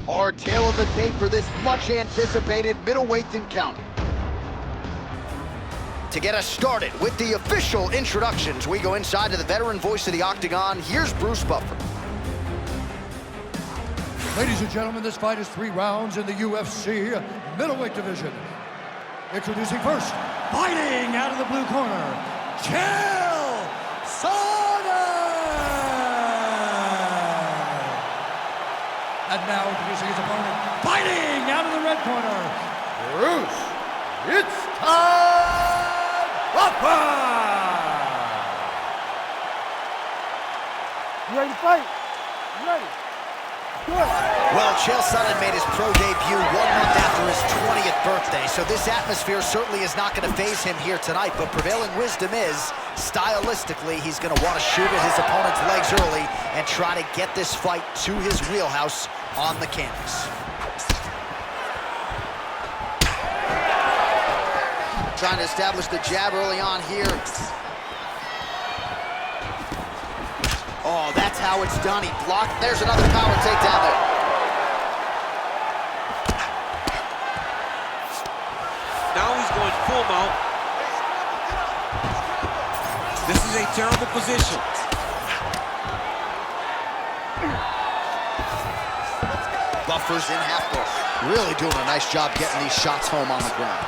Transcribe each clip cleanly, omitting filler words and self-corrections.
Our tale of the tape for this much-anticipated middleweight encounter. To get us started with the official introductions, we go inside to the veteran voice of the Octagon. Here's Bruce Buffer. Ladies and gentlemen, this fight is 3 rounds in the UFC middleweight division. Introducing first, fighting out of the blue corner, Chael Sonnen! And now introducing his opponent, fighting out of the red corner, Bruce, it's time, Buffer! You ready to fight? You ready? Good. Well, Chael Sonnen made his pro debut 1 month after his 20th birthday, so this atmosphere certainly is not going to faze him here tonight, but prevailing wisdom is, stylistically, he's going to want to shoot at his opponent's legs early and try to get this fight to his wheelhouse on the canvas. Trying to establish the jab early on here. Oh, that's how it's done. He blocked. There's another power takedown there. Now he's going full mount. This is a terrible position. Buffer's in half guard. Really doing a nice job getting these shots home on the ground.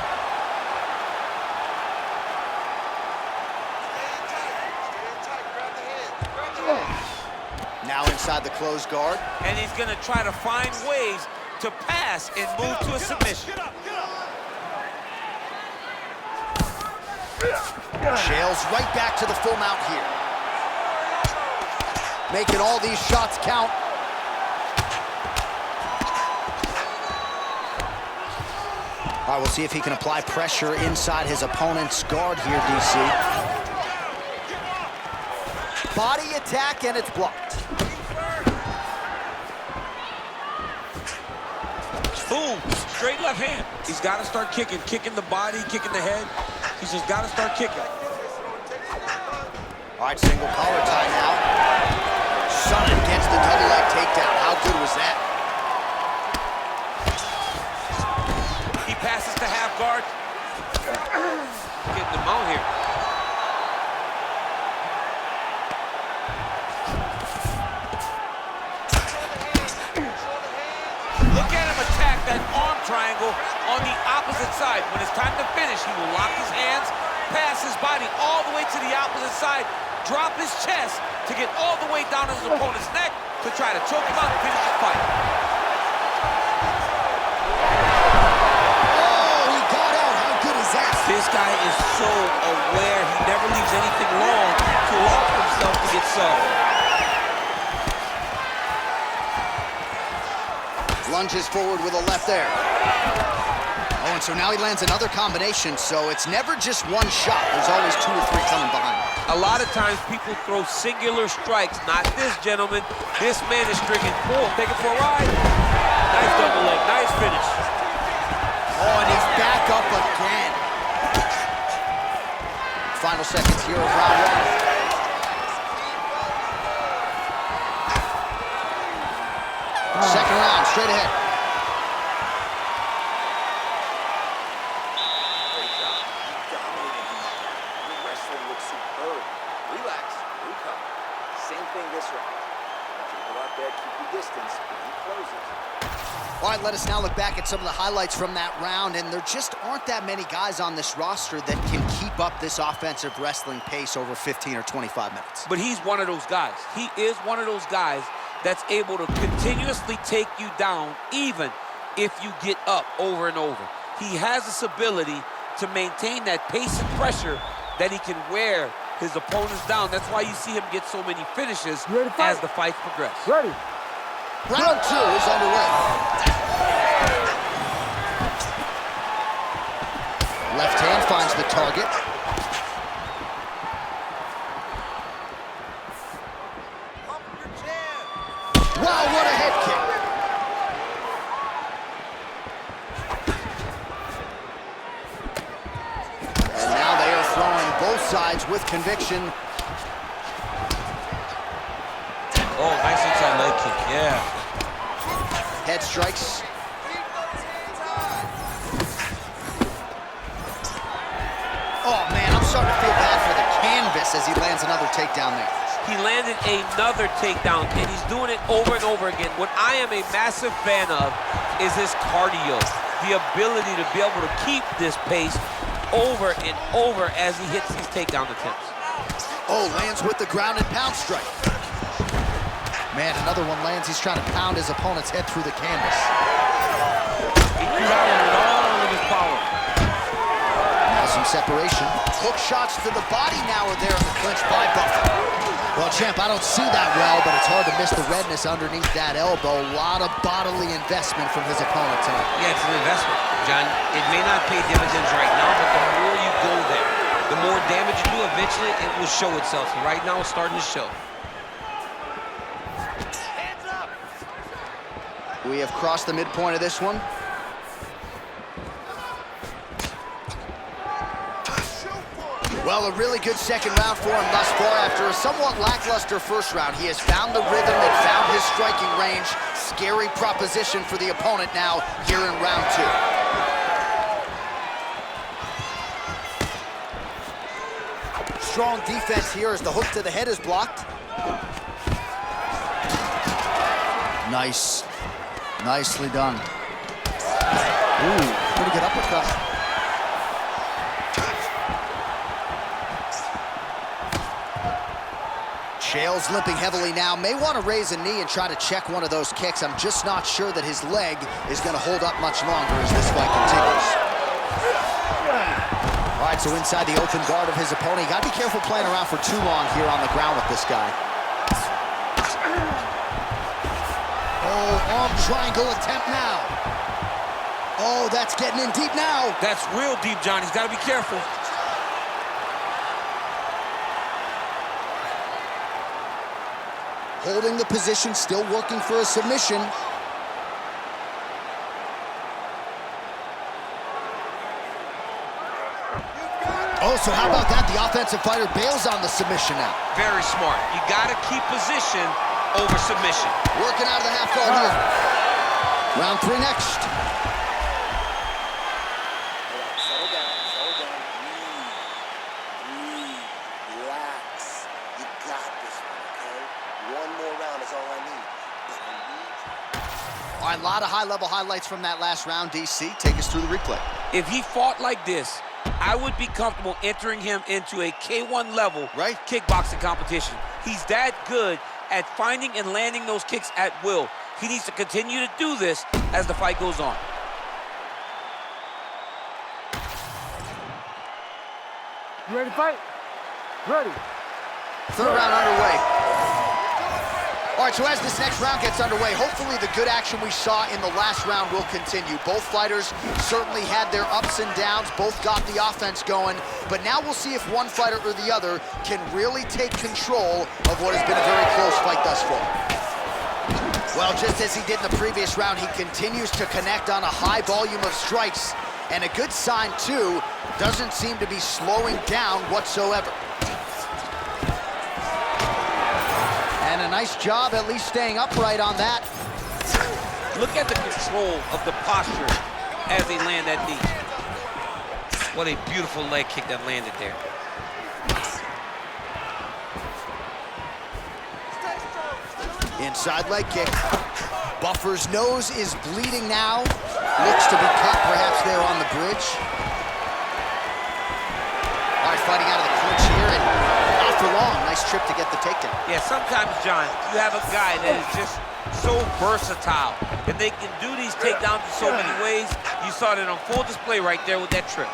Now inside the closed guard. And he's going to try to find ways to pass and move to a submission. Chael's right back to the full mount here. Making all these shots count. All right, we'll see if he can apply pressure inside his opponent's guard here, DC. Body attack, and it's blocked. Boom, straight left hand. He's got to start kicking the body, kicking the head. He's just got to start kicking. All right, single collar tie now. Sonnen gets the double leg takedown. How good was that? He passes to half guard. Getting the mount here. Look at him attack that arm triangle on the opposite side. When it's time to finish, he will lock his hands, pass his body all the way to the opposite side, drop his chest to get all the way down to his opponent's neck to try to choke him out and finish the fight. Oh, he got out. How good is that? This guy is so aware. He never leaves anything long to allow himself to get soft. Lunges forward with a left there. Oh, and so now he lands another combination, so it's never just one shot. There's always 2 or 3 coming behind. A lot of times people throw singular strikes. Not this gentleman. This man is striking full. Take it for a ride. Nice double leg. Nice finish. Oh, and he's back up again. Final seconds here of round 1. Second round, straight ahead. Great job. You dominated him. Your wrestling looks superb. Relax. Recover. Same thing this round. If you go out there, keep your distance, and he closes. All right, let us now look back at some of the highlights from that round, and there just aren't that many guys on this roster that can keep up this offensive wrestling pace over 15 or 25 minutes. But he's one of those guys. He is one of those guys that's able to continuously take you down even if you get up over and over. He has this ability to maintain that pace and pressure that he can wear his opponents down. That's why you see him get so many finishes as the fights progress. Ready. Round 2 is underway. Left hand finds the target. Wow, what a head kick. And now they are throwing both sides with conviction. Oh, nice inside leg kick, yeah. Head strikes. Oh, man, I'm starting to feel bad for the canvas as he lands another takedown there. He landed another takedown, and he's doing it over and over again. What I am a massive fan of is his cardio, the ability to be able to keep this pace over and over as he hits these takedown attempts. Oh, lands with the ground and pound strike. Man, another one lands. He's trying to pound his opponent's head through the canvas. He threw out with all of his power. Now some separation. Hook shots to the body now are there in the clinch by Buffer. Well, champ, I don't see that well, but it's hard to miss the redness underneath that elbow. A lot of bodily investment from his opponent tonight. Yeah, it's an investment, John. It may not pay dividends right now, but the more you go there, the more damage you do, eventually it will show itself. Right now, it's starting to show. Hands up! We have crossed the midpoint of this one. Well, a really good second round for him thus far. After a somewhat lackluster first round, he has found the rhythm and found his striking range. Scary proposition for the opponent now here in round two. Strong defense here as the hook to the head is blocked. Nice. Nicely done. Ooh, pretty good uppercut. Shales limping heavily now, may want to raise a knee and try to check one of those kicks. I'm just not sure that his leg is going to hold up much longer as this fight continues. All right, so inside the open guard of his opponent. You got to be careful playing around for too long here on the ground with this guy. Oh, arm triangle attempt now. Oh, that's getting in deep now. That's real deep, John. He's got to be careful. Holding the position, still working for a submission. Oh, so how about that? The offensive fighter bails on the submission now. Very smart. You got to keep position over submission. Working out of the half guard here. Round three next. Settle down, breathe, relax. You got this one, okay? One more round is all I need. But I need you. All right, a lot of high-level highlights from that last round, DC. Take us through the replay. If he fought like this, I would be comfortable entering him into a K1 level kickboxing competition. He's that good at finding and landing those kicks at will. He needs to continue to do this as the fight goes on. You ready to fight? Ready. Third round underway. All right, so as this next round gets underway, hopefully the good action we saw in the last round will continue. Both fighters certainly had their ups and downs, both got the offense going, but now we'll see if one fighter or the other can really take control of what has been a very close fight thus far. Well, just as he did in the previous round, he continues to connect on a high volume of strikes, and a good sign, too, doesn't seem to be slowing down whatsoever. And a nice job at least staying upright on that. Look at the control of the posture as they land that knee. What a beautiful leg kick that landed there. Inside leg kick. Buffer's nose is bleeding now. Looks to be cut, perhaps there on the bridge. All right, fighting out of the clinch here, and not for long. Nice trip to get the takedown. Yeah, sometimes, John, you have a guy that is just so versatile, and they can do these takedowns in so many ways. You saw that on full display right there with that trip.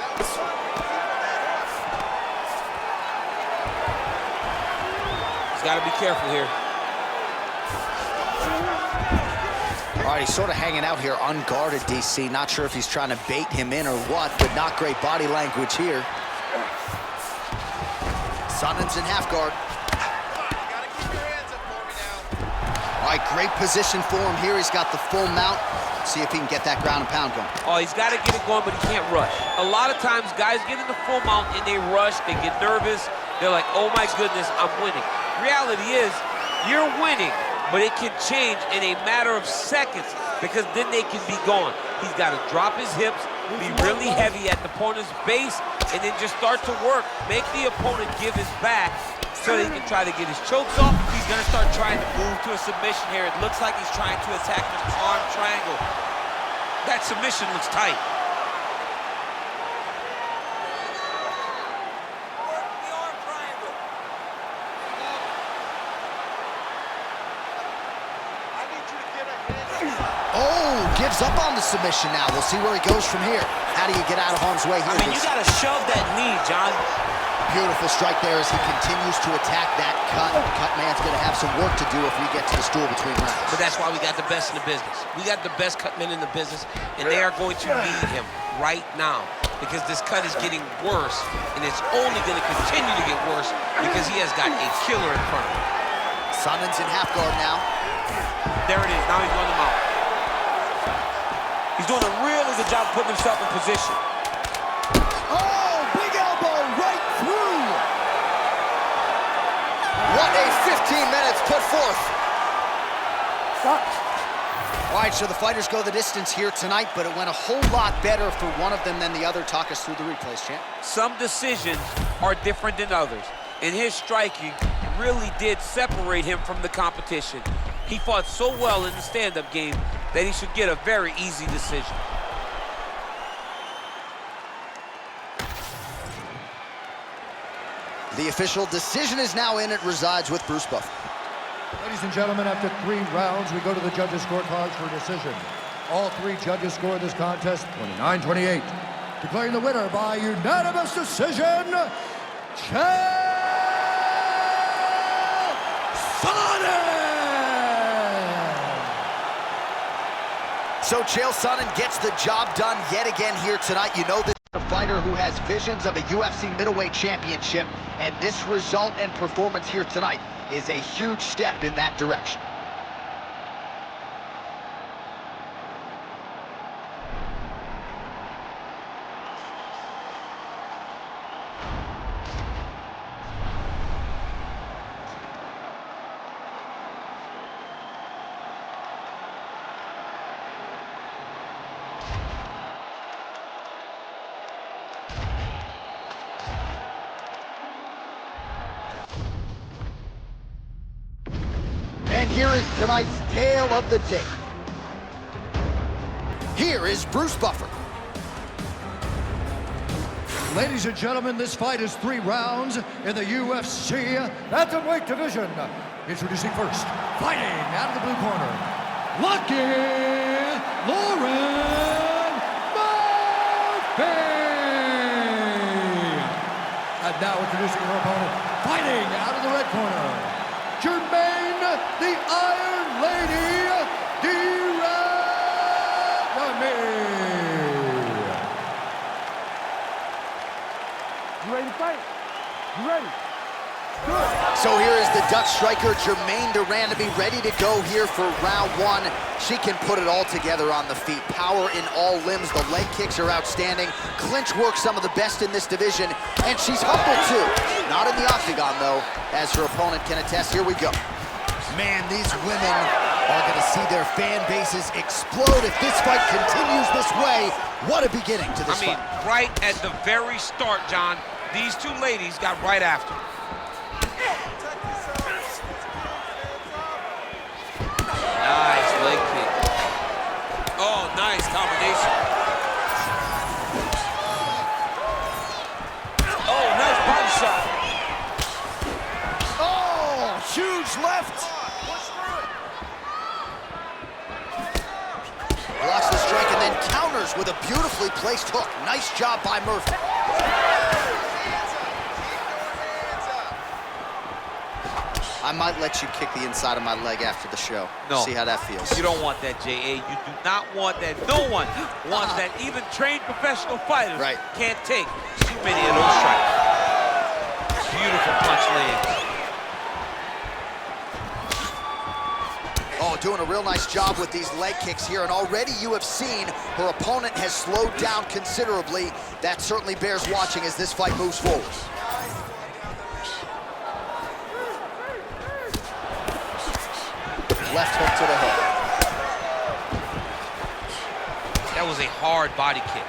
He's got to be careful here. All right, he's sort of hanging out here unguarded, DC. Not sure if he's trying to bait him in or what, but not great body language here. Sonnen's in half guard. All right, great position for him here. He's got the full mount. See if he can get that ground and pound going. Oh, he's got to get it going, but he can't rush. A lot of times, guys get in the full mount and they rush, they get nervous. They're like, oh my goodness, I'm winning. Reality is, you're winning, but it can change in a matter of seconds because then they can be gone. He's got to drop his hips, be really heavy at the opponent's base, and then just start to work. Make the opponent give his back so that he can try to get his chokes off. He's going to start trying to move to a submission here. It looks like he's trying to attack the arm triangle. That submission looks tight. Gives up on the submission now. We'll see where he goes from here. How do you get out of harm's way here? I mean, you got to shove that knee, John. Beautiful strike there as he continues to attack that cut. Cut man's going to have some work to do if we get to the stool between rounds. But that's why we got the best in the business. We got the best cut men in the business, and they are going to need him right now because this cut is getting worse, and it's only going to continue to get worse because he has got a killer in front of him. Sonnen's in half guard now. There it is. Now he's running him out. He's doing a really good job putting himself in position. Oh, big elbow right through. What a 15 minutes put forth. All right, so the fighters go the distance here tonight, but it went a whole lot better for one of them than the other. Talk us through the replays, champ. Some decisions are different than others, and his striking really did separate him from the competition. He fought so well in the stand-up game that he should get a very easy decision. The official decision is now in. It resides with Bruce Buffer. Ladies and gentlemen, after 3 rounds, we go to the judges' scorecards for a decision. All 3 judges scored this contest 29-28. Declaring the winner by unanimous decision, So Chael Sonnen gets the job done yet again here tonight. You know this is a fighter who has visions of a UFC middleweight championship, and this result and performance here tonight is a huge step in that direction. And here is tonight's tale of the tape. Here is Bruce Buffer. Ladies and gentlemen, this fight is 3 rounds in the UFC Bantamweight division. Introducing first, fighting out of the blue corner, Lucky Lauren Murphy. And now introducing her opponent, fighting out of the red corner, Jermaine the Iron Lady You ready to fight? You ready? Good. So here is the Dutch striker, Jermaine Durandamy, ready to go here for round 1. She can put it all together on the feet. Power in all limbs. The leg kicks are outstanding. Clinch work, some of the best in this division. And she's humble, too. Not in the octagon, though, as her opponent can attest. Here we go. Man, these women are going to see their fan bases explode if this fight continues this way. What a beginning to this fight. Right at the very start, John, these 2 ladies got right after. Nice leg kick. Oh, nice combination. Oh, nice body shot. Oh, huge left. Blocks the strike and then counters with a beautifully placed hook. Nice job by Murphy. I might let you kick the inside of my leg after the show. No. See how that feels. You don't want that, J.A. You do not want that. No one wants that. Even trained professional fighters can't take too many of those strikes. Beautiful punch lands. Oh, doing a real nice job with these leg kicks here, and already you have seen her opponent has slowed down considerably. That certainly bears watching as this fight moves forward. Left hook to the hook. That was a hard body kick.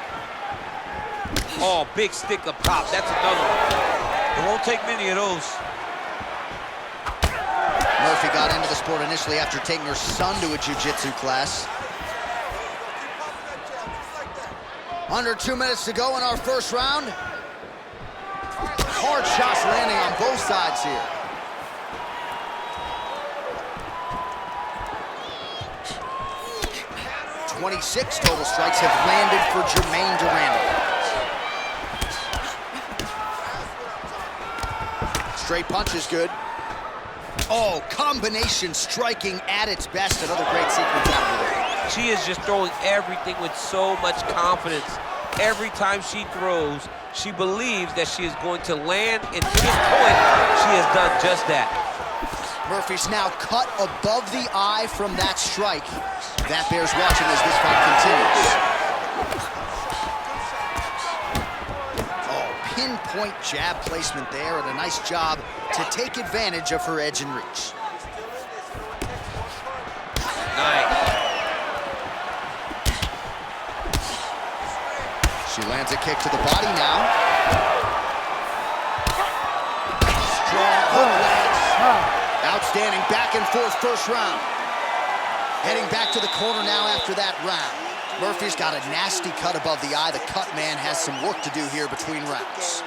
Oh, big stick up top. That's another one. It won't take many of those. Murphy got into the sport initially after taking her son to a jiu-jitsu class. Under 2 minutes to go in our first round. Hard shots landing on both sides here. .26 total strikes have landed for Jermaine Durando. Straight punch is good. Oh, combination striking at its best. Another great sequence out of there. She is just throwing everything with so much confidence. Every time she throws, she believes that she is going to land, and to this point, she has done just that. Murphy's now cut above the eye from that strike. That bears watching as this fight continues. Pinpoint jab placement there, and a nice job to take advantage of her edge and reach. Nice. She lands a kick to the body now. Strong hook lands. Outstanding back and forth first round. Heading back to the corner now after that round. Murphy's got a nasty cut above the eye. The cut man has some work to do here between rounds.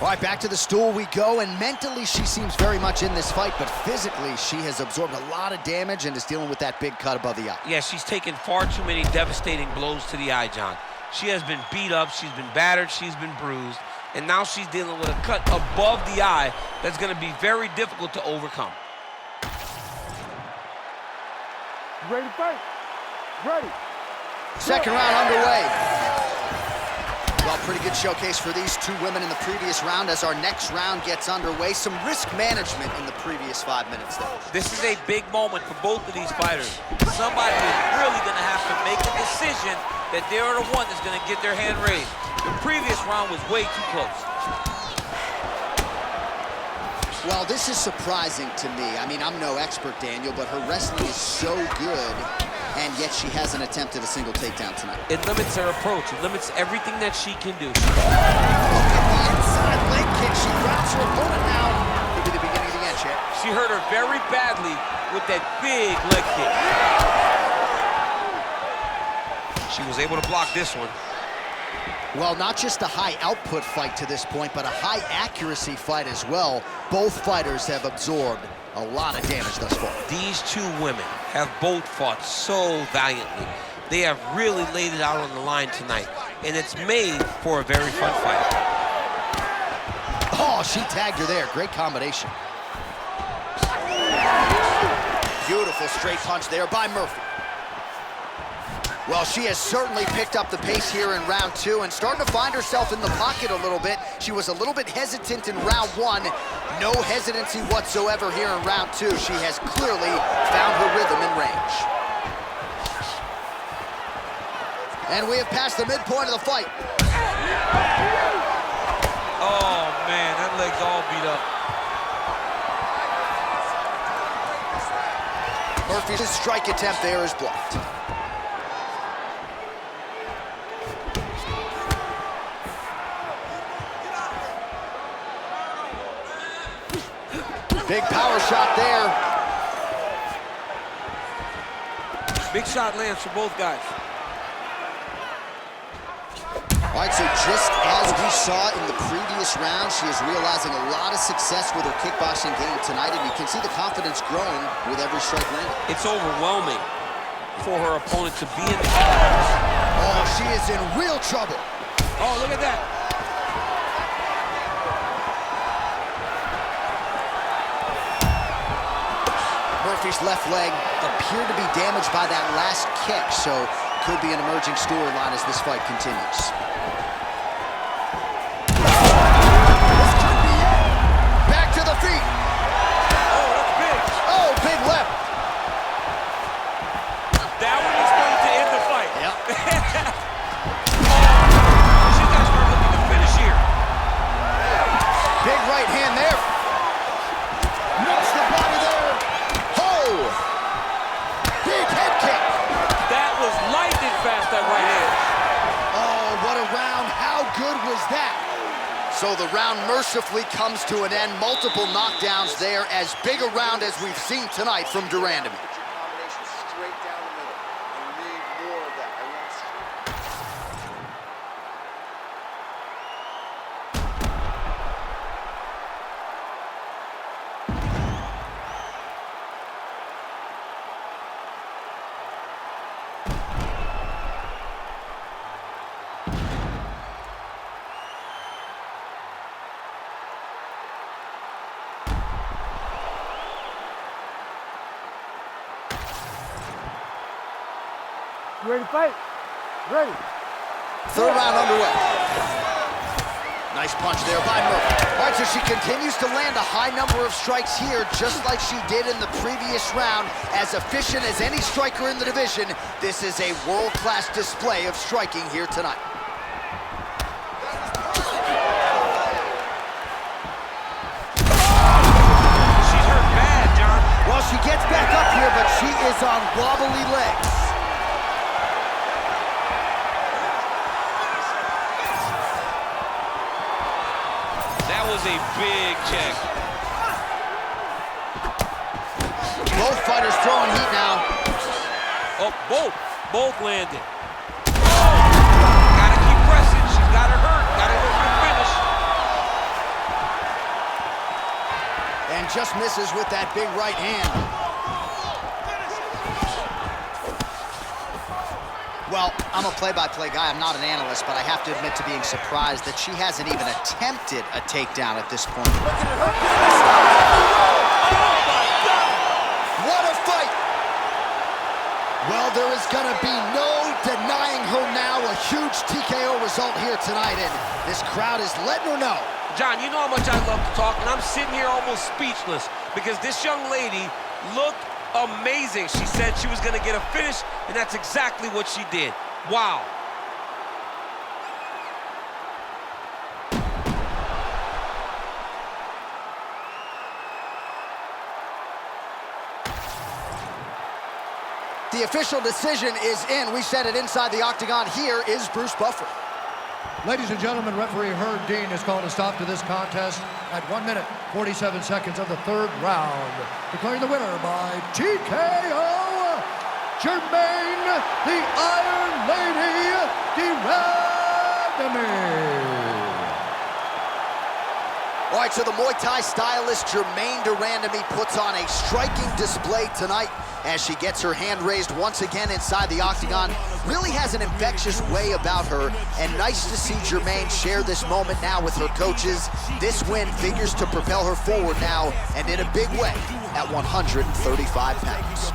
All right, back to the stool we go, and mentally she seems very much in this fight, but physically she has absorbed a lot of damage and is dealing with that big cut above the eye. Yeah, she's taken far too many devastating blows to the eye, John. She has been beat up, she's been battered, she's been bruised, and now she's dealing with a cut above the eye that's going to be very difficult to overcome. Ready to fight? Ready. Second round underway. Well, pretty good showcase for these two women in the previous round as our next round gets underway. Some risk management in the previous 5 minutes there. This is a big moment for both of these fighters. Somebody is really going to have to make a decision that they're the one that's going to get their hand raised. The previous round was way too close. Well, this is surprising to me. I mean, I'm no expert, Daniel, but her wrestling is so good, and yet she hasn't attempted a single takedown tonight. It limits her approach. It limits everything that she can do. Look at the inside leg kick. She grabs her opponent now. Could be the beginning of the end, champ. She hurt her very badly with that big leg kick. She was able to block this one. Well, not just a high output fight to this point, but a high accuracy fight as well. Both fighters have absorbed a lot of damage thus far. These two women have both fought so valiantly. They have really laid it out on the line tonight, and it's made for a very fun fight. Oh, she tagged her there. Great combination. Beautiful straight punch there by Murphy. Well, she has certainly picked up the pace here in round two and starting to find herself in the pocket a little bit. She was a little bit hesitant in round one. No hesitancy whatsoever here in round two. She has clearly found her rhythm and range. And we have passed the midpoint of the fight. Oh, man, that leg's all beat up. Murphy's strike attempt there is blocked. Big power shot there. Big shot lands for both guys. All right, so just as we saw in the previous round, she is realizing a lot of success with her kickboxing game tonight, and you can see the confidence growing with every strike landed. It's overwhelming for her opponent to be in the... Oh, she is in real trouble. Oh, look at that. Murphy's left leg appeared to be damaged by that last kick, so could be an emerging storyline as this fight continues. This could be it. Back to the feet. Oh, that's big. Oh, big left. That one is going to end the fight. Yep. She's got to start looking to finish here. Big right hand there. Knocks the body there. Oh! Big head kick. that? So the round mercifully comes to an end. Multiple knockdowns there. As big a round as we've seen tonight from de Randamie. Put your combination straight down the middle and leave more of that. I want straight. You ready to fight? Ready. Third round underway. Nice punch there by Murphy. All right, so she continues to land a high number of strikes here, just like she did in the previous round. As efficient as any striker in the division, this is a world-class display of striking here tonight. She's hurt bad, John. Well, she gets back up here, but she is on wobbly legs. That was a big check. Both fighters throwing heat now. Oh, both landed. Gotta keep pressing. She's got her hurt. Gotta go for the finish. And just misses with that big right hand. Well, I'm a play-by-play guy. I'm not an analyst, but I have to admit to being surprised that she hasn't even attempted a takedown at this point. What a fight! Well, there is gonna be no denying her now. A huge TKO result here tonight, and this crowd is letting her know. John, you know how much I love to talk, and I'm sitting here almost speechless because this young lady looked amazing. She said she was going to get a finish, and that's exactly what she did. Wow. The official decision is in. We said it inside the octagon. Here is Bruce Buffer. Ladies and gentlemen, referee Herb Dean has called a stop to this contest at 1 minute, 47 seconds of the third round. Declaring the winner by TKO, Jermaine, the Iron Lady, de Randamie. All right, so the Muay Thai stylist Jermaine de Randamie puts on a striking display tonight as she gets her hand raised once again inside the octagon. Really has an infectious way about her, and nice to see Jermaine share this moment now with her coaches. This win figures to propel her forward now, and in a big way, at 135 pounds.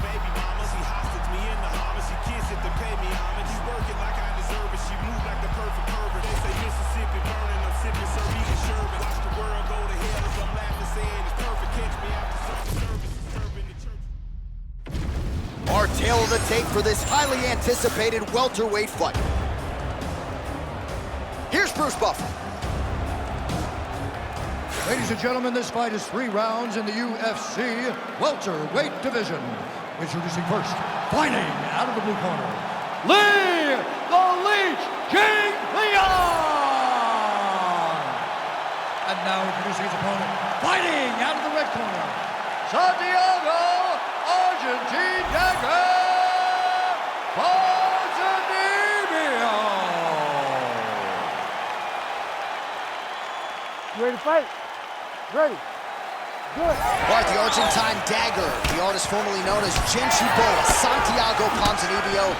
Our tail of the tape for this highly anticipated welterweight fight. Here's Bruce Buffer. Ladies and gentlemen, this fight is 3 rounds in the UFC welterweight division. Introducing first, fighting out of the blue corner, Lee the Leech King Leon! And now introducing his opponent, fighting out of the red corner, Santiago Argentine Dagger Ponzinibbio. You ready to fight? Ready. Good. All right, the Argentine Dagger, the artist formerly known as Genchibola, Santiago Ponzinibbio.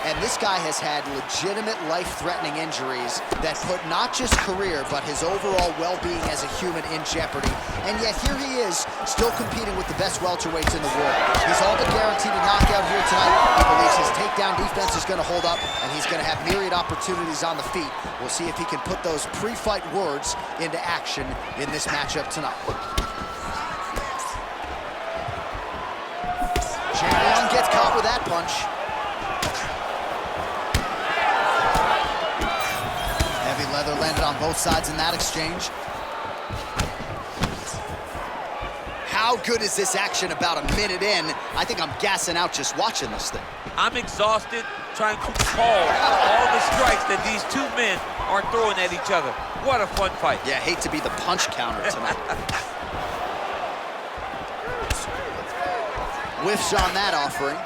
And this guy has had legitimate life-threatening injuries that put not just career, but his overall well-being as a human in jeopardy. And yet here he is, still competing with the best welterweights in the world. He's all but guaranteed a knockout here tonight. He believes his takedown defense is going to hold up, and he's going to have myriad opportunities on the feet. We'll see if he can put those pre-fight words into action in this matchup tonight. Champion gets caught with that punch. Heavy leather landed on both sides in that exchange. How good is this action about a minute in? I think I'm gassing out just watching this thing. I'm exhausted trying to call all the strikes that these two men are throwing at each other. What a fun fight. Yeah, hate to be the punch counter tonight. Whiffs on that offering.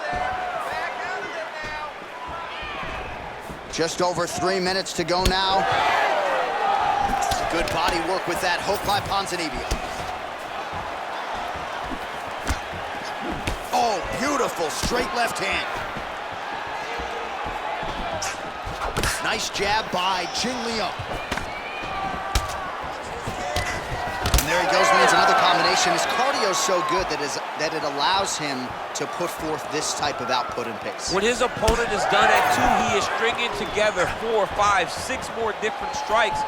Just over 3 minutes to go now. Good body work with that hook by Ponzinibbio. Oh, beautiful straight left hand. Nice jab by Jing Liang. And there he goes, lands another combination. His cardio's so good that it allows him to put forth this type of output and pace. When his opponent is done at 2, he is stringing together 4, 5, 6 more different strikes.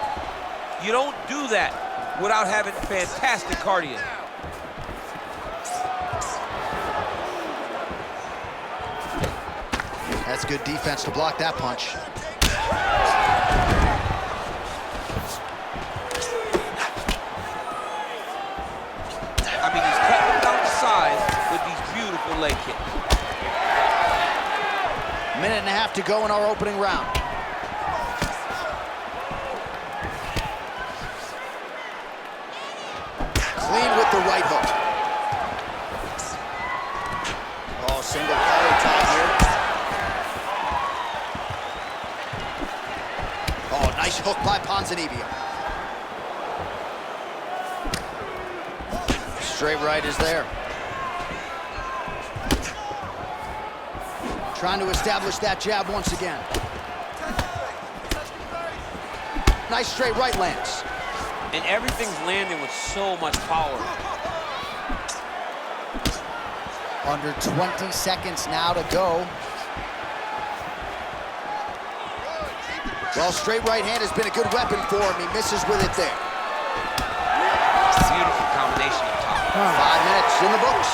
You don't do that without having fantastic cardio. That's good defense to block that punch. I mean, he's cutting them down the sides with these beautiful leg kicks. Minute and a half to go in our opening round. Clean with the right hook. Oh, single collar tie here. Oh, nice hook by Ponzinibbio. Straight right is there. Trying to establish that jab once again. Nice straight right lands. And everything's landing with so much power. Under 20 seconds now to go. Well, straight right hand has been a good weapon for him. He misses with it there. Beautiful combination up top. 5 minutes in the books.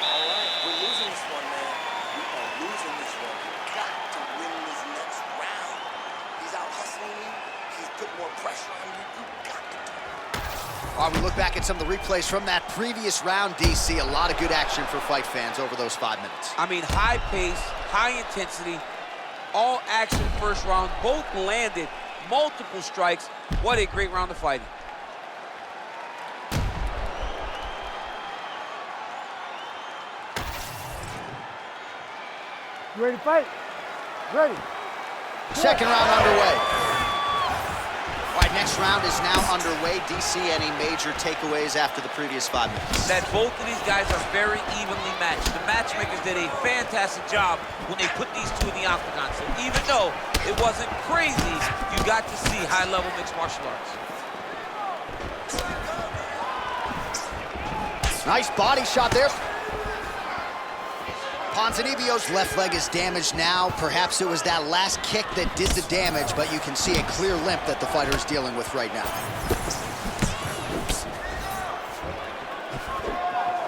All right, we're losing this one, man. We are losing this one. You got to win this next round. He's out hustling you. He's putting more pressure on you. You got to do it. While we look back at some of the replays from that previous round, DC, a lot of good action for fight fans over those 5 minutes. I mean, high pace, high intensity, all action first round, both landed, multiple strikes. What a great round of fighting. You ready to fight? Ready. Second round underway. All right, next round is now underway. DC, any major takeaways after the previous 5 minutes? That both of these guys are very evenly matched. The matchmakers did a fantastic job when they put these two in the octagon. So even though it wasn't crazy, you got to see high-level mixed martial arts. Nice body shot there. Ponzinibbio's left leg is damaged now. Perhaps it was that last kick that did the damage, but you can see a clear limp that the fighter is dealing with right now.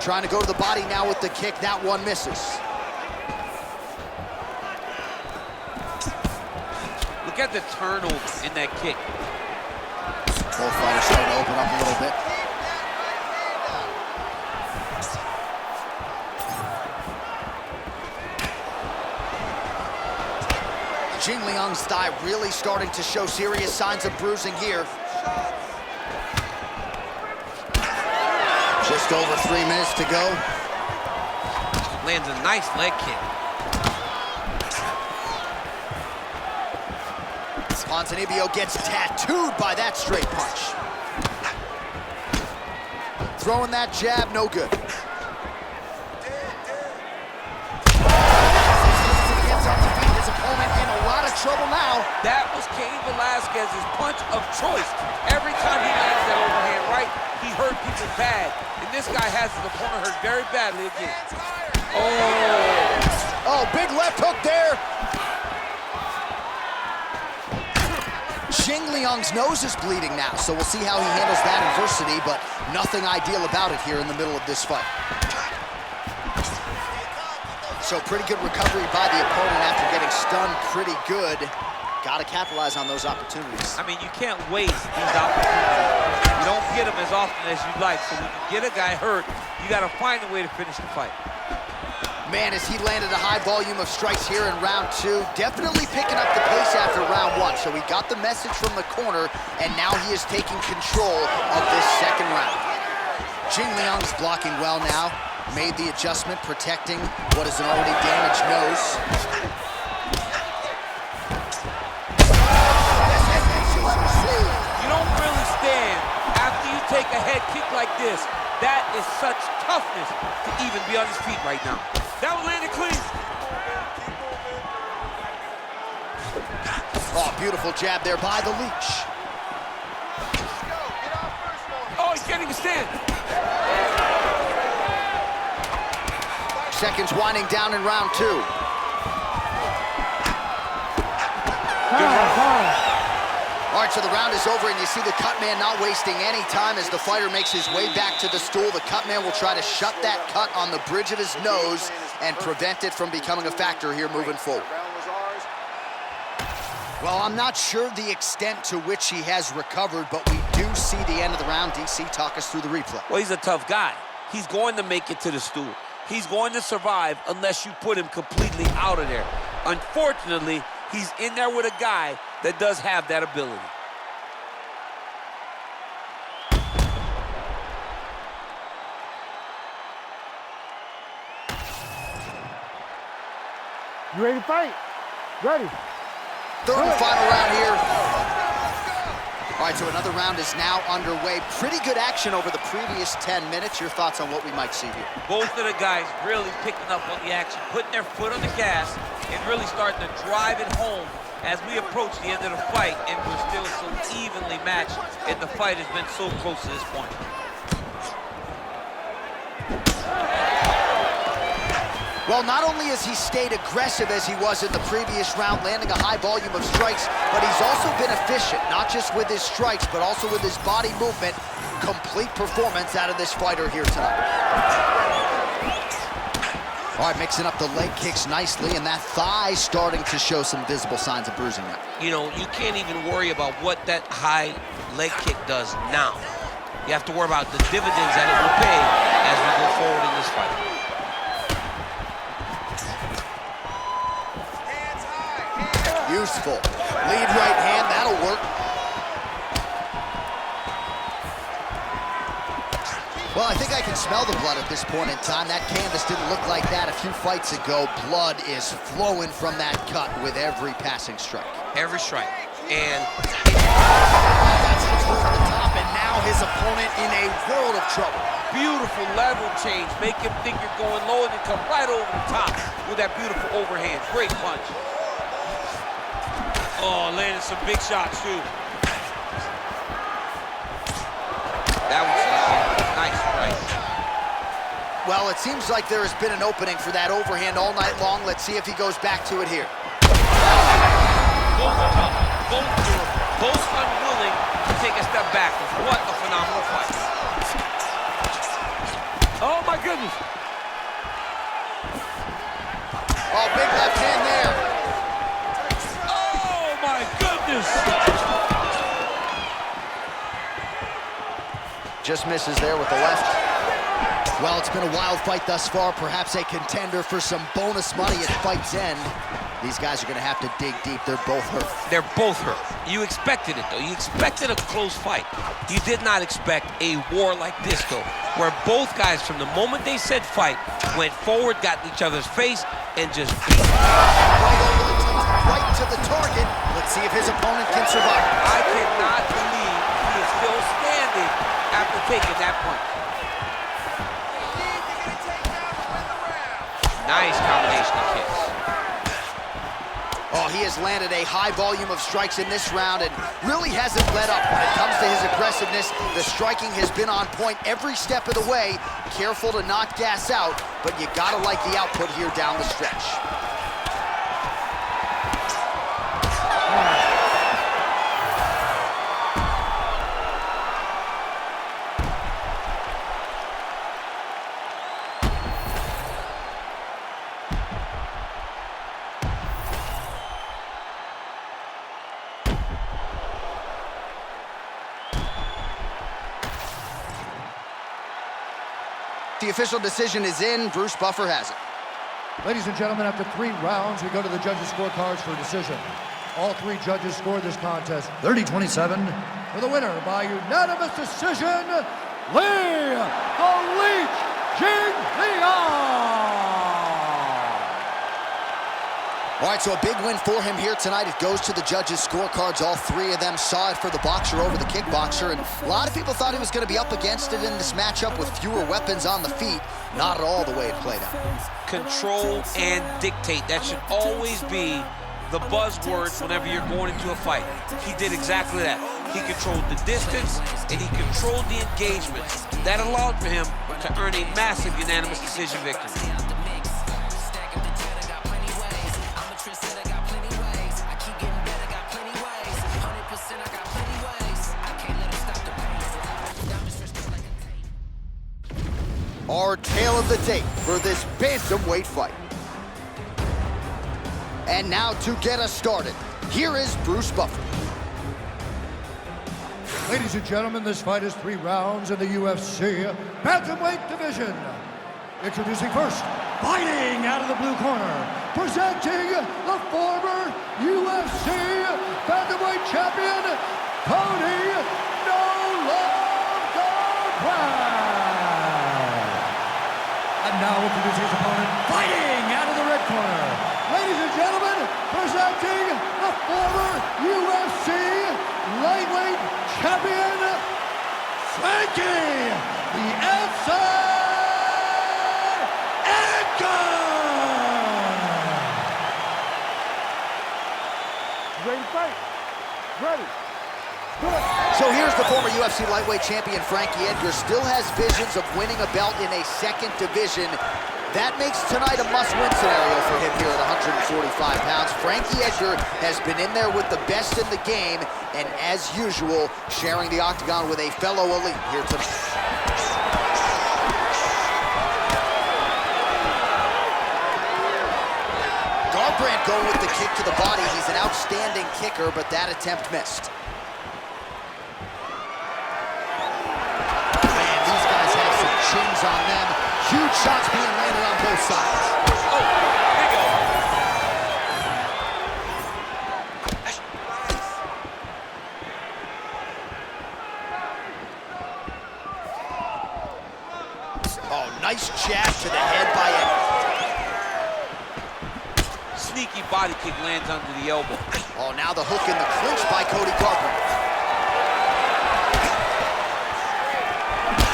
Trying to go to the body now with the kick. That one misses. Look at the turnover in that kick. Both fighters starting to open up a little bit. Jing Liang's thigh really starting to show serious signs of bruising here. Just over 3 minutes to go. Lands a nice leg kick. Ponzinibbio gets tattooed by that straight punch. Throwing that jab, no good. His opponent in a lot of trouble now. That was Cain Velasquez's punch of choice. Every time he lands that overhand right, he hurt people bad. And this guy has his opponent hurt very badly again. Oh, big left hook there. Jing Liang's nose is bleeding now, so we'll see how he handles that adversity, but nothing ideal about it here in the middle of this fight. So pretty good recovery by the opponent after getting stunned pretty good. Got to capitalize on those opportunities. I mean, you can't waste these opportunities. You don't get them as often as you'd like, so when you get a guy hurt, you got to find a way to finish the fight. Man, as he landed a high volume of strikes here in round 2, definitely picking up the pace after round 1. So he got the message from the corner, and now he is taking control of this second round. Jing Liang's blocking well now. Made the adjustment, protecting what is an already damaged nose. You don't really stand after you take a head kick like this. That is such toughness to even be on his feet right now. That one landed clean. Oh, beautiful jab there by the Leech. Oh, he can't even stand. Seconds winding down in round 2. All right, so the round is over, and you see the cut man not wasting any time as the fighter makes his way back to the stool. The cut man will try to shut that cut on the bridge of his nose and prevent it from becoming a factor here moving forward. Well, I'm not sure the extent to which he has recovered, but we do see the end of the round. DC, talk us through the replay. Well, he's a tough guy. He's going to make it to the stool. He's going to survive unless you put him completely out of there. Unfortunately, he's in there with a guy that does have that ability. You ready to fight? Ready. Third and final round here. All right, so another round is now underway. Pretty good action over the previous 10 minutes. Your thoughts on what we might see here? Both of the guys really picking up on the action, putting their foot on the gas, and really starting to drive it home as we approach the end of the fight, and we're still so evenly matched, and the fight has been so close to this point. Well, not only has he stayed aggressive as he was in the previous round, landing a high volume of strikes, but he's also been efficient, not just with his strikes, but also with his body movement. Complete performance out of this fighter here tonight. All right, mixing up the leg kicks nicely, and that thigh starting to show some visible signs of bruising now. You know, you can't even worry about what that high leg kick does now. You have to worry about the dividends that it will pay as we go forward in this fight. Useful. Lead right hand, that'll work. Well, I think I can smell the blood at this point in time. That canvas didn't look like that a few fights ago. Blood is flowing from that cut with every passing strike. Every strike. And that's the over the top, and now his opponent in a world of trouble. Beautiful level change. Make him think you're going low and then come right over the top with that beautiful overhand. Great punch. Oh, landed some big shots, too. That was nice strike. Well, it seems like there has been an opening for that overhand all night long. Let's see if he goes back to it here. Both tough, both durable, both unwilling to take a step backwards. What a phenomenal fight. Oh, my goodness. Oh, big left hand there. My goodness! Just misses there with the left. Well, it's been a wild fight thus far, perhaps a contender for some bonus money at fight's end. These guys are going to have to dig deep. They're both hurt. They're both hurt. You expected it, though. You expected a close fight. You did not expect a war like this, though, where both guys, from the moment they said fight, went forward, got in each other's face, and just beat. Right to the target. Let's see if his opponent can survive. I cannot believe he is still standing after taking that punch. Nice combination of kicks. Oh, he has landed a high volume of strikes in this round and really hasn't let up when it comes to his aggressiveness. The striking has been on point every step of the way. Careful to not gas out, but you gotta like the output here down the stretch. The official decision is in. Bruce Buffer has it. Ladies and gentlemen, after 3 rounds, we go to the judges' scorecards for a decision. All 3 judges scored this contest 30-27 for the winner by unanimous decision, Lee the Leech Jingliang. All right, so a big win for him here tonight. It goes to the judges' scorecards. All 3 of them saw it for the boxer over the kickboxer, and a lot of people thought he was going to be up against it in this matchup with fewer weapons on the feet. Not at all the way it played out. Control and dictate. That should always be the buzzwords whenever you're going into a fight. He did exactly that. He controlled the distance, and he controlled the engagement. That allowed for him to earn a massive unanimous decision victory. Our tale of the tape for this bantamweight fight. And now to get us started, here is Bruce Buffer. Ladies and gentlemen, this fight is 3 rounds in the UFC bantamweight division. Introducing first, fighting out of the blue corner, presenting the former UFC bantamweight champion, Cody "No Love" Garbrandt. And now introducing his opponent, fighting out of the red corner. Ladies and gentlemen, presenting the former UFC lightweight champion, Frankie "The Answer" Edgar. Ready to fight? Ready. So here's the former UFC lightweight champion Frankie Edgar. Still has visions of winning a belt in a second division. That makes tonight a must-win scenario for him here at 145 pounds. Frankie Edgar has been in there with the best in the game, and as usual, sharing the octagon with a fellow elite here tonight. Garbrandt going with the kick to the body. He's an outstanding kicker, but that attempt missed. Man, these guys have some chins on them. Huge shots being landed on both sides. Oh, there you go. Oh, nice jab to the head by Edgar. Sneaky body kick lands under the elbow. Oh, now the hook in the clinch by Cody Garbrandt.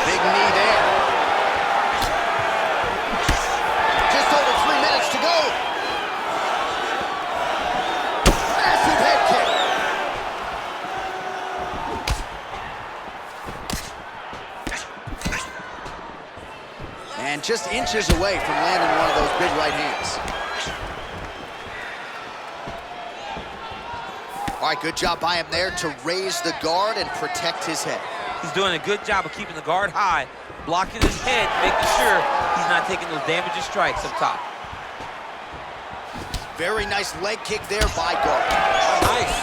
Big knee there. Just over 3 minutes to go. Massive head kick. And just inches away from landing one of those big right hands. All right, good job by him there to raise the guard and protect his head. He's doing a good job of keeping the guard high, blocking his head, making sure he's not taking those damaging strikes up top. Very nice leg kick there by Garbrandt. Nice.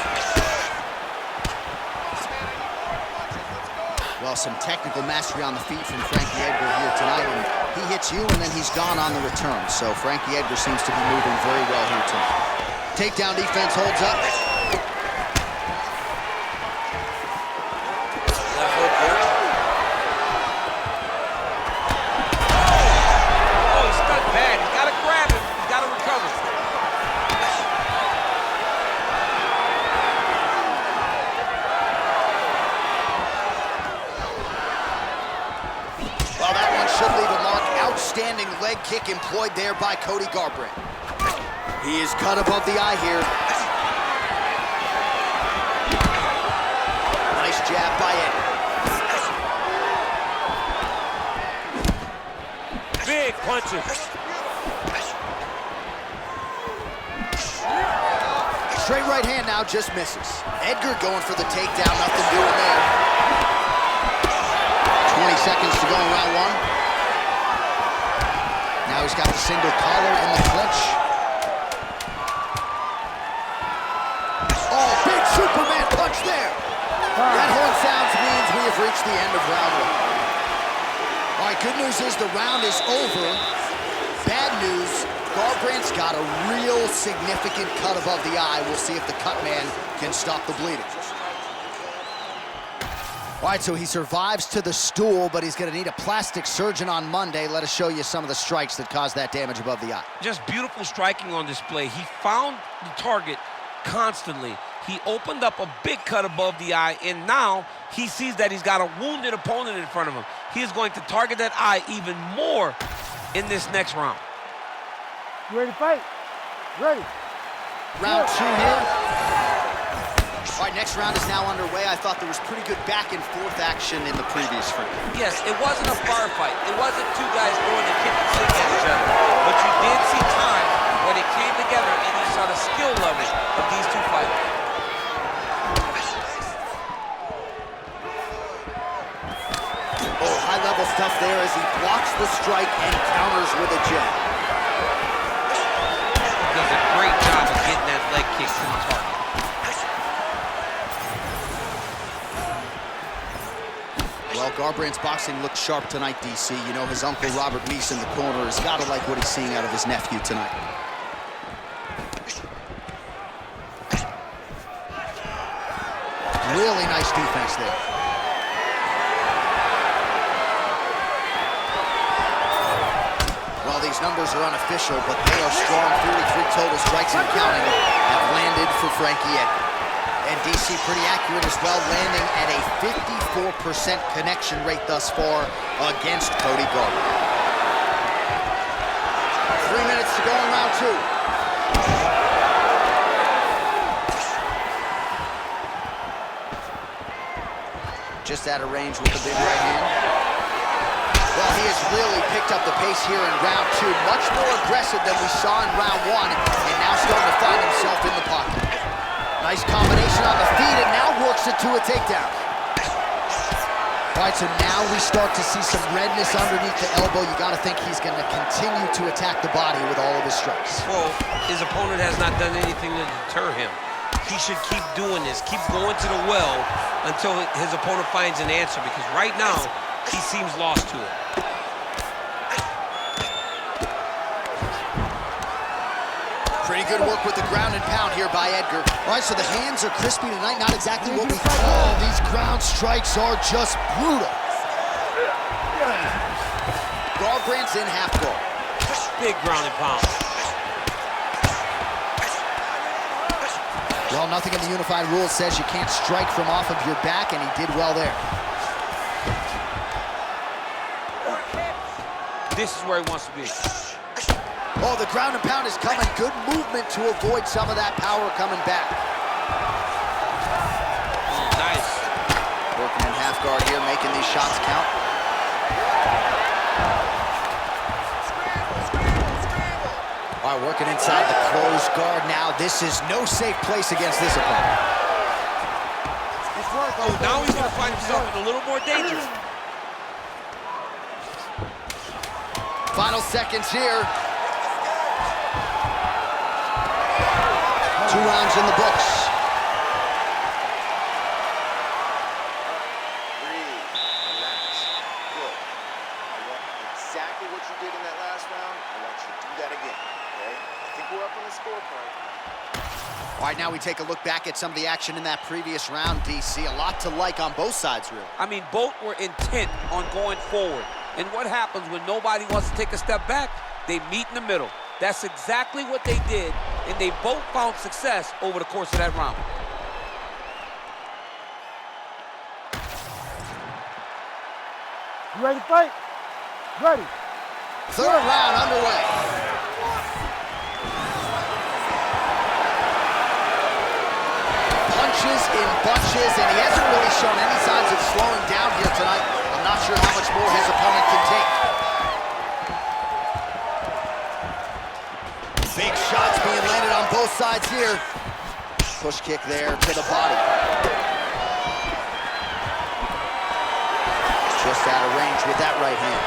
Well, some technical mastery on the feet from Frankie Edgar here tonight. And he hits you, and then he's gone on the return. So Frankie Edgar seems to be moving very well here tonight. Takedown defense holds up. Outstanding leg kick employed there by Cody Garbrandt. He is cut above the eye here. Nice jab by Edgar. Big punches. Straight right hand now just misses. Edgar going for the takedown, nothing doing there. 20 seconds to go in round 1. Now he's got the single collar in the clinch. Oh, big Superman punch there. That horn sounds means we have reached the end of round 1. All right, good news is the round is over. bad news, Garbrandt's got a real significant cut above the eye. We'll see if the cut man can stop the bleeding. All right, so he survives to the stool, but he's going to need a plastic surgeon on Monday. Let us show you some of the strikes that caused that damage above the eye. Just beautiful striking on display. He found the target constantly. He opened up a big cut above the eye, and now he sees that he's got a wounded opponent in front of him. He is going to target that eye even more in this next round. You ready to fight? Ready. Round 2 here. All right, next round is now underway. I thought there was pretty good back and forth action in the previous round. Yes, it wasn't a bar fight. It wasn't two guys throwing a kick and sling at each other. But you did see times when it came together and you saw the skill level of these two fighters. Oh, high-level stuff there as he blocks the strike and counters with a jab. Does a great job of getting that leg kick to the target. Well, Garbrandt's boxing looks sharp tonight, DC. You know, his uncle Robert Meese in the corner has got to like what he's seeing out of his nephew tonight. Really nice defense there. Well, these numbers are unofficial, but they are strong. 43 total strikes and counting have landed for Frankie Edgar. And DC pretty accurate as well, landing at a 54% connection rate thus far against Cody Garbrandt. 3 minutes to go in round 2. Just out of range with the big right hand. Well, he has really picked up the pace here in round 2. Much more aggressive than we saw in round 1, and now starting to find himself in the pocket. Nice combination on the feet, and now works it to a takedown. All right, so now we start to see some redness underneath the elbow. You got to think he's going to continue to attack the body with all of his strikes. Well, his opponent has not done anything to deter him. He should keep doing this, keep going to the well until his opponent finds an answer, because right now, he seems lost to it. Pretty good work with the ground and pound here by Edgar. All right, so the hands are crispy tonight, not exactly what we thought. Oh, these ground strikes are just brutal. Garbrandt's in half guard. Big ground and pound. Well, nothing in the unified rules says you can't strike from off of your back, and he did well there. This is where he wants to be. Oh, the ground and pound is coming. Good movement to avoid some of that power coming back. Nice. Working in half guard here, making these shots count. All right, working inside the closed guard now. This is no safe place against this opponent. Oh, now he's going to find himself in a little more danger. Final seconds here. 2 rounds in the books. Breathe, relax, good. I want exactly what you did in that last round. I want you to do that again, okay? I think we're up on the scorecard. All right, now we take a look back at some of the action in that previous round, DC. A lot to like on both sides, really. I mean, both were intent on going forward. And what happens when nobody wants to take a step back? They meet in the middle. That's exactly what they did, and they both found success over the course of that round. You ready to fight? Ready. 3rd round underway. Punches in bunches, and he hasn't really shown any signs of slowing down here tonight. I'm not sure how much more his opponent can take. Big shots being landed on both sides here. Push kick there to the body. Just out of range with that right hand.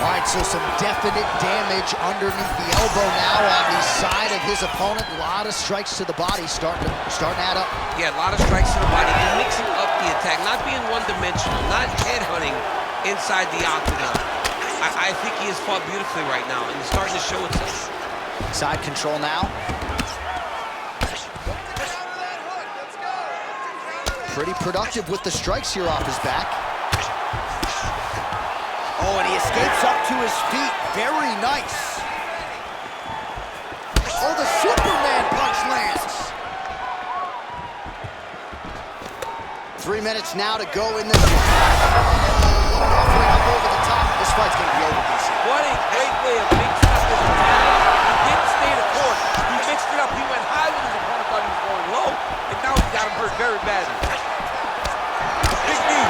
All right, so some definite damage underneath the elbow now on the side of his opponent. A lot of strikes to the body starting to add up. Yeah, a lot of strikes to the body and mixing up the attack, not being one-dimensional, not headhunting inside the octagon. I think he has fought beautifully right now, and he's starting to show itself. Side control now. Pretty productive with the strikes here off his back. Oh, and he escapes up to his feet. Very nice. Oh, the Superman punch lands. 3 minutes now to go in this one. Offering up over the top. This fight's going to be over, DC. What a great way of mixing up his attack. He didn't stay the course. He mixed it up. He went high when his opponent thought he was going low, and now he got him hurt very badly. Big knee.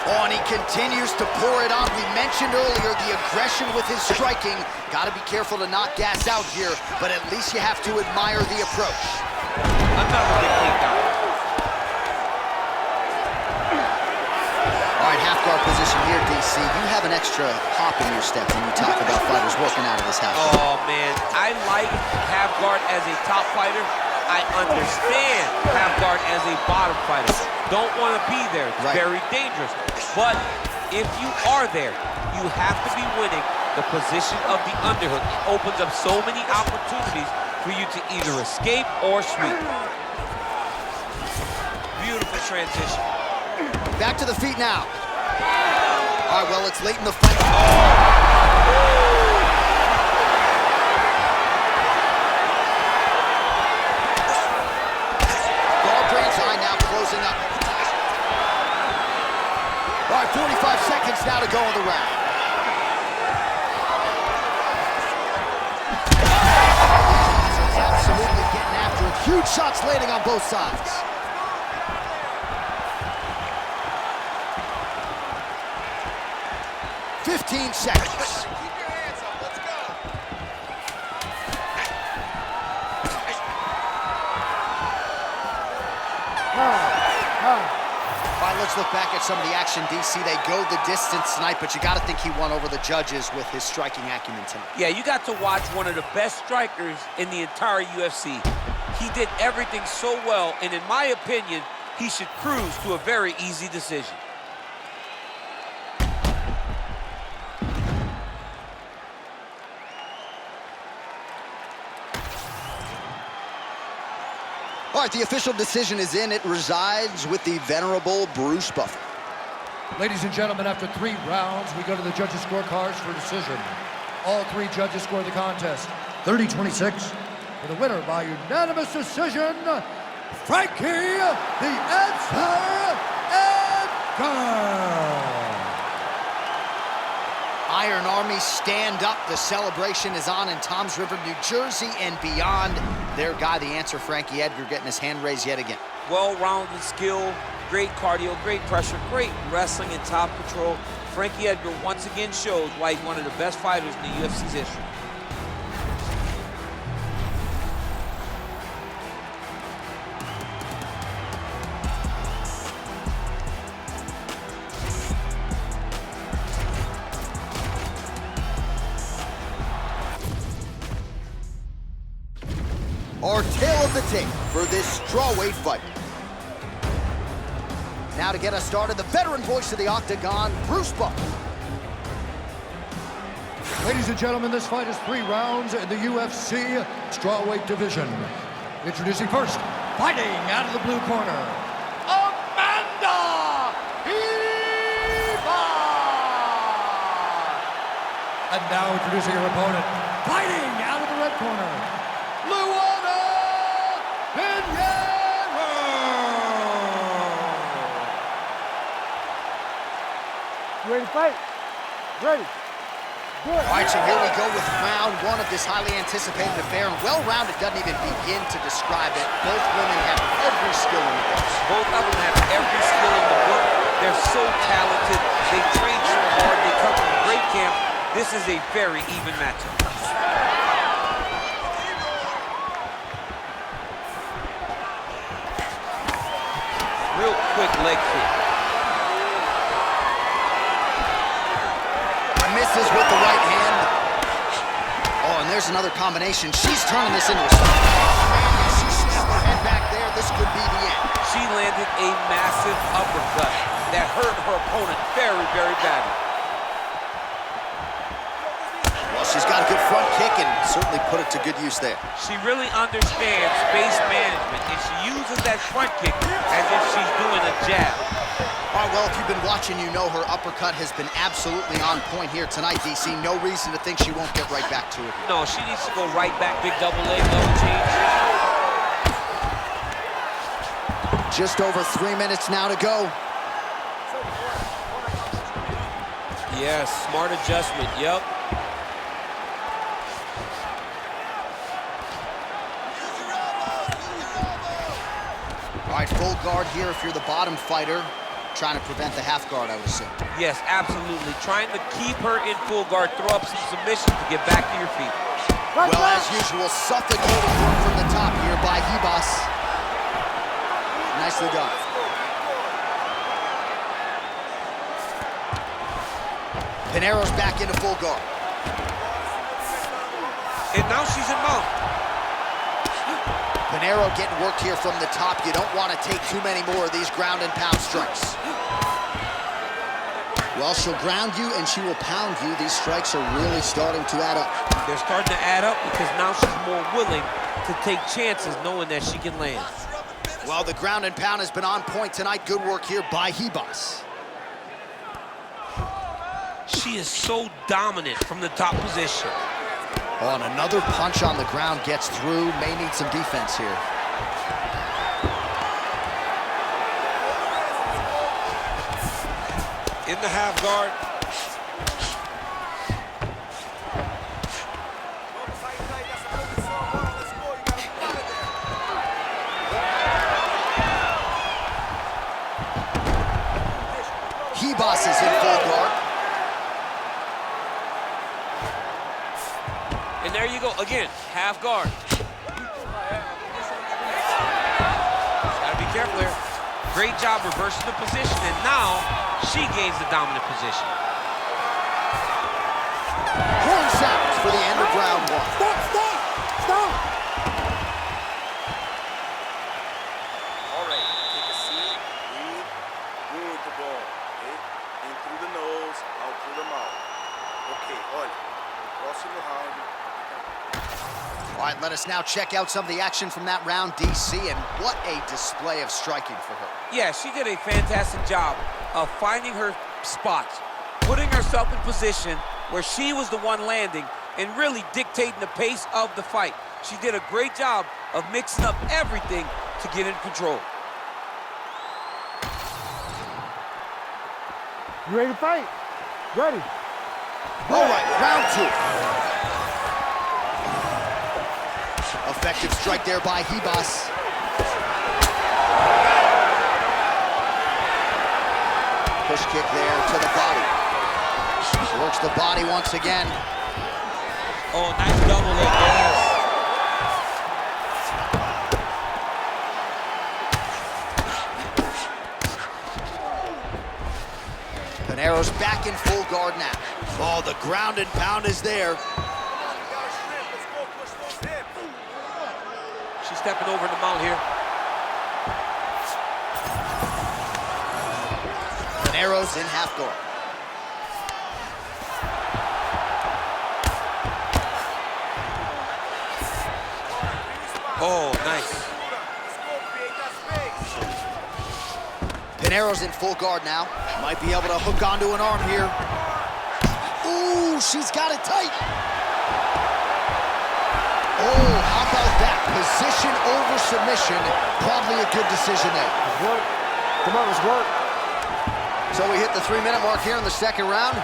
Oh, and he continues to pour it on. We mentioned earlier the aggression with his striking. Got to be careful to not gas out here, but at least you have to admire the approach. Another big takedown. All right, half guard position here, DC. You have an extra hop in your step when you talk about fighters working out of this half guard. Oh, man. I like half guard as a top fighter. I understand half guard as a bottom fighter. Don't want to be there. It's very dangerous. But if you are there, you have to be winning the position of the underhook. It opens up so many opportunities for you to either escape or sweep. Beautiful transition. Back to the feet now. All right, well, it's late in the fight. Garbrands eye now closing up. All right, 45 seconds now to go in the round. He's absolutely getting after it. Huge shots landing on both sides. Fifteen seconds. All right, let's look back at some of the action, DC. They go the distance tonight, but you got to think he won over the judges with his striking acumen tonight. Yeah, you got to watch one of the best strikers in the entire UFC. He did everything so well, and in my opinion, he should cruise to a very easy decision. All right, the official decision is in. It resides with the venerable Bruce Buffer. Ladies and gentlemen, after 3 rounds, we go to the judges' scorecards for decision. All 3 judges score the contest 30-26. For the winner by unanimous decision, Frankie the Answer Edgar. Iron Army stand up. The celebration is on in Toms River, New Jersey, and beyond. Their guy, the Answer, Frankie Edgar, getting his hand raised yet again. Well-rounded skill, great cardio, great pressure, great wrestling and top control. Frankie Edgar once again shows why he's one of the best fighters in the UFC's history. Our tale of the tape for this strawweight fight. Now to get us started, the veteran voice of the Octagon, Bruce Buffer. Ladies and gentlemen, this fight is 3 rounds in the UFC strawweight division. Introducing first, fighting out of the blue corner, Amanda Eva! And now introducing her opponent, fighting out of the red corner, You ready to fight? Ready. Good. All right, so here we go with round 1 of this highly anticipated affair. And well-rounded doesn't even begin to describe it. Both women have every skill in the books. Both of them have every skill in the book. They're so talented. They train so hard. They come from a great camp. This is a very even matchup. Real quick leg kick. Misses with the right hand. Oh, and there's another combination. She's turning this into a stop. She snapped her head back there. This could be the end. She landed a massive her opponent very, very badly. Well, she's got a good front kick and certainly put it to good use there. She really understands space management, and she uses that front kick as if she's doing a jab. All right, well, if you've been watching, you know her uppercut has been absolutely on point here tonight, DC. No reason to think she won't get right back to it. No, she needs to go right back, big double leg, double change. Just over 3 minutes now to go. Yes, smart adjustment, yep. All right, full guard here if you're the bottom fighter. Trying to prevent the half guard, I would assume. Yes, absolutely. Trying to keep her in full guard, throw up some submissions to get back to your feet. Well, as usual, suffocating work from the top here by Hibas. Nicely done. Pinero's back into full guard. And now she's in mount. Pinero getting work here from the top. You don't want to take too many more of these ground and pound strikes. Well, she'll ground you and she will pound you. These strikes are really starting to add up. They're starting to add up because now she's more willing to take chances knowing that she can land. Well, the ground and pound has been on point tonight. Good work here by Hibas. She is so dominant from the top position. Oh, and another punch on the ground gets through. May need some defense here. In the half guard. Hibas is in full guard. And there you go, again, half guard. Gotta be careful here. Great job reversing the position, and now she gains the dominant position. Horn sounds for the end of round one. Stop! All right, take a seat, breathe. Muito bom, okay? In through the nose, out through the mouth. Okay, olha, próximo round. All right, let us now check out some of the action from that round, DC, and what a display of striking for her. Yeah, she did a fantastic job of finding her spots, putting herself in position where she was the one landing and really dictating the pace of the fight. She did a great job of mixing up everything to get in control. You ready to fight? Ready. All right, round two. Effective strike there by Hibas. Push kick there to the body. Works the body once again. Oh, nice double leg, yes. Pinero's back in full guard now. Oh, the ground and pound is there. She's stepping over the mount here. Pinero's in half guard. Oh, nice. Pinero's in full guard now. Might be able to hook onto an arm here. Ooh, she's got it tight. Oh, how about that? Position over submission. Probably a good decision there. Let's work. Come on, let's work. So we hit the 3-minute mark here in the second round.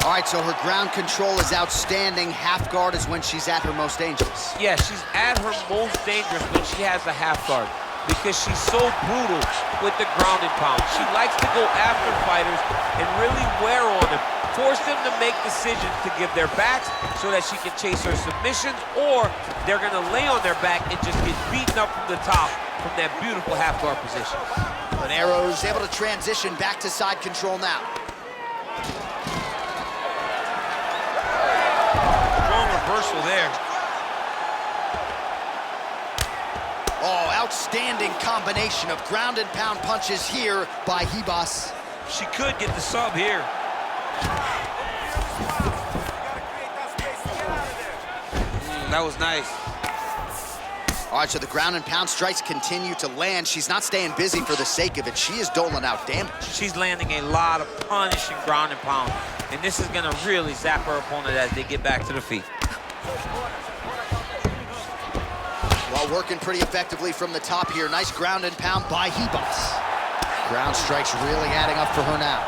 All right, so her ground control is outstanding. Half guard is when she's at her most dangerous. Yeah, she's at her most dangerous when she has a half guard because she's so brutal with the ground and pound. She likes to go after fighters and really wear on them, force them to make decisions to give their backs so that she can chase her submissions, or they're gonna lay on their back and just get beaten up from the top from that beautiful half guard position. Pinero's able to transition back to side control now. Strong reversal there. Oh, Outstanding combination of ground and pound punches here by Ribas. She could get the sub here. That was nice. All right, so the ground and pound strikes continue to land. She's not staying busy for the sake of it. She is doling out damage. She's landing a lot of punishing ground and pound, and this is gonna really zap her opponent as they get back to the feet. While working pretty effectively from the top here. Nice ground and pound by Ribas. Ground strikes really adding up for her now.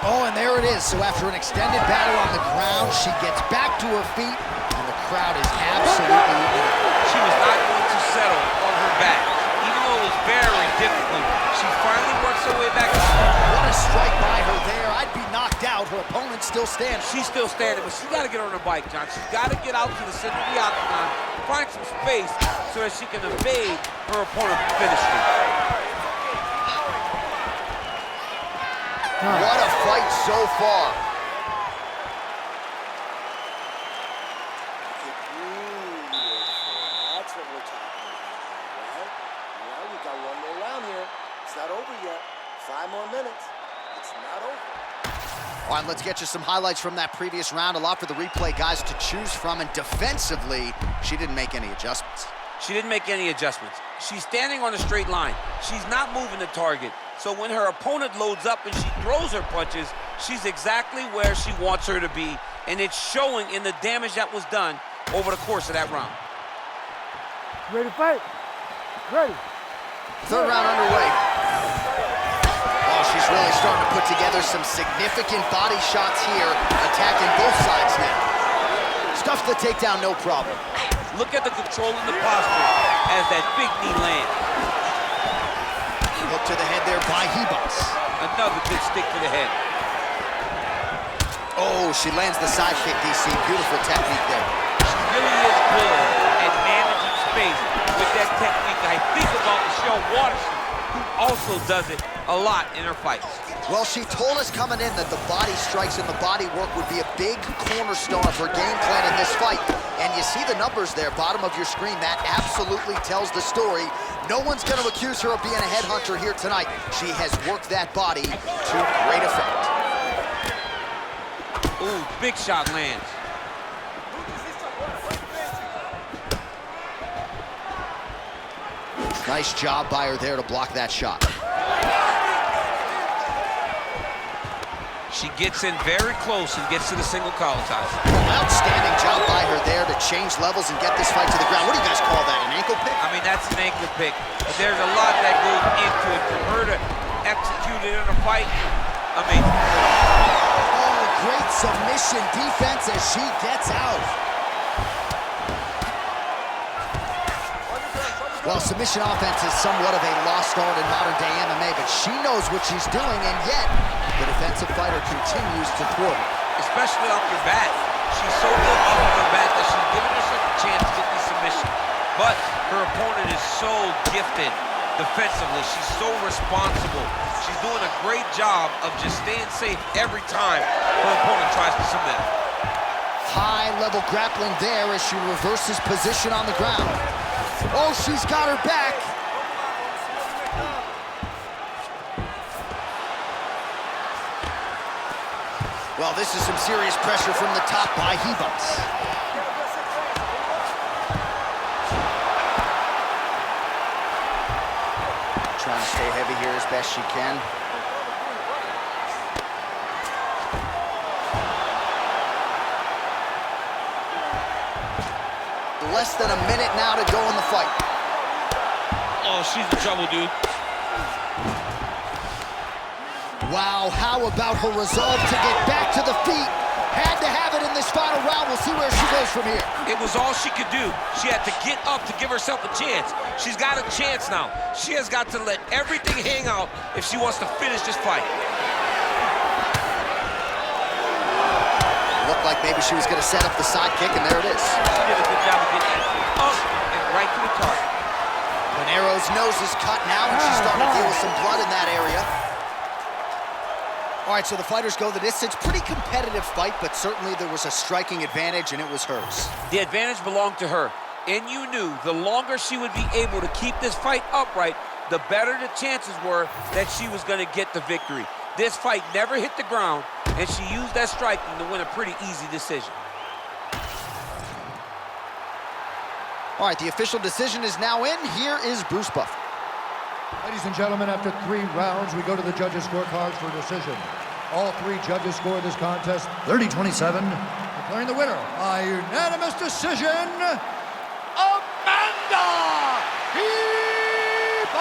Oh, and there it is. So after an extended battle on the ground, she gets back to her feet, and the crowd is absolutely eating it. She was not going to settle on her back. Even though it was very difficult, she finally works her way back. What a strike by her there. I'd be knocked out. Her opponent's still standing. She's still standing, but she's got to get on her bike, John. She's got to get out to the center of the octagon, find some space so that she can evade her opponent from finishing. What a fight so far. That's what we're talking about, right? Now you got one more round here. It's not over yet. 5 more minutes. It's not over. All right, let's get you some highlights from that previous round. A lot for the replay guys to choose from, and defensively, she didn't make any adjustments. She didn't make any adjustments. She's standing on a straight line. She's not moving the target. So when her opponent loads up and she throws her punches, she's exactly where she wants her to be, and it's showing in the damage that was done over the course of that round. Ready to fight? Ready. Third round underway. Oh, she's really starting to put together some significant body shots here, attacking both sides now. Stuffs the takedown, no problem. Look at the control in the posture as that big knee lands. Hook to the head there by Ribas. Another good stick to the head. Oh, she lands the side kick, DC. Beautiful technique there. She really is good at managing space with that technique. I think about Michelle Waterson, who also does it a lot in her fights. Well, she told us coming in that the body strikes and the body work would be a big cornerstone of her game plan in this fight. And you see the numbers there, bottom of your screen. That absolutely tells the story. No one's going to accuse her of being a headhunter here tonight. She has worked that body to great effect. Ooh, big shot lands. Nice job by her there to block that shot. She gets in very close and gets to the single collar ties. Outstanding job by her there to change levels and get this fight to the ground. What do you guys call that, an ankle pick? I mean, that's an ankle pick. But there's a lot that goes into it. For her to execute it in a fight, amazing. Oh, great submission defense as she gets out. Well, submission offense is somewhat of a lost art in modern-day MMA, but she knows what she's doing, and yet the defensive fighter continues to thwart her. Especially off your back. She's so good off of her back that she's giving herself a chance to get the submission. But her opponent is so gifted defensively. She's so responsible. She's doing a great job of just staying safe every time her opponent tries to submit. High-level grappling there as she reverses position on the ground. Oh, she's got her back. Well, this is some serious pressure from the top by Ribas. Trying to stay heavy here as best she can. Less than a minute now to go in the fight. Oh, she's in trouble, dude. Wow, how about her resolve to get back to the feet? Had to have it in this final round. We'll see where she goes from here. It was all she could do. She had to get up to give herself a chance. She's got a chance now. She has got to let everything hang out if she wants to finish this fight. Looked like maybe she was going to set up the side kick, and there it is. She did a good job of getting that up and right to the target. Monero's nose is cut now, and she's starting to deal with some blood in that area. All right, so the fighters go the distance. Pretty competitive fight, but certainly there was a striking advantage, and it was hers. The advantage belonged to her. and you knew the longer she would be able to keep this fight upright, the better the chances were that she was going to get the victory. This fight never hit the ground, and she used that striking to win a pretty easy decision. All right, the official decision is now in. Here is Bruce Buffer. Ladies and gentlemen, after 3 rounds, we go to the judges' scorecards for decision. All 3 judges scored this contest 30-27, declaring the winner by unanimous decision, Amanda Ribas!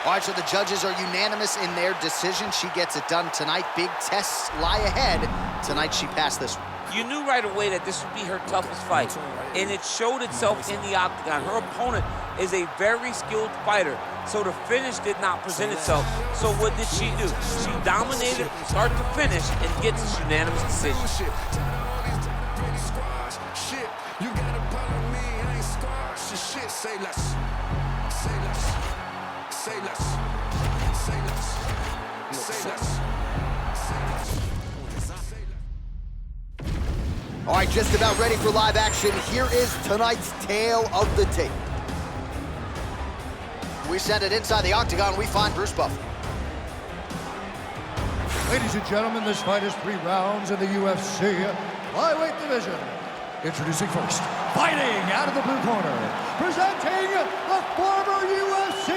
All right, so the judges are unanimous in their decision. She gets it done tonight. Big tests lie ahead. Tonight, she passed this one. You knew right away that this would be her toughest fight, and it showed itself in the octagon. Her opponent is a very skilled fighter, so the finish did not present itself. So what did she do? She dominated start to finish and gets a unanimous decision. All right, just about ready for live action. Here is tonight's tale of the tape. We send it inside the octagon. We find Bruce Buffer. Ladies and gentlemen, this fight is 3 rounds in the UFC flyweight division. Introducing first, fighting out of the blue corner, presenting the former UFC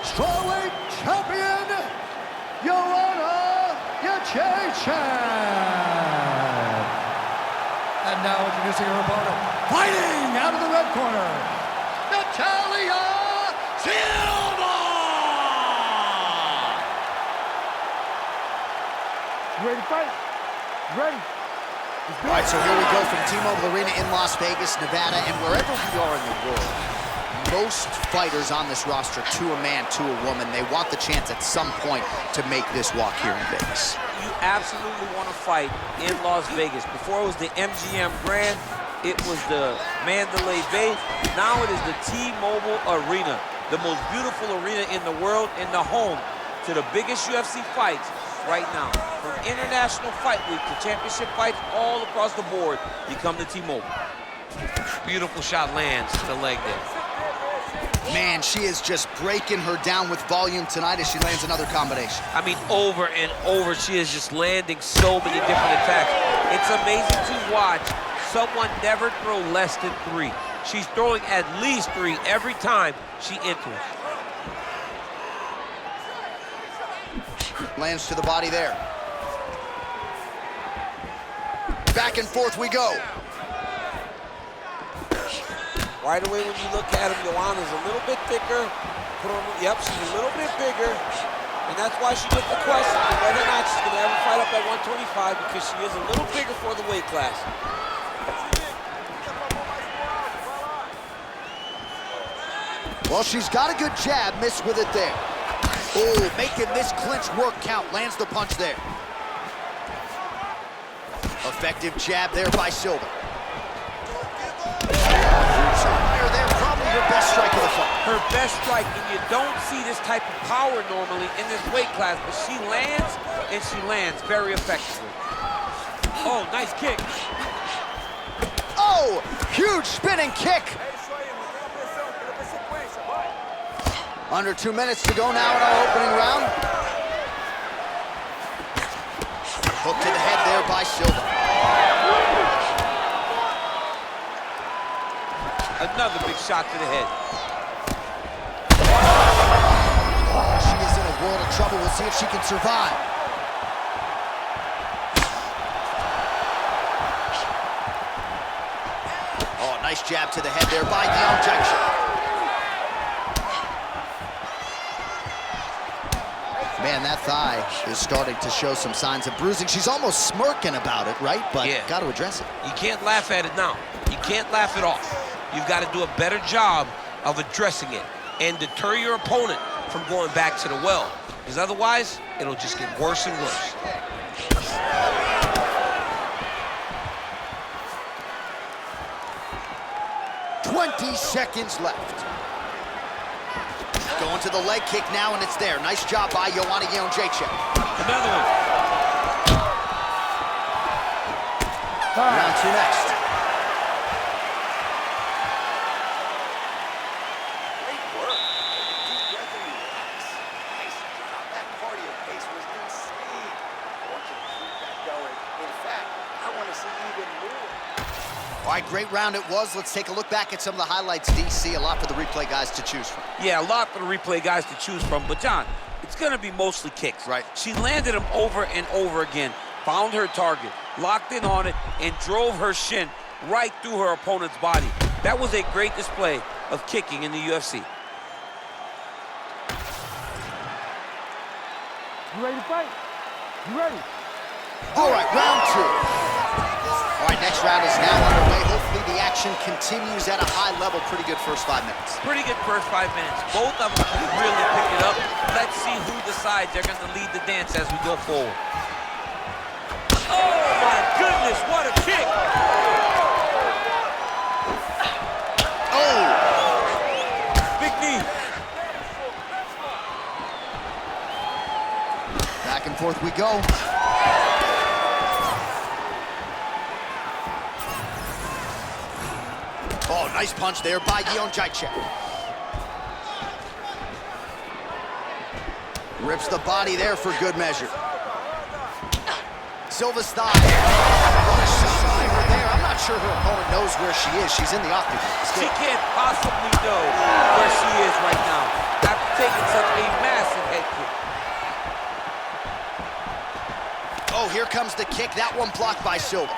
strawweight champion, Joanna Jędrzejczyk. And now introducing her opponent, fighting out of the red corner, Natalia Silva! You ready to fight? You ready? All right, so here we go from T-Mobile Arena in Las Vegas, Nevada, and wherever we are in the world, most fighters on this roster, to a man, to a woman, they want the chance at some point to make this walk here in Vegas. You absolutely want to fight in Las Vegas. Before it was the MGM Grand, it was the Mandalay Bay. Now it is the T-Mobile Arena, the most beautiful arena in the world and the home to the biggest UFC fights right now. From International Fight Week to championship fights all across the board, you come to T-Mobile. Beautiful shot lands to the leg there. Man, she is just breaking her down with volume tonight as she lands another combination. I mean, over and over, she is just landing so many different attacks. It's amazing to watch someone never throw less than 3. She's throwing at least 3 every time she enters. Lands to the body there. Back and forth we go. Right away when you look at him, Joanna's a little bit thicker. Yep, she's a little bit bigger. And that's why she gets the question of whether or not she's going to ever fight up at 125, because she is a little bigger for the weight class. Well, she's got a good jab, missed with it there. Oh, making this clinch work count, lands the punch there. Effective jab there by Silva. There, probably her best strike of the fight. Her best strike, and you don't see this type of power normally in this weight class, but she lands, and she lands very effectively. Oh, nice kick. Oh, huge spinning kick. Under 2 minutes to go now in our opening round. Hook to the head there by Silva. Another big shot to the head. She is in a world of trouble. We'll see if she can survive. Oh, nice jab to the head there by Jędrzejczyk. Man, that thigh is starting to show some signs of bruising. She's almost smirking about it, right? But yeah, got to address it. You can't laugh at it now. You can't laugh it off. You've got to do a better job of addressing it and deter your opponent from going back to the well, because otherwise, it'll just get worse and worse. 20 seconds left. Going to the leg kick now, and it's there. Nice job by Joanna Jędrzejczyk. Another one. Round 2 next. Great work. Deep breath and relax. Nice job. That cardio pace was insane. I want you to keep that going. In fact, I want to see even more. All right, great round it was. Let's take a look back at some of the highlights, DC. A lot for the replay guys to choose from. Yeah, a lot for the replay guys to choose from. But, John, it's going to be mostly kicks. Right. She landed them over and over again, found her target, locked in on it, and drove her shin right through her opponent's body. That was a great display of kicking in the UFC. You ready to fight? You ready? All right, round 2. All right, next round is now underway. Hopefully the action continues at a high level. Pretty good first 5 minutes. Pretty good first 5 minutes. Both of them can really pick it up. Let's see who decides they're going to lead the dance as we go forward. Oh, my goodness, what a kick! Oh! Big knee. Back and forth we go. Oh, nice punch there by Bunniexxxo. Rips the body there for good measure. Silva's thigh. What a shot by her there. I'm not sure her opponent knows where she is. She's in the octagon. She can't possibly know where she is right now after taking such a massive head kick. Oh, here comes the kick. That one blocked by Silva.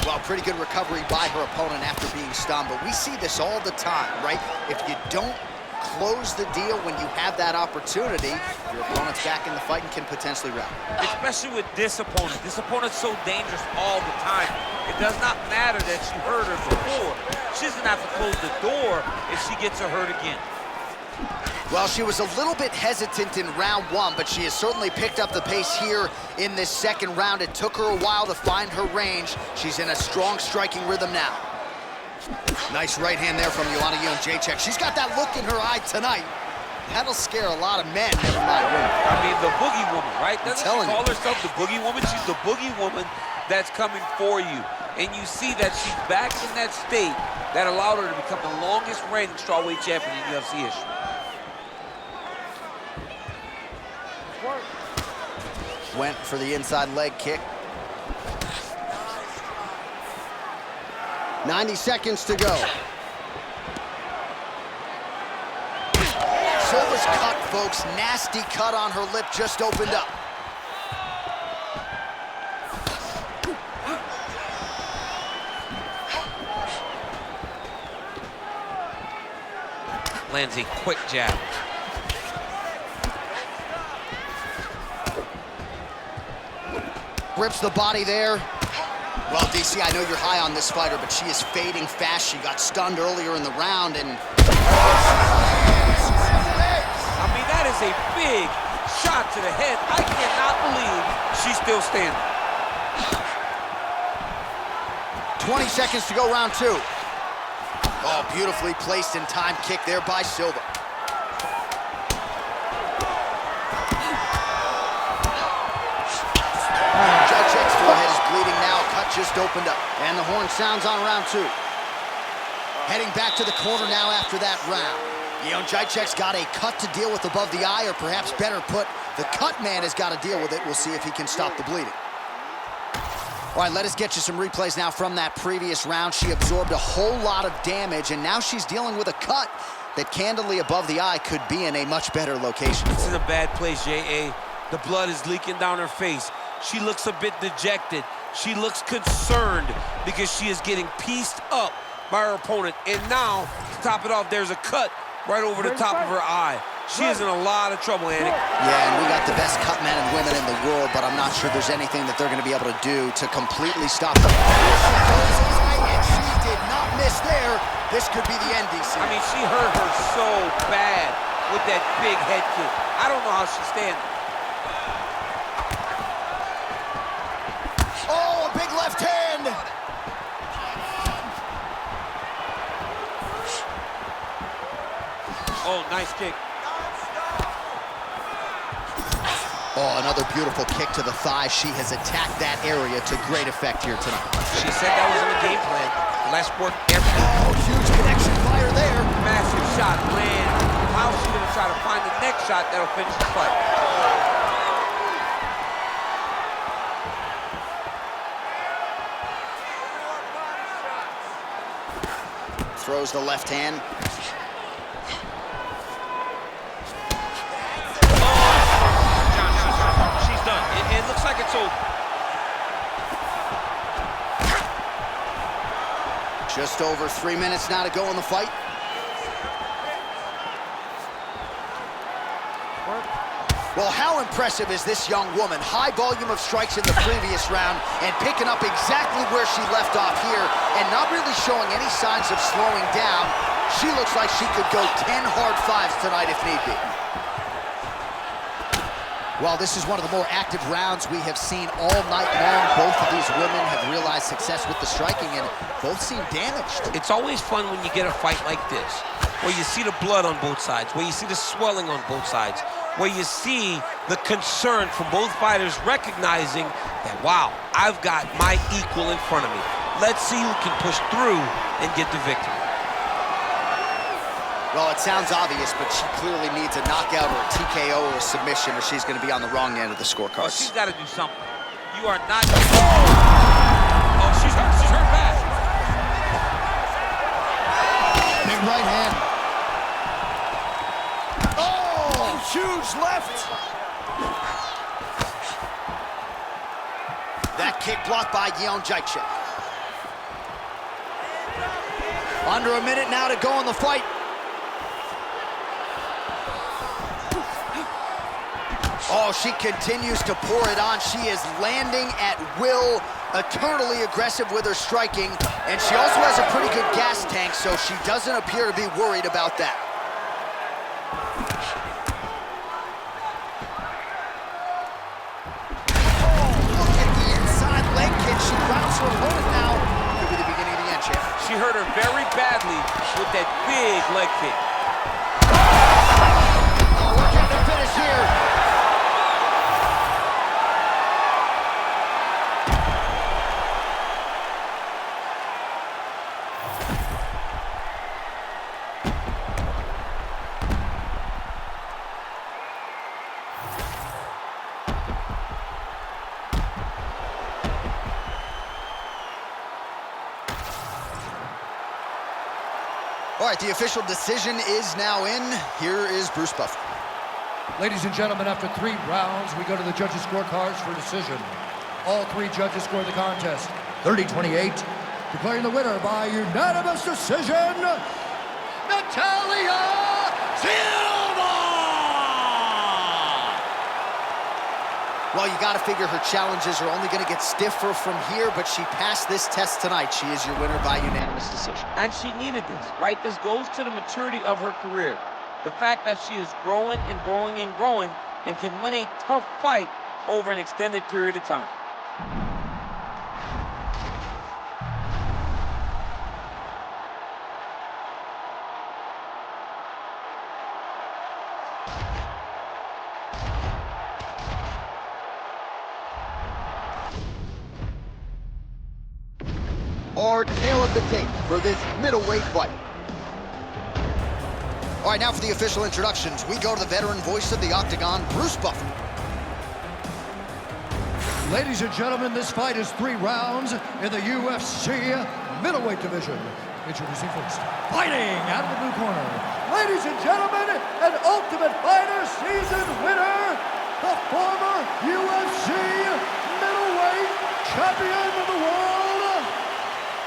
Well, pretty good recovery by her opponent after being stunned, but we see this all the time, right? If you don't close the deal when you have that opportunity, your opponent's back in the fight and can potentially rally. Especially with this opponent. This opponent's so dangerous all the time. It does not matter that she hurt her before. She doesn't have to close the door if she gets her hurt again. Well, she was a little bit hesitant in round 1, but she has certainly picked up the pace here in this second round. It took her a while to find her range. She's in a strong striking rhythm now. Nice right hand there from Bunniexxxo. She's got that look in her eye tonight. That'll scare a lot of men, never mind women. I mean, the boogie woman, right? Doesn't she call you. herself the boogie woman? She's the boogie woman that's coming for you. And you see that she's back in that state that allowed her to become the longest reigning strawweight champion in UFC history. Went for the inside leg kick. 90 seconds to go. Silva's cut, folks. Nasty cut on her lip just opened up. Lands a quick jab. Rips the body there. Well, DC, I know you're high on this fighter, but she is fading fast. She got stunned earlier in the round, and... I mean, that is a big shot to the head. I cannot believe she's still standing. 20 seconds to go, round 2. Oh, beautifully placed in time kick there by Silva. Bunniexxxo's forehead is bleeding now. Cut just opened up. And the horn sounds on round 2. Heading back to the corner now after that round. Bunniexxo's got a cut to deal with above the eye, or perhaps better put, the cut man has got to deal with it. We'll see if he can stop the bleeding. All right, let us get you some replays now from that previous round. She absorbed a whole lot of damage, and now she's dealing with a cut that, candidly, above the eye could be in a much better location. It's in a bad place, J.A. The blood is leaking down her face. She looks a bit dejected. She looks concerned because she is getting pieced up by her opponent. And now, to top it off, there's a cut right over the top of her eye. She is in a lot of trouble, Andy. Yeah, and we got the best cut men and women in the world, but I'm not sure there's anything that they're going to be able to do to completely stop them. And she did not miss there. This could be the end, DC. I mean, she hurt her so bad with that big head kick. I don't know how she's standing. Oh, a big left hand. Oh, nice kick. Oh, another beautiful kick to the thigh. She has attacked that area to great effect here tonight. She said that was in the game plan. Let's work everything. Oh, huge connection fire there. Massive shot, land. How's she gonna try to find the next shot that'll finish the fight? Throws the left hand. She's done. It looks like it's over. Just over 3 minutes now to go in the fight. Well, how impressive is this young woman? High volume of strikes in the previous round and picking up exactly where she left off here and not really showing any signs of slowing down. She looks like she could go 10 hard fives tonight if need be. Well, this is one of the more active rounds we have seen all night long. Both of these women have realized success with the striking and both seem damaged. It's always fun when you get a fight like this, where you see the blood on both sides, where you see the swelling on both sides, where you see the concern from both fighters recognizing that, wow, I've got my equal in front of me. Let's see who can push through and get the victory. Well, it sounds obvious, but she clearly needs a knockout or a TKO or a submission or she's going to be on the wrong end of the scorecard. Well, she's got to do something. You are not... Oh, she's hurt bad. Big right hand. Oh, huge left. That kick blocked by Bunniexxxo. Under a minute now to go in the fight. Oh, she continues to pour it on. She is landing at will, eternally aggressive with her striking, and she also has a pretty good gas tank, so she doesn't appear to be worried about that. Oh, look at the inside leg kick. She grounds her opponent now. Could be the beginning of the end, champ. She hurt her very badly with that big leg kick. Oh, we're getting a finish here. All right, the official decision is now in. Here is Bruce Buffer. Ladies and gentlemen, after 3 rounds, we go to the judges' scorecards for decision. All 3 judges scored the contest 30-28, declaring the winner by unanimous decision, Natalia Silva! Well, you got to figure her challenges are only going to get stiffer from here, but she passed this test tonight. She is your winner by unanimous decision. And she needed this, right? This goes to the maturity of her career. The fact that she is growing and growing and growing and can win a tough fight over an extended period of time. Our tail of the tape for this middleweight fight. All right, now for the official introductions. We go to the veteran voice of the Octagon, Bruce Buffer. Ladies and gentlemen, this fight is 3 rounds in the UFC middleweight division. Introducing first, fighting out of the blue corner. Ladies and gentlemen, an Ultimate Fighter season winner, the former UFC middleweight champion of the world,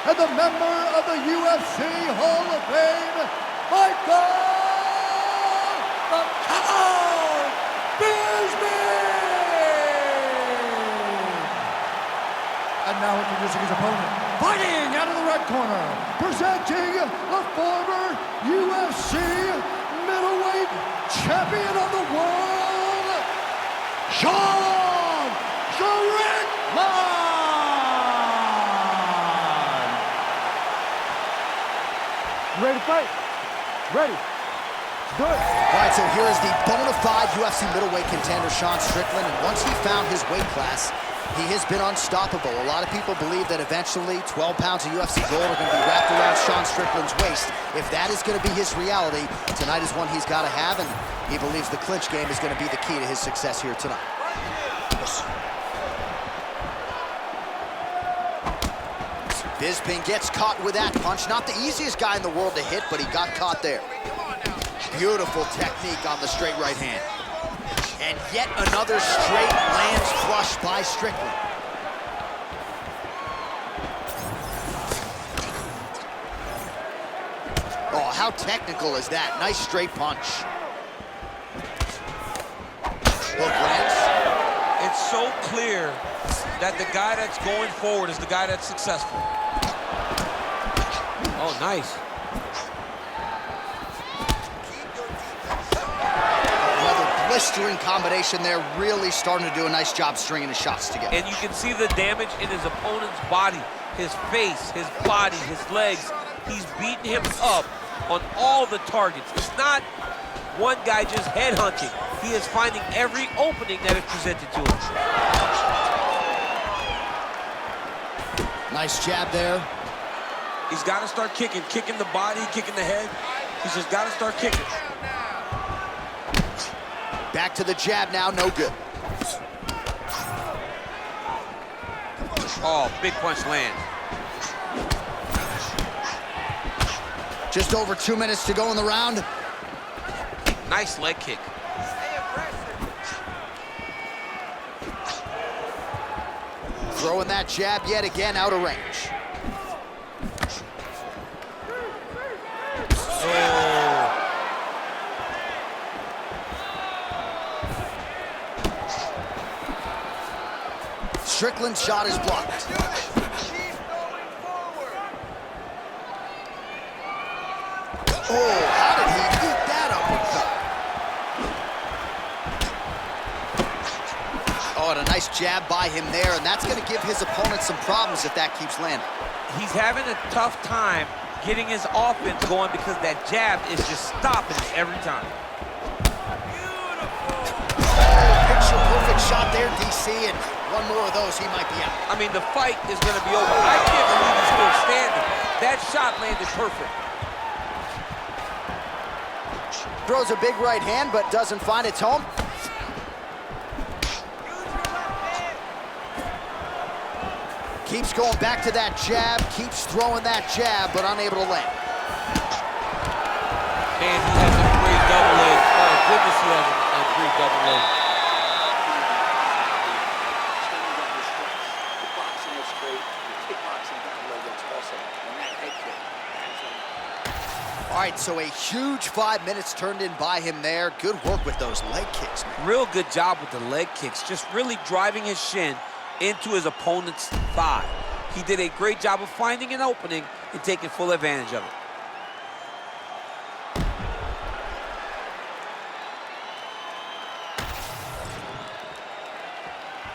and the member of the UFC Hall of Fame, Michael And now introducing his opponent, fighting out of the red corner, presenting the former UFC middleweight champion of the world, Sean Strickland! You ready to fight? Ready. Do it. All right, so here is the bona fide UFC middleweight contender, Sean Strickland, and once he found his weight class, he has been unstoppable. A lot of people believe that eventually 12 pounds of UFC gold are going to be wrapped around Sean Strickland's waist. If that is going to be his reality, tonight is one he's got to have, and he believes the clinch game is going to be the key to his success here tonight. Bisping gets caught with that punch. Not the easiest guy in the world to hit, but he got caught there. Beautiful technique on the straight right hand. And yet another straight lands flush by Strickland. Oh, how technical is that? Nice straight punch. Hook lands. It's so clear that the guy that's going forward is the guy that's successful. Oh, nice. Another blistering combination there, really starting to do a nice job stringing his shots together. And you can see the damage in his opponent's body, his face, his body, his legs. He's beating him up on all the targets. It's not one guy just headhunting. He is finding every opening that is presented to him. Nice jab there. He's got to start kicking the body, kicking the head. He's just got to start kicking. Back to the jab now, no good. Oh, big punch lands. Just over 2 minutes to go in the round. Nice leg kick. Throwing that jab yet again out of range. Oh. Strickland's shot is blocked. Oh, how did he eat that uppercut? Oh, and a nice jab by him there, and that's going to give his opponent some problems if that keeps landing. He's having a tough time getting his offense going because that jab is just stopping him every time. Picture perfect shot there, DC, and one more of those, he might be out. I mean, the fight is going to be over. I can't believe he's still standing. That shot landed perfect. Throws a big right hand, but doesn't find its home. Keeps going back to that jab, keeps throwing that jab, but unable to land. And he has a great double leg. Oh, goodness, he has a great double leg. The boxing is great. The kickboxing double leg looks awesome. And that head kick. All right, so a huge 5 minutes turned in by him there. Good work with those leg kicks, man. Real good job with the leg kicks. Just really driving his shin into his opponent's thigh. He did a great job of finding an opening and taking full advantage of it.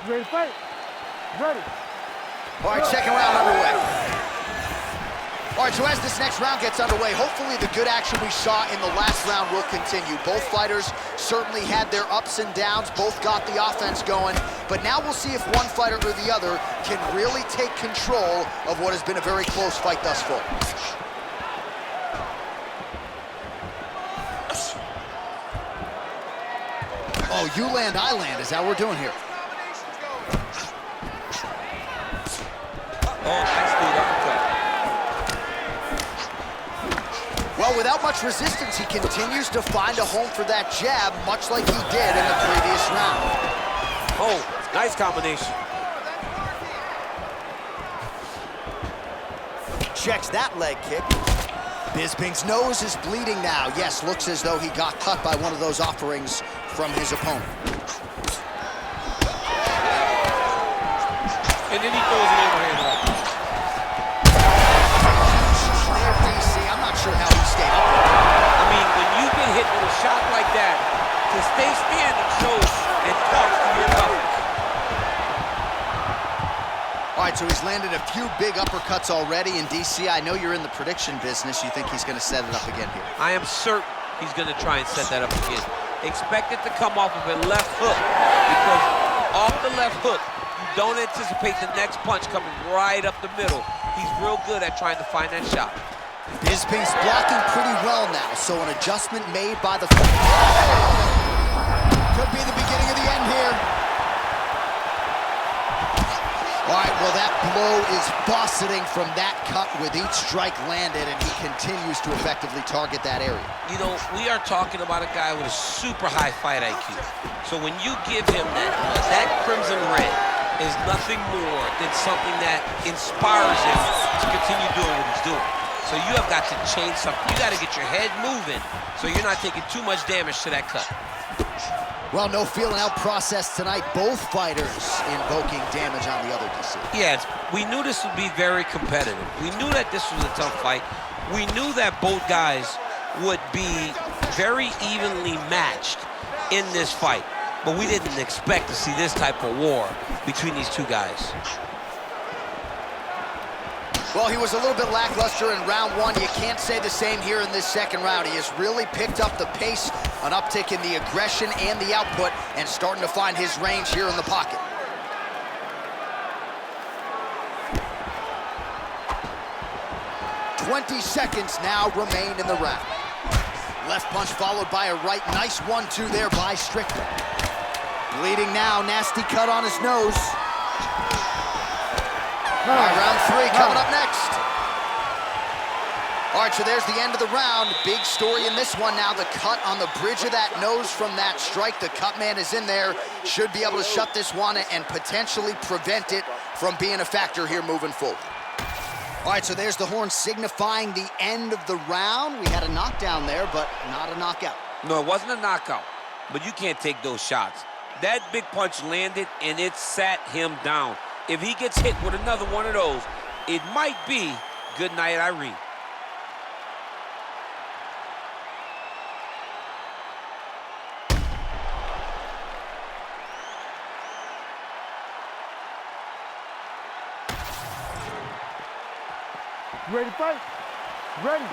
You ready to fight? You ready? All right, second round underway. All right, so as this next round gets underway, hopefully the good action we saw in the last round will continue. Both fighters certainly had their ups and downs, both got the offense going, but now we'll see if one fighter or the other can really take control of what has been a very close fight thus far. Oh, you land, I land, is that what we're doing here? Oh, nice lead uppercut. Well, without much resistance, he continues to find a home for that jab, much like he did in the previous round. Oh, nice combination. Checks that leg kick. Bisping's nose is bleeding now. Yes, looks as though he got cut by one of those offerings from his opponent. And then he throws an overhand right. There, DC, I'm not sure how he stayed up. I mean, when you get hit with a shot like that, to stay standing shows and talks to your toughness. All right, so he's landed a few big uppercuts already. And DC, I know you're in the prediction business. You think he's going to set it up again here? I am certain he's going to try and set that up again. Expect it to come off of a left hook, because off the left hook, you don't anticipate the next punch coming right up the middle. He's real good at trying to find that shot. Bisping's blocking pretty well now, so an adjustment made by the... Could be the beginning of the end here. All right, well, that blow is buffeting from that cut with each strike landed, and he continues to effectively target that area. You know, we are talking about a guy with a super high fight IQ. So when you give him that crimson red is nothing more than something that inspires him to continue doing what he's doing. So you have got to change something. You got to get your head moving so you're not taking too much damage to that cut. Well, no feeling out process tonight. Both fighters invoking damage on the other DC. Yes, we knew this would be very competitive. We knew that this was a tough fight. We knew that both guys would be very evenly matched in this fight. But we didn't expect to see this type of war between these two guys. Well, he was a little bit lackluster in round one. You can't say the same here in this second round. He has really picked up the pace, an uptick in the aggression and the output, and starting to find his range here in the pocket. "20 seconds now remain in the round. Left punch followed by a right. Nice 1-2 there by Strickland. Bleeding now, nasty cut on his nose. All right, round three coming up next. All right, so there's the end of the round. Big story in this one now. The cut on the bridge of that nose from that strike. The cut man is in there. Should be able to shut this one and potentially prevent it from being a factor here moving forward. All right, so there's the horn signifying the end of the round. We had a knockdown there, but not a knockout. No, it wasn't a knockout, but you can't take those shots. That big punch landed, and it sat him down. If he gets hit with another one of those, it might be good night, Irene. You ready to fight? Ready.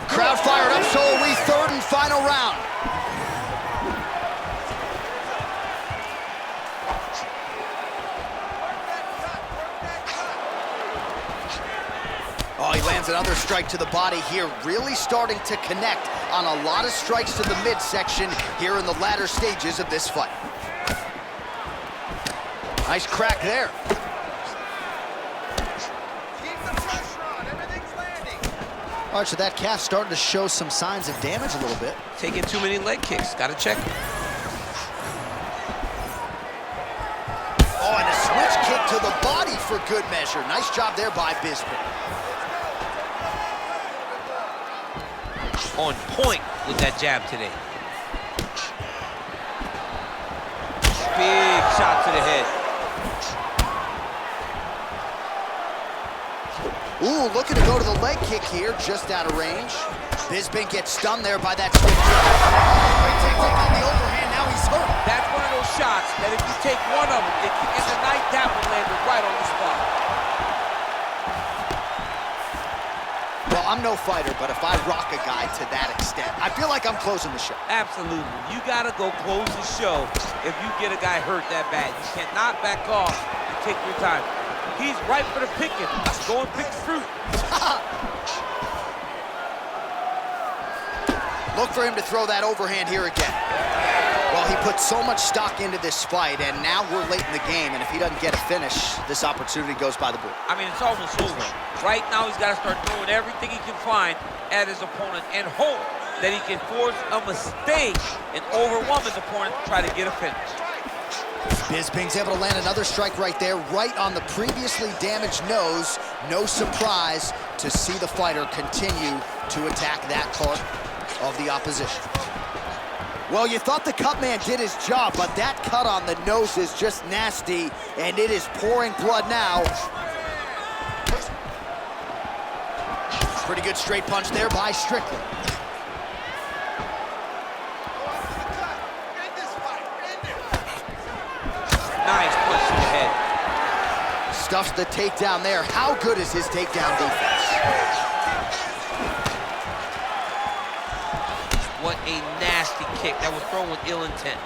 Crowd fired up, so are we. Third and final round. Oh, he lands another strike to the body here, really starting to connect on a lot of strikes to the midsection here in the latter stages of this fight. Nice crack there. All right, so that calf starting to show some signs of damage a little bit. Taking too many leg kicks. Got to check him. Oh, and a switch kick to the body for good measure. Nice job there by Bisping. On point with that jab today. Big shot to the head. Ooh, looking to go to the leg kick here, just out of range. Bisping gets stunned there by that switch kick. Great take on the overhand, now he's hurt. That's one of those shots that if you take one of them, in the night, that one landed right on the spot. Well, I'm no fighter, but if I rock a guy to that extent, I feel like I'm closing the show. Absolutely. You got to go close the show if you get a guy hurt that bad. You cannot back off and take your time. He's ripe for the picking. Go and pick the fruit. Look for him to throw that overhand here again. Well, he put so much stock into this fight, and now we're late in the game, and if he doesn't get a finish, this opportunity goes by the board. I mean, it's almost over. Right now, he's got to start throwing everything he can find at his opponent and hope that he can force a mistake and overwhelm his opponent to try to get a finish. Bisping's able to land another strike right there, right on the previously damaged nose. No surprise to see the fighter continue to attack that part of the opposition. Well, you thought the cut man did his job, but that cut on the nose is just nasty, and it is pouring blood now. Pretty good straight punch there by Strickland. Nice punch to the head. Stuffs the takedown there. How good is his takedown defense? kick that was thrown with ill intent.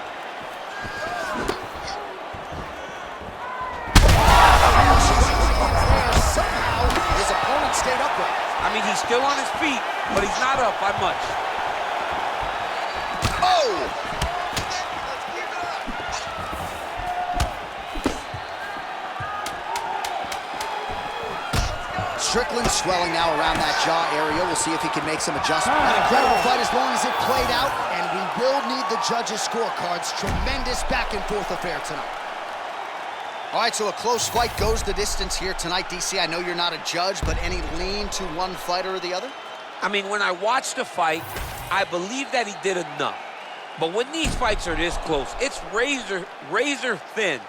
Somehow, his opponent stayed upright. I mean, he's still on his feet, but he's not up by much. Oh! Strickland swelling now around that jaw area. We'll see if he can make some adjustments. An incredible fight as long as it played out, and we will need the judges' scorecards. Tremendous back-and-forth affair tonight. All right, so a close fight goes the distance here tonight, DC. I know you're not a judge, but any lean to one fighter or the other? I mean, when I watched the fight, I believe that he did enough. But when these fights are this close, it's razor thin.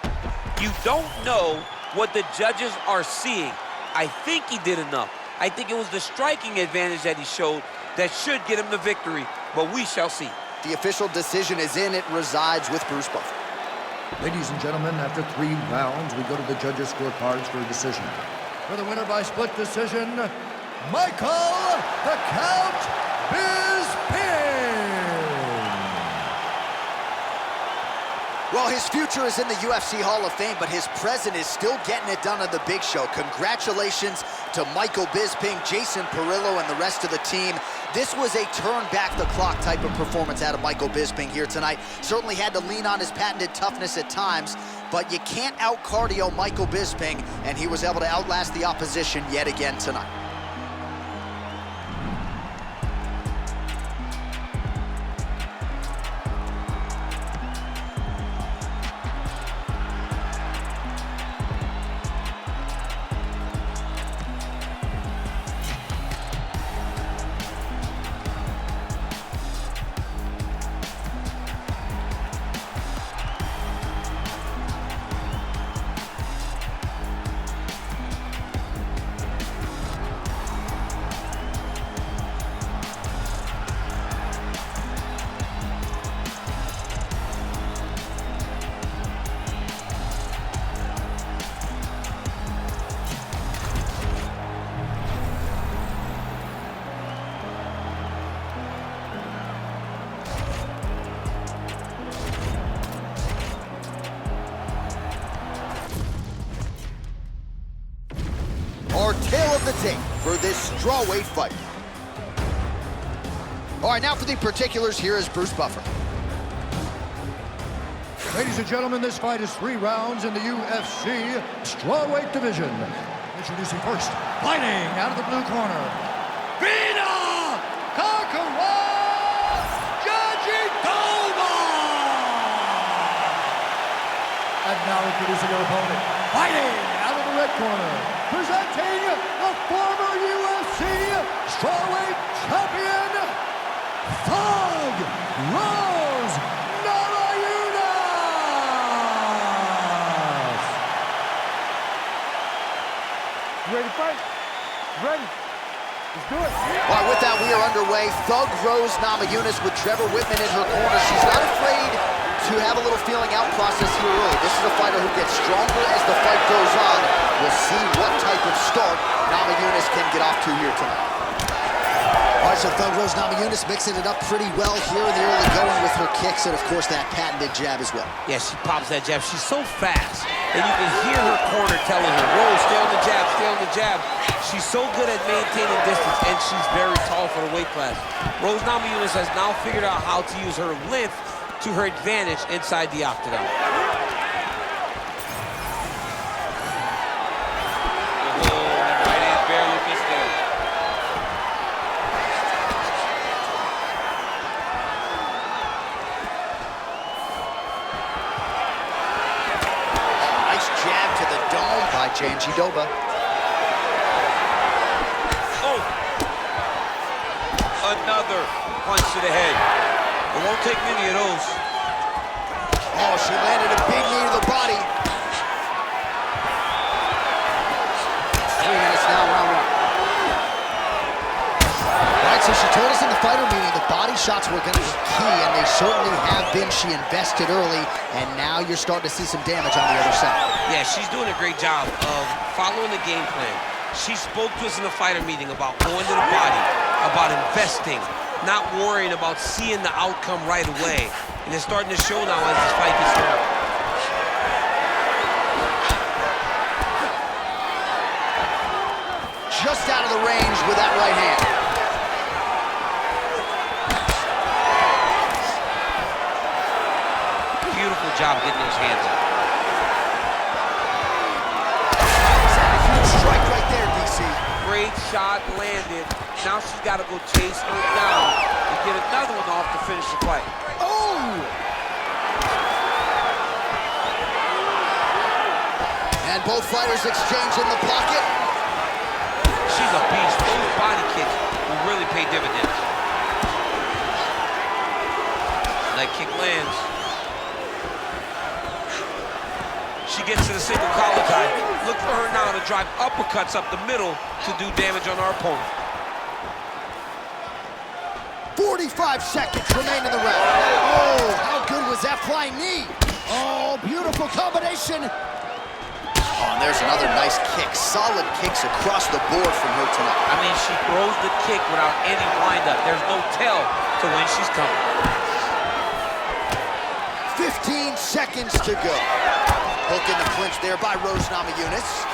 You don't know what the judges are seeing. I think he did enough. I think it was the striking advantage that he showed that should get him the victory, but we shall see. The official decision is in. It resides with Bruce Buffer. Ladies and gentlemen, after 3 rounds, we go to the judges' scorecards for a decision. For the winner by split decision, Michael the Count Bisping. Well, his future is in the UFC Hall of Fame, but his present is still getting it done on the big show. Congratulations to Michael Bisping, Jason Perillo, and the rest of the team. This was a turn-back-the-clock type of performance out of Michael Bisping here tonight. Certainly had to lean on his patented toughness at times, but you can't out-cardio Michael Bisping, and he was able to outlast the opposition yet again tonight. Our tale of the tape for this strawweight fight. All right, now for the particulars, here is Bruce Buffer. Ladies and gentlemen, this fight is 3 rounds in the UFC strawweight division. Introducing first, fighting out of the blue corner, Vina Kakara Jajitova! And now introducing your opponent, fighting out of the red corner, presenting the former UFC strawweight champion, Thug Rose Namajunas! You ready to fight? Ready. Let's do it. All right, with that, we are underway. Thug Rose Namajunas with Trevor Whitman in her corner. She's not afraid to have a little feeling out process here early. This is a fighter who gets stronger as the fight goes on. We'll see what type of start Namajunas can get off to here tonight. All right, so Thug Rose Namajunas mixing it up pretty well here in the early going with her kicks and, of course, that patented jab as well. Yeah, she pops that jab. She's so fast, and you can hear her corner telling her, Rose, stay on the jab, stay on the jab. She's so good at maintaining distance, and she's very tall for the weight class. Rose Namajunas has now figured out how to use her length to her advantage inside the octagon. Right hand barely missed it. Nice jab to the dome by Jajitova. Oh! Another punch to the head. It won't take many of those. Oh, she landed a big knee to the body. 3 minutes now, round 1. All right, so she told us in the fighter meeting the body shots were going to be key, and they certainly have been. She invested early, and now you're starting to see some damage on the other side. Yeah, she's doing a great job of following the game plan. She spoke to us in the fighter meeting about going to the body, about investing, not worrying about seeing the outcome right away. And it's starting to show now as this fight gets started. Just out of the range with that right hand. Beautiful job getting those hands up. Huge strike right there, DC. Great shot landed. Now she's got to go chase her down and get another one off to finish the fight. Oh! And both fighters exchange in the pocket. She's a beast. Those body kicks will really pay dividends. Leg kick lands. She gets to the single collar tie. Look for her now to drive uppercuts up the middle to do damage on our opponent. 45 seconds remain in the round. Oh, how good was that flying knee? Oh, beautiful combination. Oh, and there's another nice kick. Solid kicks across the board from her tonight. I mean, she throws the kick without any windup. There's no tell to when she's coming. 15 seconds to go. Hook in the clinch there by Rose Namajunas.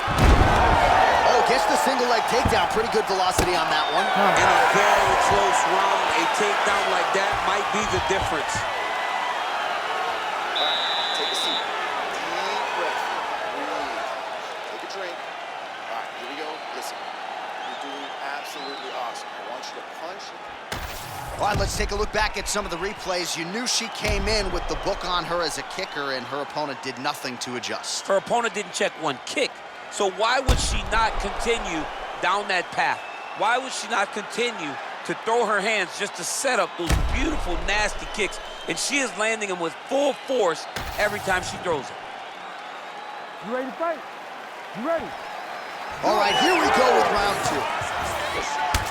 Oh, gets the single leg takedown. Pretty good velocity on that one. In a very close round, a takedown like that might be the difference. All right, take a seat. Deep breath. Breathe. Take a drink. All right, here we go. Listen, you're doing absolutely awesome. I want you to punch. All right, let's take a look back at some of the replays. You knew she came in with the book on her as a kicker, and her opponent did nothing to adjust. Her opponent didn't check one kick. So why would she not continue down that path? Why would she not continue to throw her hands just to set up those beautiful, nasty kicks? And she is landing them with full force every time she throws it. You ready to fight? You ready? All right, here we go with round two.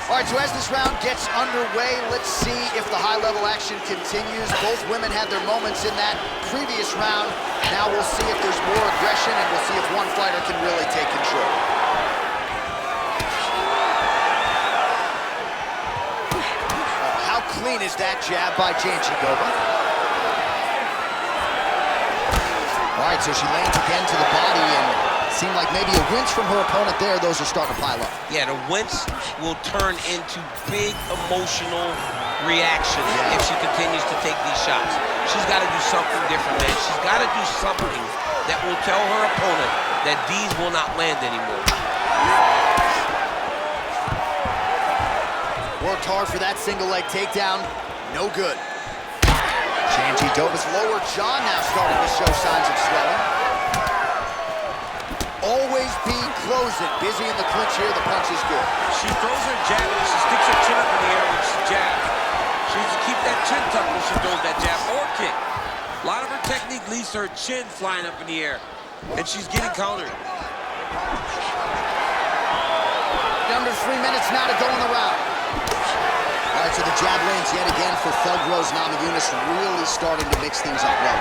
All right, so as this round gets underway, let's see if the high-level action continues. Both women had their moments in that previous round. Now we'll see if there's more aggression, and we'll see if one fighter can really take control. How clean is that jab by Janchigova? All right, so she lands again to the body, and seemed like maybe a wince from her opponent there. Those are starting to pile up. Yeah, the wince will turn into big emotional reactions if she continues to take these shots. She's got to do something different, man. She's got to do something that will tell her opponent that these will not land anymore. Worked hard for that single leg takedown. No good. Janchigova's lower jaw now starting to show signs of swelling. Always be closing. Busy in the clinch here. The punch is good. She throws her jab and she sticks her chin up in the air when she jabs. She needs to keep that chin tucked when she throws that jab or kick. A lot of her technique leads to her chin flying up in the air, and she's getting countered. Under 3 minutes now to go in the round. All right, so the jab lands yet again for Thug Rose Namajunas, really starting to mix things up well.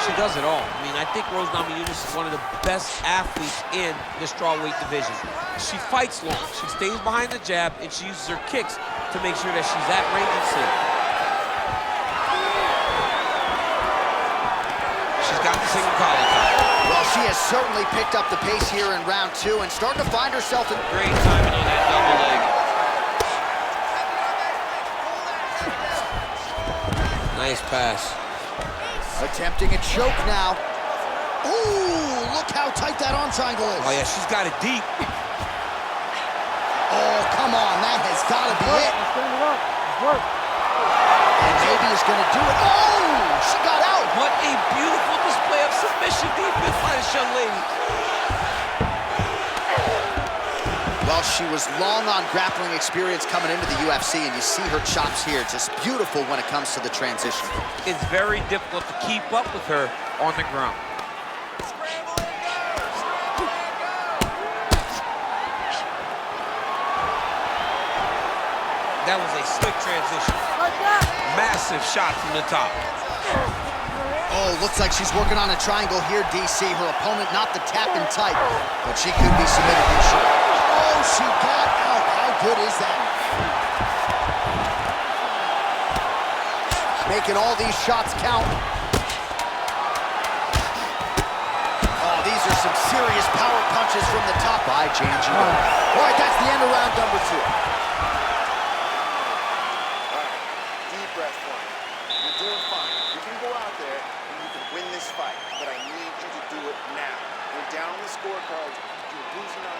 She does it all. I mean, I think Rose Namajunas is one of the best athletes in the strawweight division. She fights long. She stays behind the jab, and she uses her kicks to make sure that she's at range and safe. She's got the single collar tie. Well, she has certainly picked up the pace here in round two and starting to find herself in... Great timing on that double leg. Nice pass. Attempting a choke now. Ooh, look how tight that arm triangle is. Oh, yeah, she's got it deep. Oh, come on, that has got to be it. Stand it up. It's work. And maybe is going to do it. Oh, she got out. What a beautiful display of submission defense by this young lady. Well, she was long on grappling experience coming into the UFC, and you see her chops here, just beautiful when it comes to the transition. It's very difficult to keep up with her on the ground. That was a slick transition. Massive shot from the top. Oh, looks like she's working on a triangle here, DC. Her opponent not the tap and tight, but she could be submitted in short. Oh, she got out. How good is that? making all these shots count. Oh, these are some serious power punches from the top by Janji. All right, that's the end of round number 2. Deep breath, one. You're doing fine. You can go out there and you can win this fight, but I need you to do it now. You're down on the scorecard. You're losing on.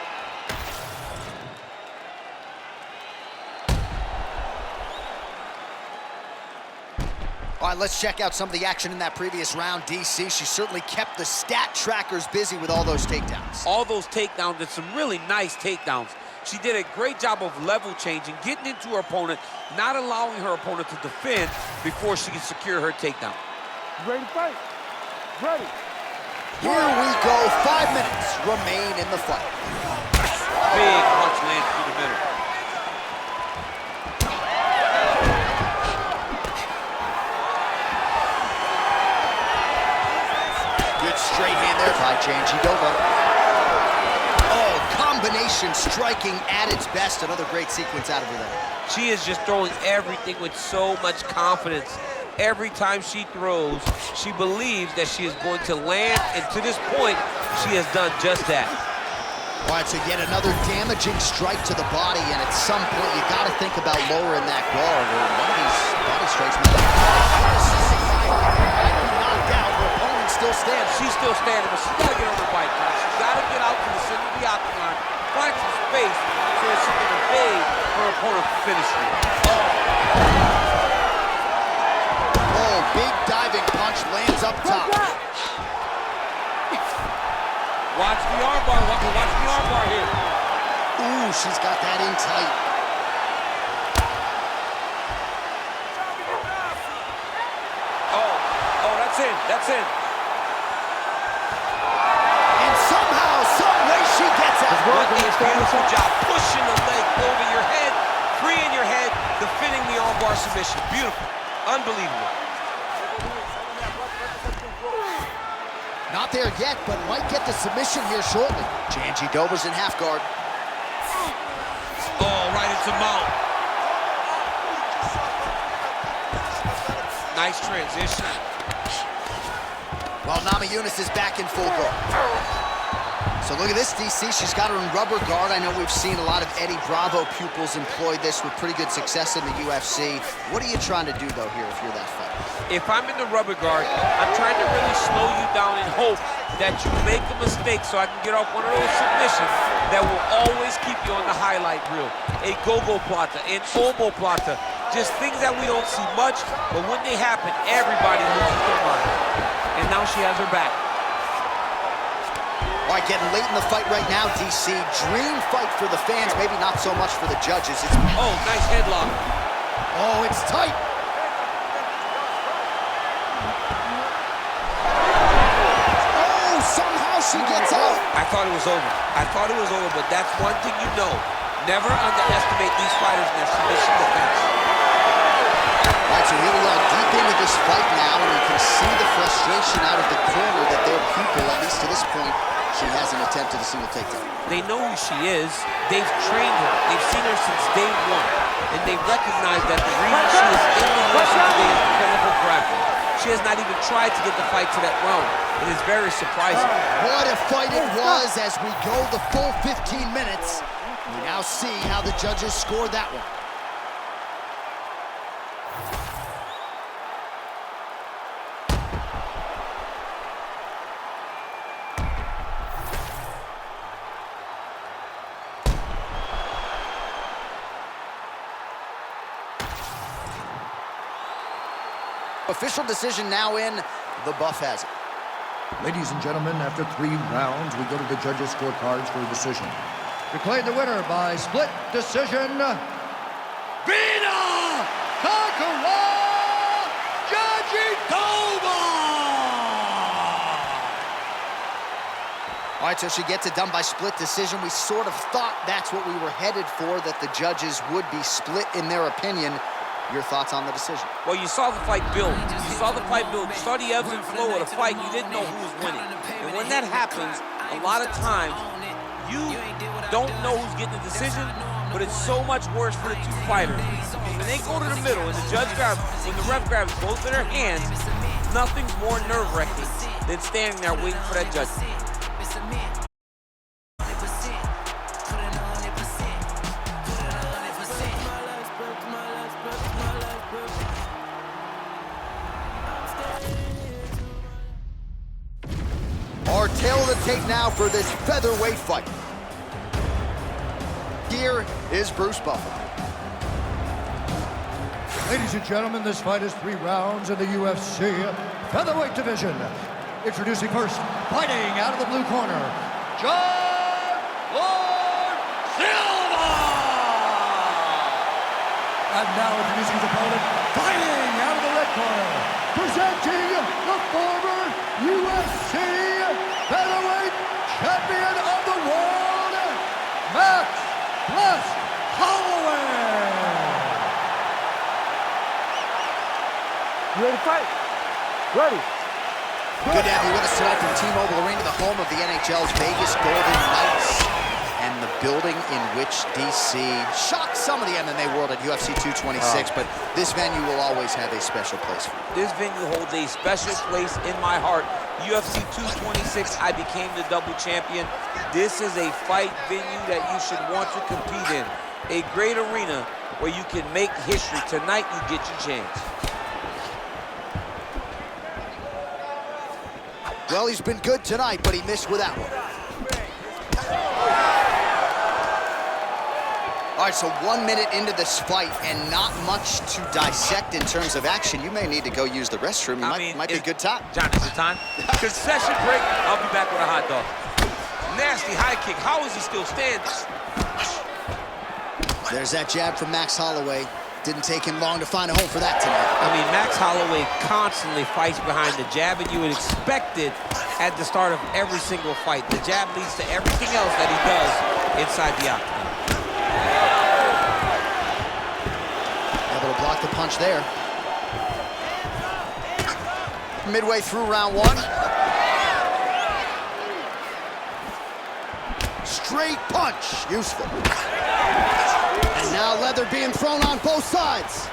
All right, let's check out some of the action in that previous round. DC, she certainly kept the stat trackers busy with all those takedowns. All those takedowns and some really nice takedowns. She did a great job of level changing, getting into her opponent, not allowing her opponent to defend before she can secure her takedown. You ready to fight? Ready. Here we go, 5 minutes remain in the fight. Big punch lands through the middle. Good straight hand there by Janji. Oh, combination striking at its best. Another great sequence out of her there. She is just throwing everything with so much confidence. Every time she throws, she believes that she is going to land, and to this point, she has done just that. All right, so yet another damaging strike to the body, and at some point, you got to think about lowering that guard, or one of these body strikes might knocked out. Her opponent still stands. She's still standing, but she's got to get on the bike. She's got to get out to the center of the octagon, find some space so that she can evade her opponent from finishing. Oh, big diving punch lands up top. Watch the armbar, watch the armbar here. Ooh, she's got that in tight. Oh, that's in, that's in. And somehow, some way, she gets out. What a beautiful job, pushing the leg over your head, freeing your head, defending the armbar submission. Beautiful, unbelievable. Not there yet, but might get the submission here shortly. Janji Dover's in half guard. Oh, right into mount. Nice transition. Well, Namajunas is back in full guard. So look at this, DC. She's got her in rubber guard. I know we've seen a lot of Eddie Bravo pupils employ this with pretty good success in the UFC. What are you trying to do, though, here if you're that fighter? If I'm in the rubber guard, I'm trying to really slow you down and hope that you make a mistake so I can get off one of those submissions that will always keep you on the highlight reel. A go-go plata, an omoplata, just things that we don't see much, but when they happen, everybody loses their mind. And now she has her back. All right, getting late in the fight right now, DC. Dream fight for the fans, maybe not so much for the judges. Oh, nice headlock. Oh, it's tight. Oh, somehow she gets out. I thought it was over. I thought it was over, but that's one thing you know. Never underestimate these fighters in their submission defense. All right, so here we are deep into this fight now, and you can see the frustration out of the corner that their pupil, at least to this point, she hasn't attempted a single takedown. They know who she is. They've trained her. They've seen her since day one. And they recognize that the reason she is in the UFC today is because of her grappling. She has not even tried to get the fight to that round. It is very surprising. What a fight it was as we go the full 15 minutes. We now see how the judges scored that one. Official decision now in. The buff has it. Ladies and gentlemen, after 3 rounds, we go to the judges' scorecards for a decision. Declared the winner by split decision, Vina Kakara Jajitova! All right, so she gets it done by split decision. We sort of thought that's what we were headed for, that the judges would be split in their opinion. Your thoughts on the decision? Well, you saw the fight build. You saw the fight build. You saw the ebbs and flow of the fight. You didn't know who was winning. And when that happens, a lot of times, you don't know who's getting the decision, but it's so much worse for the two fighters. When they go to the middle and the judge grabs, when the ref grabs both of their hands, nothing's more nerve-wracking than standing there waiting for that judgment. Our tail of the tape now for this featherweight fight. Here is Bruce Buffer. Ladies and gentlemen, this fight is 3 rounds in the UFC featherweight division. Introducing first, fighting out of the blue corner, John Lord Silva! And now introducing his opponent, fighting out of the red corner, presenting the former UFC featherweight champion of the world, Max Bless Holloway! You ready to fight? Ready. Good to have you with us tonight from T-Mobile Arena, the home of the NHL's Vegas Golden Knights, and the building in which DC shocked some of the MMA world at UFC 226, but this venue will always have a special place for you. This venue holds a special place in my heart. UFC 226, I became the double champion. This is a fight venue that you should want to compete in. A great arena where you can make history. Tonight, you get your chance. Well, he's been good tonight, but he missed with that one. All right, so 1 minute into this fight and not much to dissect in terms of action. You may need to go use the restroom. Might be a good time. John, is it time? Concession break. I'll be back with a hot dog. Nasty high kick. How is he still standing? There's that jab from Max Holloway. Didn't take him long to find a home for that tonight. I mean, Max Holloway constantly fights behind the jab, and you would expect it at the start of every single fight. The jab leads to everything else that he does inside the octagon. Able to block the punch there. Midway through round 1. Straight punch, useful. And now leather being thrown on both sides.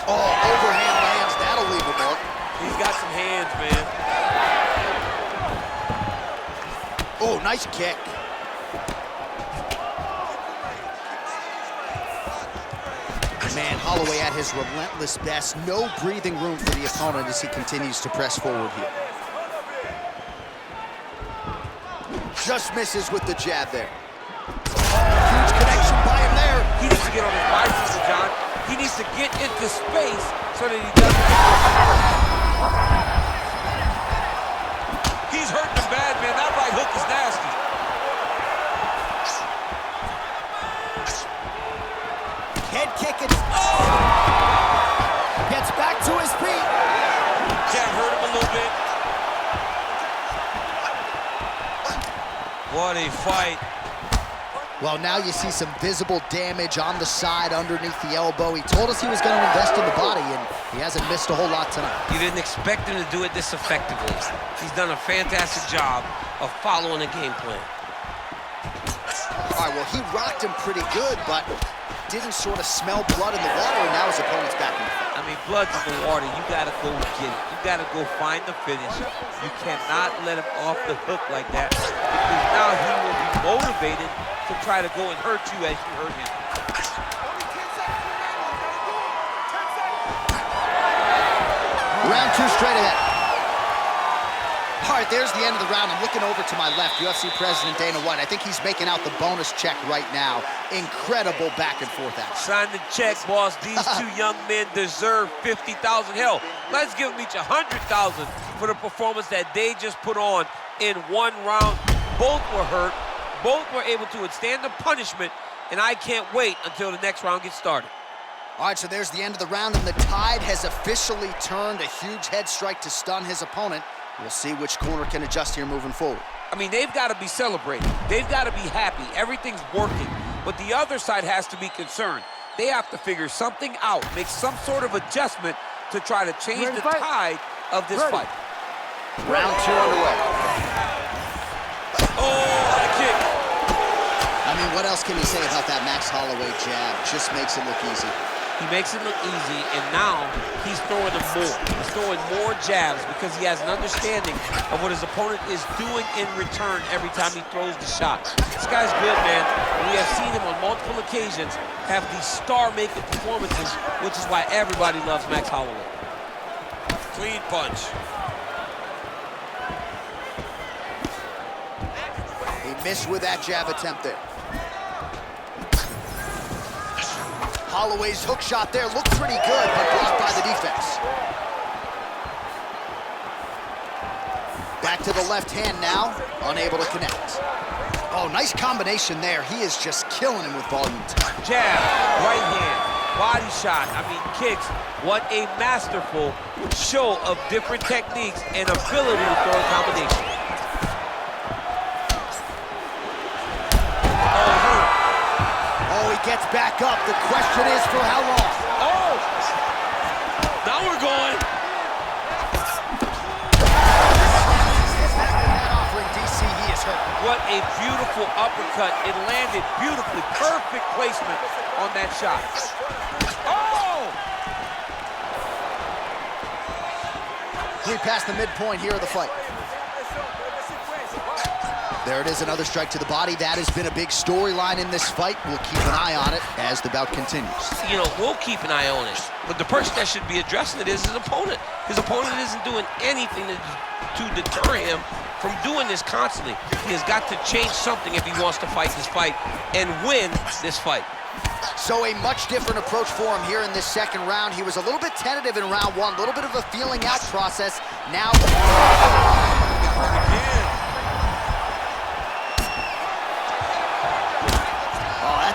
Oh, overhand lands, that'll leave a mark. He's got some hands, man. Oh, nice kick. Man, Holloway at his relentless best. No breathing room for the opponent as he continues to press forward here. Just misses with the jab there. Huge connection by him there. He needs to get on his bicycle, John. He needs to get into space so that he doesn't. He's hurting him bad, man. That right hook is nasty. Head kick it. Oh! Gets back to his feet. Jab hurt him a little bit. What a fight. Well, now you see some visible damage on the side underneath the elbow. He told us he was going to invest in the body, and he hasn't missed a whole lot tonight. You didn't expect him to do it this effectively. He's done a fantastic job of following a game plan. All right, well, he rocked him pretty good, but didn't sort of smell blood in the water, and now his opponent's back in the fight. I mean, blood's in the water. You got to go get it. You got to go find the finish. You cannot let him off the hook like that, because now he will be motivated to try to go and hurt you as you hurt him. Round 2 straight ahead. All right, there's the end of the round. I'm looking over to my left, UFC President Dana White. I think he's making out the bonus check right now. Incredible back and forth action. Sign the check, boss. These two young men deserve $50,000. Hell, let's give them each $100,000 for the performance that they just put on in one round. Both were hurt. Both were able to withstand the punishment, and I can't wait until the next round gets started. All right, so there's the end of the round, and the tide has officially turned. A huge head strike to stun his opponent. We'll see which corner can adjust here moving forward. I mean, they've got to be celebrating. They've got to be happy. Everything's working. But the other side has to be concerned. They have to figure something out, make some sort of adjustment to try to change the tide of this fight. Round 2 underway. Oh, that kick. else can you say about that Max Holloway jab? Just makes it look easy. He makes it look easy, and now he's throwing them more. He's throwing more jabs because he has an understanding of what his opponent is doing in return every time he throws the shot. This guy's good, man. We have seen him on multiple occasions have these star-making performances, which is why everybody loves Max Holloway. Clean punch. He missed with that jab attempt there. Holloway's hook shot there looked pretty good, but blocked by the defense. Back to the left hand now, unable to connect. Oh, nice combination there. He is just killing him with volume tonight. Jab, right hand, body shot, kicks. What a masterful show of different techniques and ability to throw a combination. Oh, he gets back up. The question is for how long? Oh! Now we're going. Offering DC, he is hurt. What a beautiful uppercut. It landed beautifully. Perfect placement on that shot. Oh! We passed the midpoint here of the fight. There it is, another strike to the body. That has been a big storyline in this fight. We'll keep an eye on it as the bout continues. You know, we'll keep an eye on it. But the person that should be addressing it is his opponent. His opponent isn't doing anything to deter him from doing this constantly. He has got to change something if he wants to fight this fight and win this fight. So a much different approach for him here in this second round. He was a little bit tentative in round one, a little bit of a feeling out process. Now...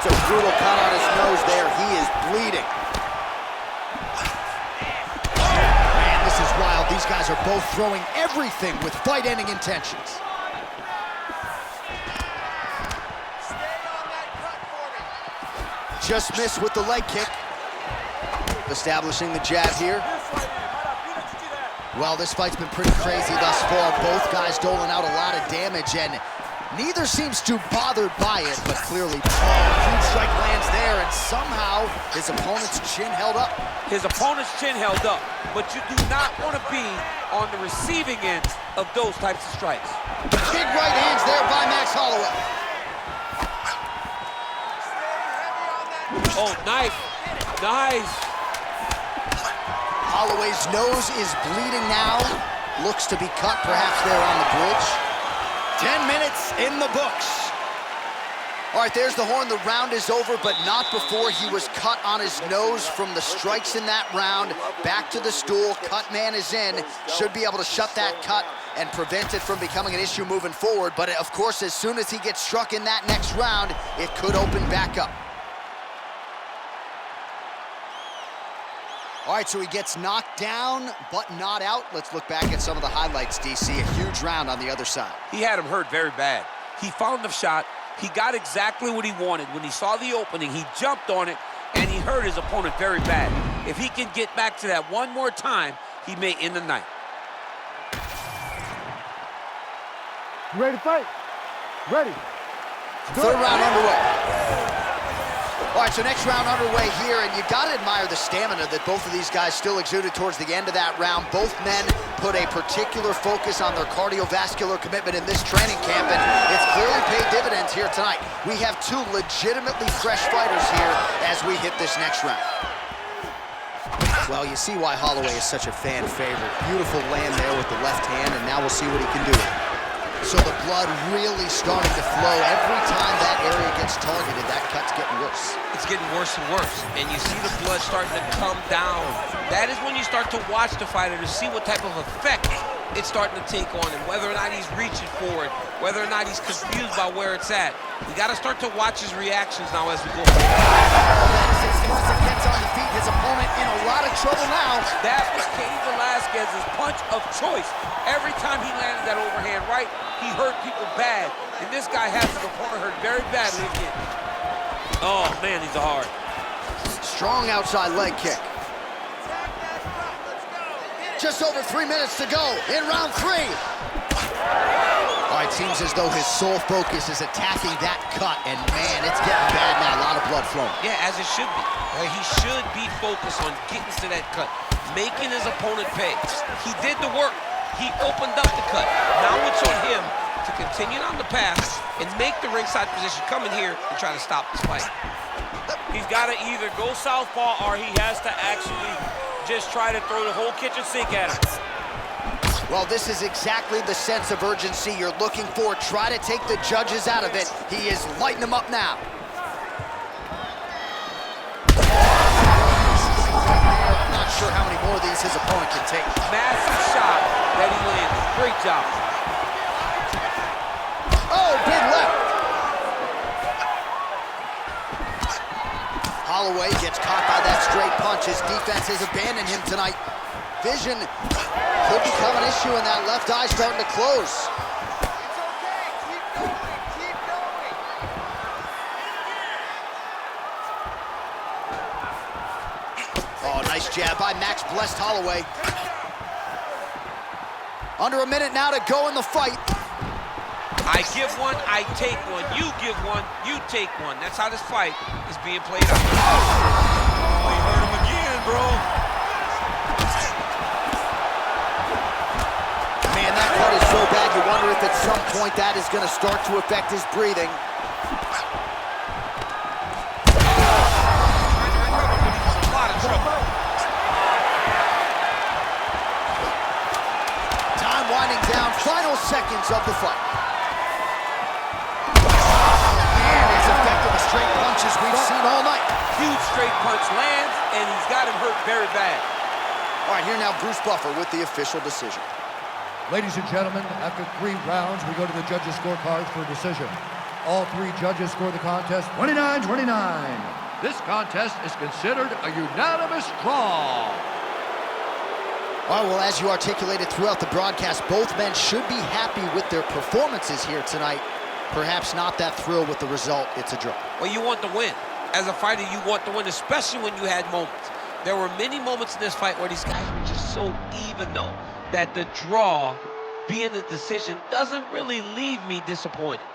That's a brutal cut on his nose there. He is bleeding. Man, this is wild. These guys are both throwing everything with fight-ending intentions. Just missed with the leg kick. Establishing the jab here. Well, this fight's been pretty crazy thus far. Both guys doling out a lot of damage, and neither seems too bothered by it, but clearly, huge strike lands there, and somehow his opponent's chin held up. His opponent's chin held up, but you do not want to be on the receiving end of those types of strikes. Big right hands there by Max Holloway. Oh, nice, nice. Holloway's nose is bleeding now. Looks to be cut, perhaps there on the bridge. 10 minutes in the books. All right, there's the horn. The round is over, but not before he was cut on his nose from the strikes in that round. Back to the stool. Cut man is in. Should be able to shut that cut and prevent it from becoming an issue moving forward. But, of course, as soon as he gets struck in that next round, it could open back up. All right, so he gets knocked down, but not out. Let's look back at some of the highlights, DC. A huge round on the other side. He had him hurt very bad. He found the shot. He got exactly what he wanted. When he saw the opening, he jumped on it, and he hurt his opponent very bad. If he can get back to that one more time, he may end the night. You ready to fight? Ready. Third round underway. All right, so next round underway here, and you got to admire the stamina that both of these guys still exuded towards the end of that round. Both men put a particular focus on their cardiovascular commitment in this training camp, and it's clearly paid dividends here tonight. We have two legitimately fresh fighters here as we hit this next round. Well, you see why Holloway is such a fan favorite. Beautiful land there with the left hand, and now we'll see what he can do. So the blood really starting to flow. Every time that area gets targeted, that cut's getting worse. It's getting worse and worse, and you see the blood starting to come down. That is when you start to watch the fighter to see what type of effect it's starting to take on him, whether or not he's reaching for it, whether or not he's confused by where it's at. We got to start to watch his reactions now as we go. Gets on the feet, his opponent in a lot of trouble now. That was Cain Velasquez's punch of choice. Every time he landed that overhand right, he hurt people bad. And this guy has his opponent hurt very badly again. Oh, man, he's hard. Strong outside leg kick. Just over 3 minutes to go in round three. All right, It seems as though his sole focus is attacking that cut, and man, it's getting bad now. A lot of blood flowing. Yeah, as it should be. Right? He should be focused on getting to that cut, making his opponent pay. He did the work. He opened up the cut. Now it's on him to continue on the path and make the ringside position, come in here and try to stop this fight. He's got to either go southpaw or he has to actually just try to throw the whole kitchen sink at him. Well, this is exactly the sense of urgency you're looking for. Try to take the judges out of it. He is lighting them up now. Not sure how many more of these his opponent can take. Massive shot that he landed. Great job. Oh, big left. Holloway gets caught by that straight punch. His defense has abandoned him tonight. Vision could become an issue, and that left eye starting to close. It's okay. Keep going. Keep going. Oh, nice jab by Max blessed Holloway. Under a minute now to go in the fight. I give one, I take one. You give one, you take one. That's how this fight is being played out. Oh, you hurt him again, bro. Man, that cut is so bad, you wonder if at some point that is going to start to affect his breathing. He's in a lot of trouble. Time winding down, final seconds of the fight. Man, as effective as straight punches we've seen all night. Huge straight punch lands, and he's got him hurt very bad. All right, here now Bruce Buffer with the official decision. Ladies and gentlemen, after 3 rounds, we go to the judges' scorecards for a decision. All 3 judges score the contest 29-29. This contest is considered a unanimous draw. All right, well, as you articulated throughout the broadcast, both men should be happy with their performances here tonight. Perhaps not that thrilled with the result. It's a draw. Well, you want to win. As a fighter, you want to win, especially when you had moments. There were many moments in this fight where these guys were just so even, though, that the draw, being the decision, doesn't really leave me disappointed.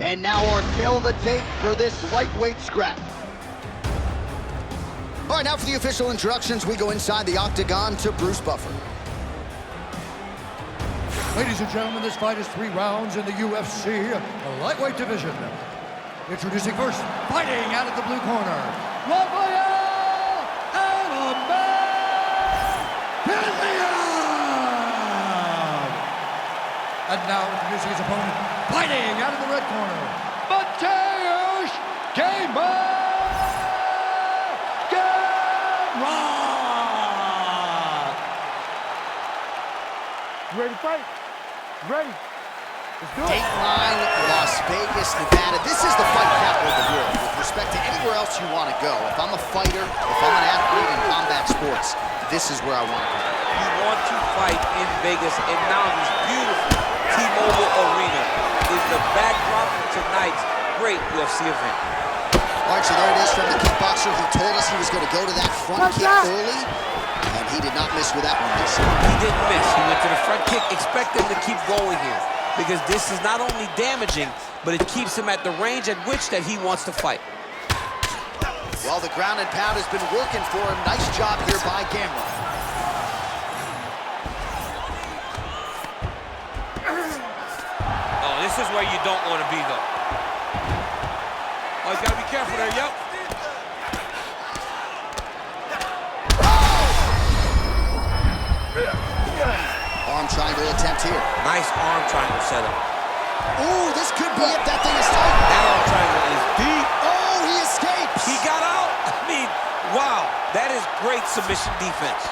And now our tail of the tape for this lightweight scrap. All right, now for the official introductions, we go inside the octagon to Bruce Buffer. Ladies and gentlemen, this fight is 3 rounds in the UFC lightweight division. Introducing first, fighting out of the blue corner, Rafael And now introducing his opponent, fighting out of the red corner, Mateusz Gamrot. You ready to fight? You ready? Let's do it. Dateline, Las Vegas, Nevada. This is the fight capital of the world. With respect to anywhere else you want to go, if I'm a fighter, if I'm an athlete in combat sports, this is where I want to go. You want to fight in Vegas, and now this beautiful T-Mobile Arena is the backdrop of tonight's great UFC event. All right, so there it is from the kickboxer. He told us he was going to go to that front kick early, and he did not miss with that one, Mason. He didn't miss. He went to the front kick. Expect him to keep going here, because this is not only damaging, but it keeps him at the range at which that he wants to fight. Well, the ground and pound has been working for him. Nice job here by Gamrot. Oh, this is where you don't want to be, though. Oh, you got to be careful there, yep. Arm triangle attempt here. Nice arm triangle setup. Ooh, this could be it. That thing is tight. That arm triangle is deep. Oh, he escapes. He got out. I mean, wow. That is great submission defense.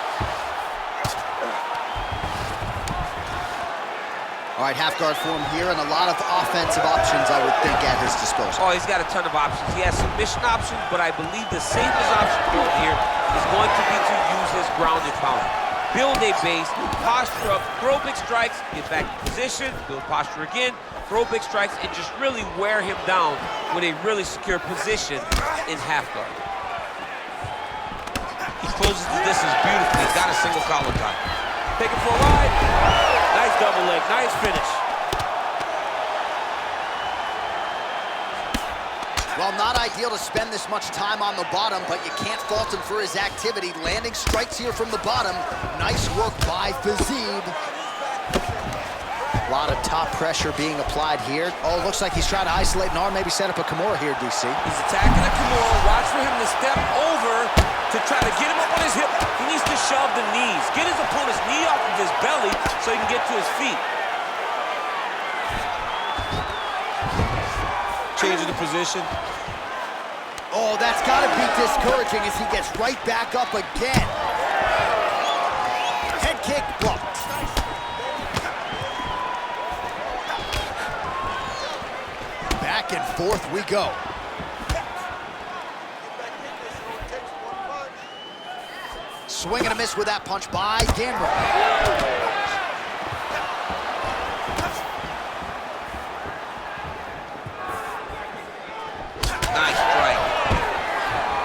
All right, half guard form here, and a lot of offensive options, I would think, at his disposal. Oh, he's got a ton of options. He has submission options, but I believe the safest option for him here is going to be to use his ground and pound. Build a base, posture up, throw big strikes, get back in position, build posture again, throw big strikes, and just really wear him down with a really secure position in half guard. He closes the distance beautifully. He's got a single collar tie. Take it for a ride. Nice double leg, nice finish. Well, not ideal to spend this much time on the bottom, but you can't fault him for his activity. Landing strikes here from the bottom. Nice work by Fiziev. A lot of top pressure being applied here. Oh, looks like he's trying to isolate an arm, maybe set up a Kimura here, DC. He's attacking a Kimura. Watch for him to step over to try to get him up on his hip. He needs to shove the knees. Get his opponent's knee off of his belly so he can get to his feet. Changing the position. Oh, that's got to be discouraging as he gets right back up again. Head kick blocked. Back and forth we go. Swing and a miss with that punch by Gamrot. Nice strike.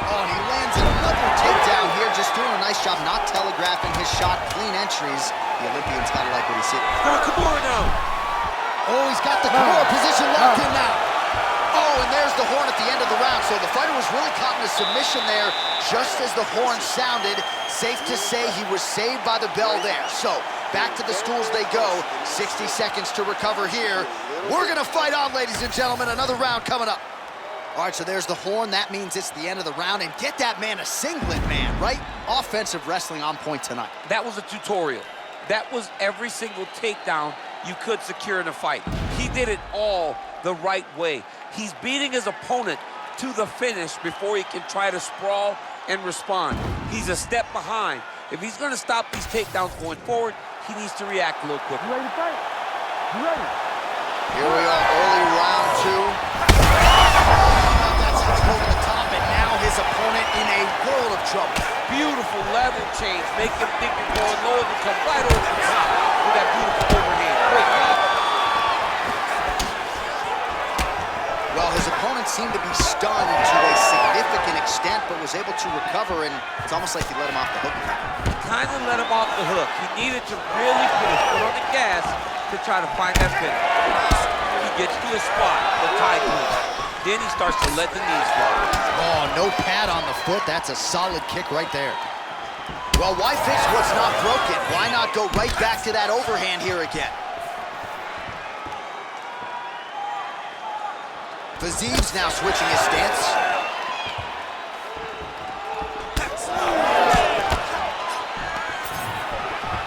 Oh, and he lands another takedown here, just doing a nice job not telegraphing his shot. Clean entries. The Olympian's got to like what he sees. Got Kimura now. Oh, he's got the Kimura position locked in now. Oh, and there's the horn at the end of the round. So the fighter was really caught in a submission there just as the horn sounded. Safe to say he was saved by the bell there. So back to the stools they go. 60 seconds to recover here. We're going to fight on, ladies and gentlemen. Another round coming up. All right, so there's the horn. That means it's the end of the round. And get that man a singlet, man, right? Offensive wrestling on point tonight. That was a tutorial. That was every single takedown you could secure in a fight. He did it all the right way. He's beating his opponent to the finish before he can try to sprawl and respond. He's a step behind. If he's going to stop these takedowns going forward, he needs to react a little quicker. You ready to fight? You ready? Here we are, early round two. That's over the top, and now his opponent in a world of trouble. Beautiful level change. Make him think you're going lower and come right over the top with that beautiful overhand. Great job. Well, his opponent seemed to be stunned to a significant extent, but was able to recover, and it's almost like he let him off the hook. Kind of let him off the hook. He needed to really put his foot on the gas to try to find that finish. He gets to his spot, the tie clinch. Then he starts to let the knees fall. Oh, no pad on the foot. That's a solid kick right there. Well, why fix what's not broken? Why not go right back to that overhand here again? Fiziev's now switching his stance.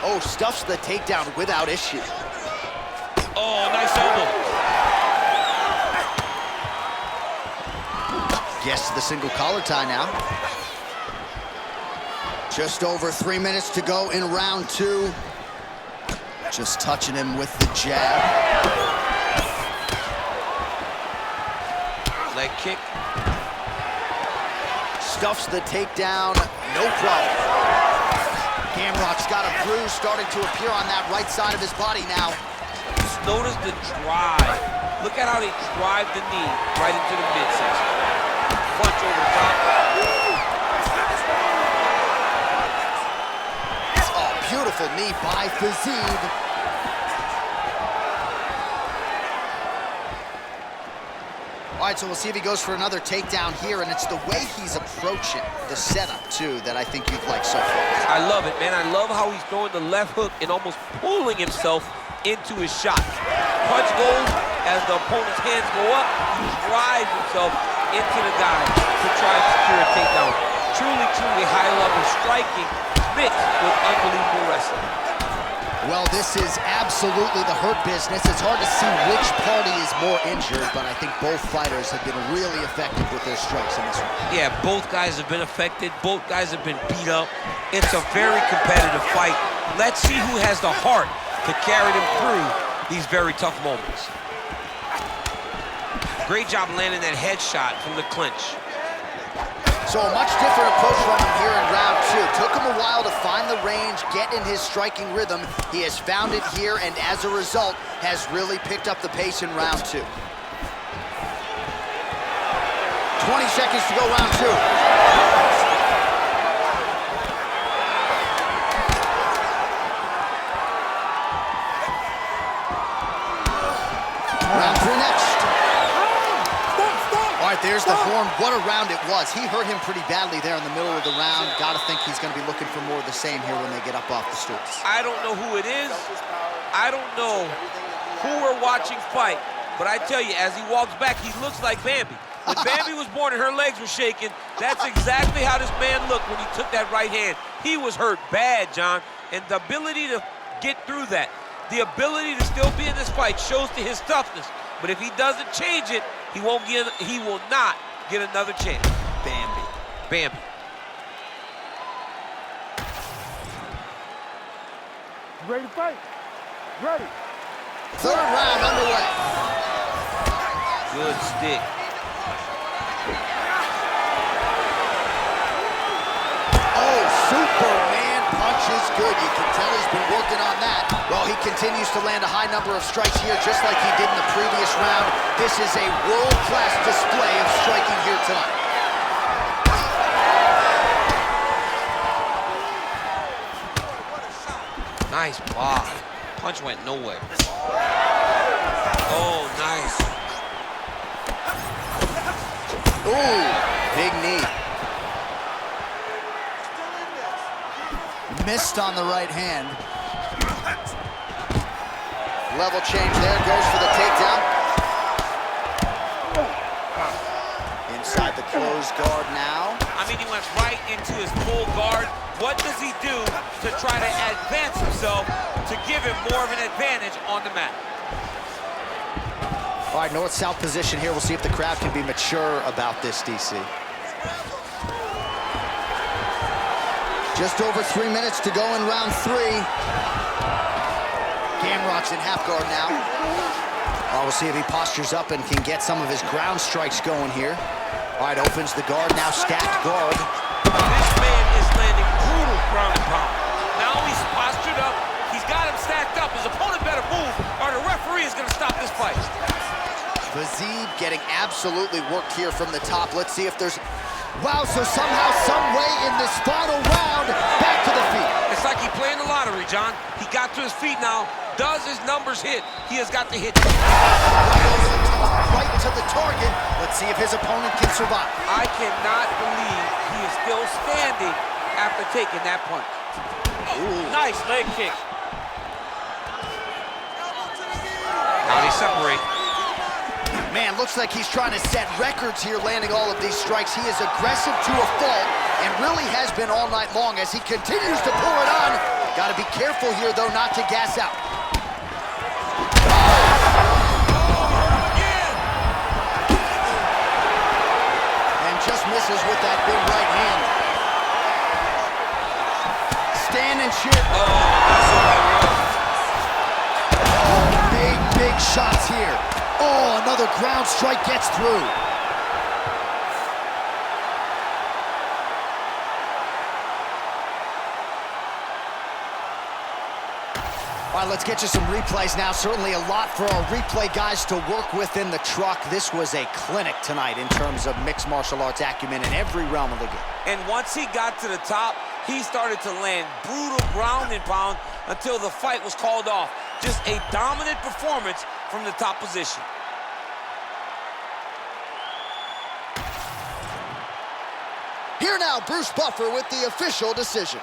Oh, stuffs the takedown without issue. Oh, nice elbow. Gets to the single collar tie now. Just over 3 minutes to go in round two. Just touching him with the jab. Leg kick. Stuffs the takedown, no problem. Gamrot's got a bruise starting to appear on that right side of his body now. Just notice the drive. Look at how they drive the knee right into the midsection. Punch over the top. Oh, beautiful knee by Fiziev. All right, so we'll see if he goes for another takedown here, and it's the way he's approaching the setup, too, that I think you've liked so far. I love it, man. I love how he's throwing the left hook and almost pulling himself into his shot. Punch goes, as the opponent's hands go up, he drives himself into the guy to try and secure a takedown. Truly, truly high-level striking mixed with unbelievable wrestling. Well, this is absolutely the hurt business. It's hard to see which party is more injured, but I think both fighters have been really effective with their strikes in this one. Yeah, both guys have been affected. Both guys have been beat up. It's a very competitive fight. Let's see who has the heart to carry them through these very tough moments. Great job landing that headshot from the clinch. So a much different approach from him here in round 2. Took him a while to find the range, get in his striking rhythm. He has found it here, and as a result, has really picked up the pace in round 2. 20 seconds to go, round 2. Round 3 next. All right, there's the horn. What a round it was. He hurt him pretty badly there in the middle of the round. Got to think he's going to be looking for more of the same here when they get up off the stools. I don't know who it is. I don't know who we're watching fight. But I tell you, as he walks back, he looks like Bambi. When Bambi was born and her legs were shaking, that's exactly how this man looked when he took that right hand. He was hurt bad, John. And the ability to get through that, the ability to still be in this fight shows to his toughness. But if he doesn't change it, he will not get another chance. Bambi. Bambi. You ready to fight? Ready. Third round underway. Good stick. Oh, Superman punch is good. You can tell he's been working on that. Well, he continues to land a high number of strikes here, just like he did in the previous round. This is a world-class display of striking here tonight. Nice block. Punch went nowhere. Oh, nice. Ooh, big knee. Missed on the right hand. Level change there, goes for the takedown. Inside the closed guard now. I mean, he went right into his full guard. What does he do to try to advance himself to give him more of an advantage on the mat? All right, north-south position here. We'll see if the crowd can be mature about this, DC. Just over 3 minutes to go in round 3. Gamrot's in half guard now. We'll see if he postures up and can get some of his ground strikes going here. All right, opens the guard, now stacked guard. This man is landing brutal ground and pound. Now he's postured up. He's got him stacked up. His opponent better move or the referee is going to stop this fight. Fazib getting absolutely worked here from the top. Let's see if there's... Wow, so somehow, some way in this final round, back to the feet. It's like he playing the lottery, John. He got to his feet now. Does his numbers hit? He has got to hit. Right to the target. Let's see if his opponent can survive. I cannot believe he is still standing after taking that punch. Oh, nice leg kick. Now they separate. Man, looks like he's trying to set records here, landing all of these strikes. He is aggressive to a fault and really has been all night long as he continues to pour it on. Got to be careful here, though, not to gas out. And just misses with that big right hand. Stand and shoot. Big shots here. Oh, another ground strike gets through. All right, let's get you some replays now. Certainly a lot for our replay guys to work with in the truck. This was a clinic tonight in terms of mixed martial arts acumen in every realm of the game. And once he got to the top, he started to land brutal ground and pound until the fight was called off. Just a dominant performance from the top position. Here now, Bruce Buffer with the official decision.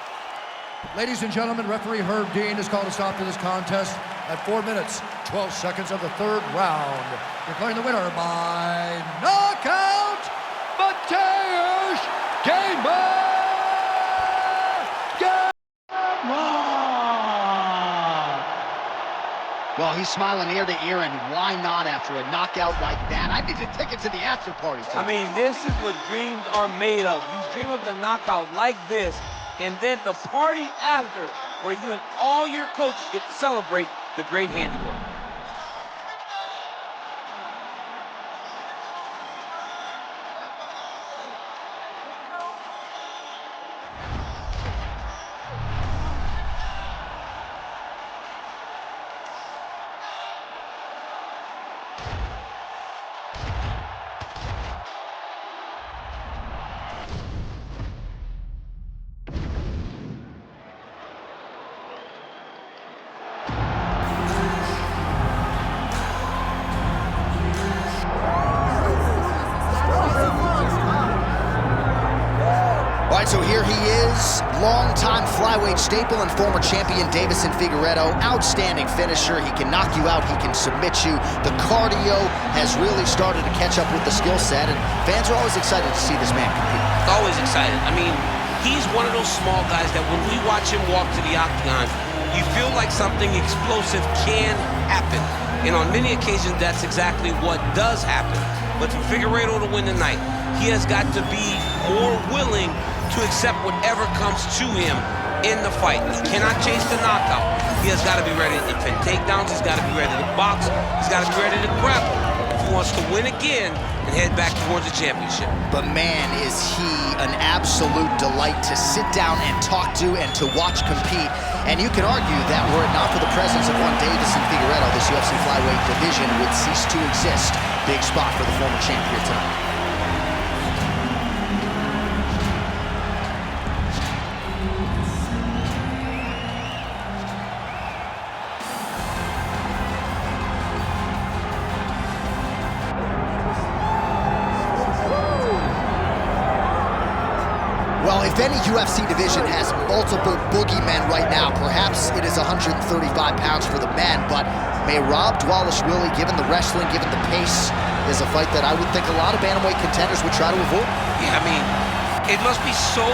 Ladies and gentlemen, referee Herb Dean has called a stop to this contest at 4 minutes, 12 seconds of the third round. Declaring the winner by knockout, Mateusz Gamrot! Well, he's smiling ear to ear, and why not after a knockout like that? I need to take it to the after party tonight. I mean, this is what dreams are made of. You dream of the knockout like this, and then the party after, where you and all your coaches get to celebrate the great handiwork. Longtime flyweight staple and former champion Davison Figueiredo, outstanding finisher. He can knock you out, he can submit you. The cardio has really started to catch up with the skill set, and fans are always excited to see this man compete. Always excited. I mean, he's one of those small guys that when we watch him walk to the octagon, you feel like something explosive can happen. And on many occasions, that's exactly what does happen. But for Figueiredo to win tonight, he has got to be more willing to accept whatever comes to him in the fight. He cannot chase the knockout. He has got to be ready to defend takedowns. He's got to be ready to box. He's got to be ready to grapple if he wants to win again and head back towards the championship. But man, is he an absolute delight to sit down and talk to and to watch compete. And you can argue that were it not for the presence of one Davison Figueiredo, this UFC flyweight division would cease to exist. Big spot for the former champ here tonight. Well, if any UFC division has multiple boogeymen right now, perhaps it is 135 pounds for the men, but Merab Dvalishvili, given the wrestling, given the pace, is a fight that I would think a lot of bantamweight contenders would try to avoid. Yeah, I mean, it must be so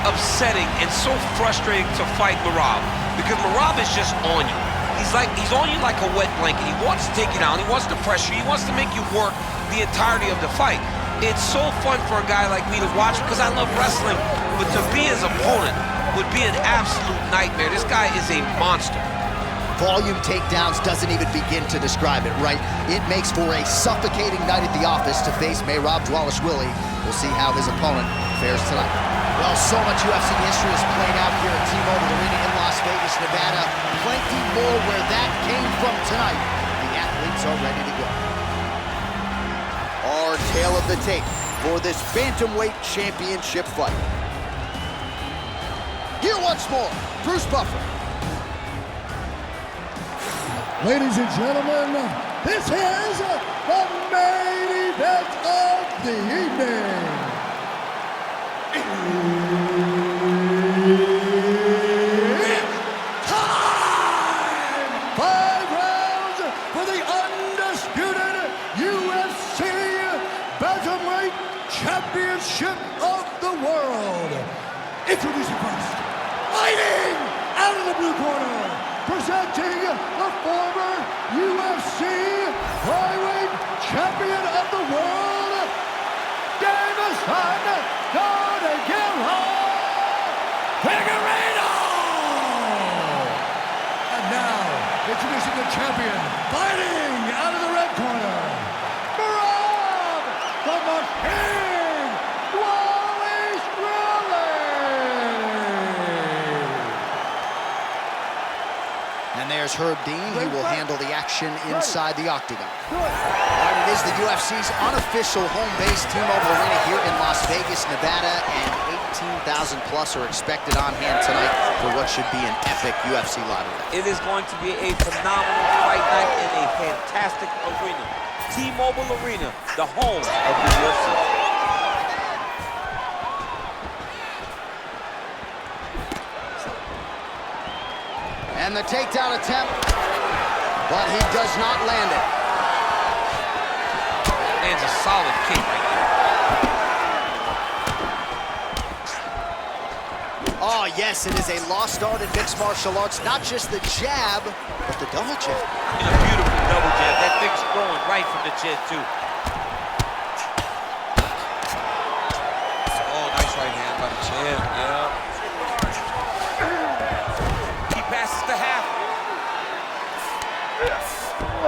upsetting and so frustrating to fight Merab, because Merab is just on you. He's on you like a wet blanket. He wants to take you down. He wants to pressure you. He wants to make you work the entirety of the fight. It's so fun for a guy like me to watch because I love wrestling, but to be his opponent would be an absolute nightmare. This guy is a monster. Volume takedowns doesn't even begin to describe it, right? It makes for a suffocating night at the office to face Merab Dvalishvili. We'll see how his opponent fares tonight. Well, so much UFC history has played out here at T-Mobile Arena in Las Vegas, Nevada. Plenty more where that came from tonight. The athletes are ready to go. Our tale of the tape for this bantamweight championship fight. Here once more, Bruce Buffer. Ladies and gentlemen, this is the main event of the evening. It's time! 5 rounds for the undisputed UFC Bantamweight Championship of the world. Introducing first, fighting out of the blue corner, presenting the former UFC flyweight champion of the world, Davison Figueiredo! And now, introducing the champion, fighting out of the red corner, Merab the Machine Dvalishvili! And there's Herb Dean. He will handle the action inside the octagon. All right, it is the UFC's unofficial home base, T-Mobile Arena here in Las Vegas, Nevada, and 18,000 plus are expected on hand tonight for what should be an epic UFC live event. It is going to be a phenomenal fight night in a fantastic arena. T-Mobile Arena, the home of the UFC. And the takedown attempt, but he does not land it. Lands a solid kick right there. Oh, yes, it is a lost art in mixed martial arts. Not just the jab, but the double jab. And a beautiful double jab. That thing's growing right from the chin, too. Oh, nice right hand by the chin. Yeah. Passes to half.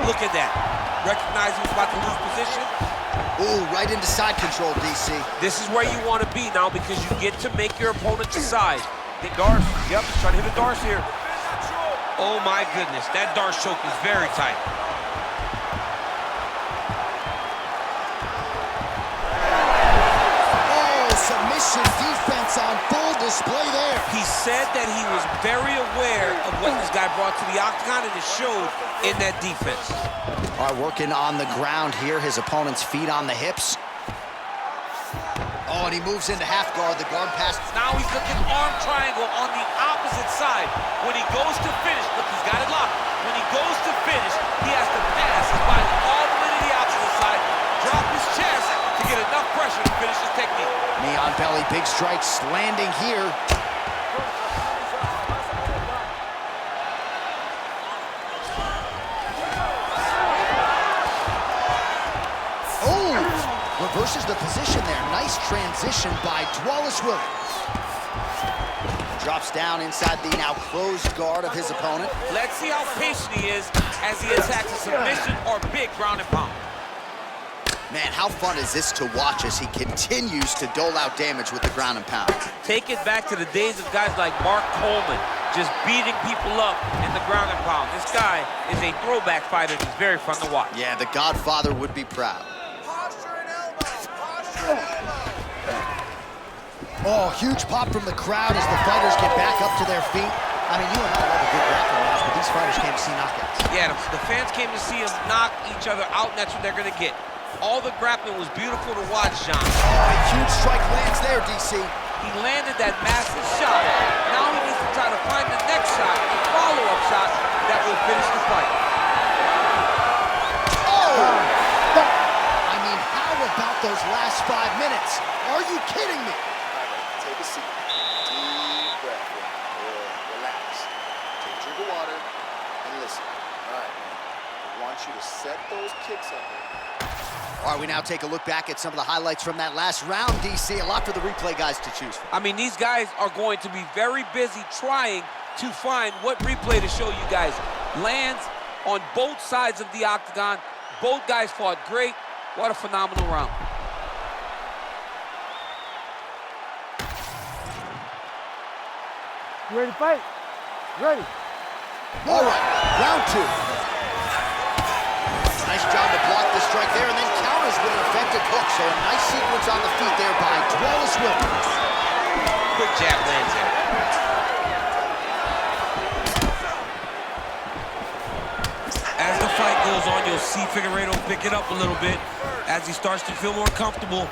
Look at that. Recognize he's about to lose position. Ooh, right into side control, DC. This is where you want to be now because you get to make your opponent decide. Hit Darce. Yep, he's trying to hit a Darce here. Oh my goodness, that Darce choke is very tight. Submission defense on full display there. He said that he was very aware of what this guy brought to the octagon, and it showed in that defense. All right, working on the ground here. His opponent's feet on the hips. Oh, and he moves into half guard. The guard pass. Now he's looking arm triangle on the opposite side. When he goes to finish, look, he's got it locked. When he goes to finish, he has to pass his body all the way to the opposite side, drop his chest to get enough pressure to finish his technique. Knee on belly, big strikes landing here. Reverses the position there. Nice transition by Wallace Williams. Drops down inside the now closed guard of his opponent. Let's see how patient he is as he attacks a submission or big ground and pound. Man, how fun is this to watch as he continues to dole out damage with the ground and pound. Take it back to the days of guys like Mark Coleman, just beating people up in the ground and pound. This guy is a throwback fighter. He's very fun to watch. Yeah, the Godfather would be proud. Oh, huge pop from the crowd as the fighters get back up to their feet. I mean, you and I love a good grappling match, but these fighters came to see knockouts. Yeah, the fans came to see them knock each other out, and that's what they're going to get. All the grappling was beautiful to watch, John. Oh, a huge strike lands there, DC. He landed that massive shot. Now he needs to try to find the next shot, the follow-up shot that will finish the fight. Oh! I mean, how about those last 5 minutes? Are you kidding me? Take a seat. Deep breath. Relax. Take a drink of water and listen. All right, man. I want you to set those kicks up. All right, we now take a look back at some of the highlights from that last round, DC. A lot for the replay guys to choose from. I mean, these guys are going to be very busy trying to find what replay to show you guys. Lands on both sides of the octagon. Both guys fought great. What a phenomenal round. You ready to fight? Ready. All right, round 2. Nice job to block the strike there and then counters with an effective hook. So a nice sequence on the feet there by Wallace Williams. Quick jab lands there. As the fight goes on, you'll see Figueiredo pick it up a little bit as he starts to feel more comfortable.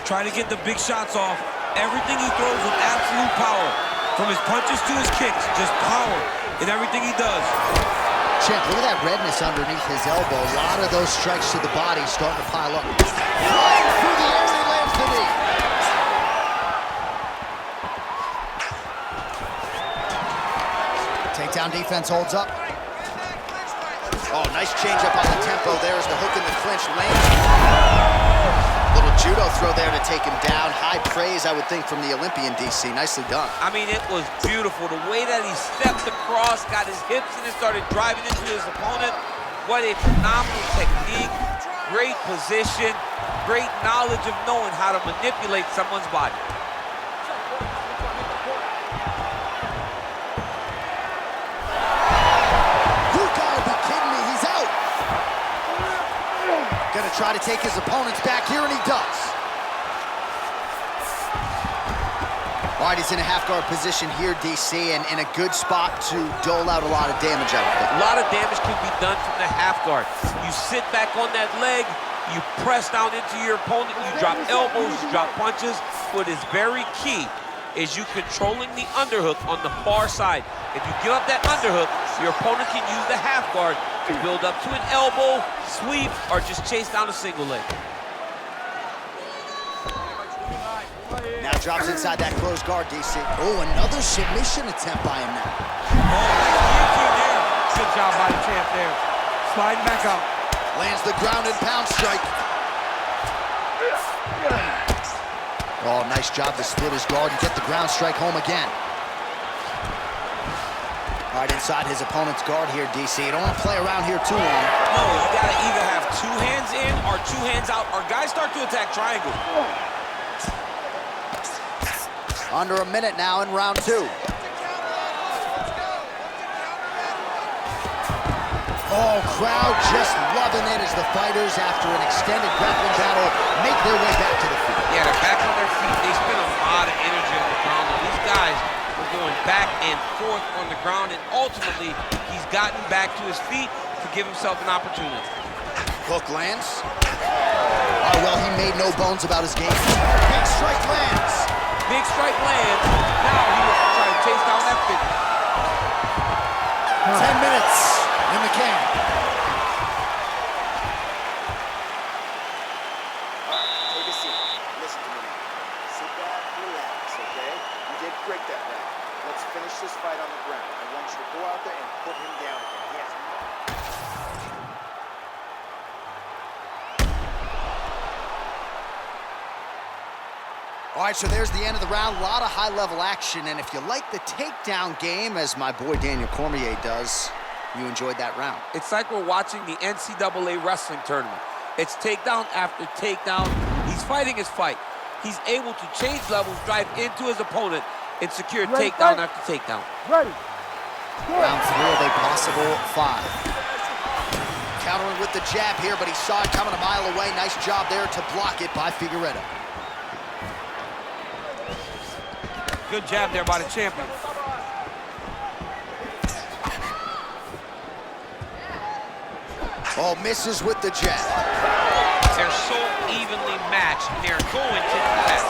Try to get the big shots off. Everything he throws with absolute power. From his punches to his kicks, just power in everything he does. Champ, look at that redness underneath his elbow. A lot of those strikes to the body starting to pile up. Flying through the air, he lands the knee. Takedown defense holds up. Oh, nice change up on the tempo there as the hook in the clinch lands. Little judo throw there to take him down. High praise, I would think, from the Olympian, DC. Nicely done. I mean, it was beautiful. The way that he stepped across, got his hips in and started driving into his opponent. What a phenomenal technique. Great position. Great knowledge of knowing how to manipulate someone's body. You gotta be kidding me. He's out. Gonna try to take his opponents back here, and he does. All right, he's in a half-guard position here, DC, and in a good spot to dole out a lot of damage, I would think. A lot of damage can be done from the half guard. You sit back on that leg, you press down into your opponent, you drop elbows, you drop punches. What is very key is you controlling the underhook on the far side. If you give up that underhook, your opponent can use the half guard to build up to an elbow, sweep, or just chase down a single leg. Now drops inside that closed guard, DC. Oh, another submission attempt by him now. Good job by the champ there. Sliding back up. Lands the ground and pound strike. Oh, nice job to split his guard and get the ground strike home again. All right, inside his opponent's guard here, DC. You don't want to play around here too long. No, you gotta either have 2 hands in or 2 hands out, or guys start to attack triangle. Under a minute now in round 2. Oh, crowd just loving it as the fighters, after an extended grappling battle, make their way back to the field. Yeah, they're back on their feet. They spend a lot of energy on the ground. And these guys were going back and forth on the ground, and ultimately, he's gotten back to his feet to give himself an opportunity. Hook lands. Oh, well, he made no bones about his game. Big strike lands. Big strike lands. Now he will try to chase down that finish. 10 minutes in the can. Take a seat. Listen to me now. Sit back, relax, okay? You did great that round. Let's finish this fight on the ground. I want you to go out there and put him down again. He has no... All right, so there's the end of the round. A lot of high-level action, and if you like the takedown game, as my boy Daniel Cormier does, you enjoyed that round. It's like we're watching the NCAA wrestling tournament. It's takedown after takedown. He's fighting his fight. He's able to change levels, drive into his opponent, and secure takedown after takedown. Ready. Round 3 of a possible 5. Countering with the jab here, but he saw it coming a mile away. Nice job there to block it by Figueredo. Good jab there by the champion. Oh, misses with the jab. They're so evenly matched, and they're going to the test.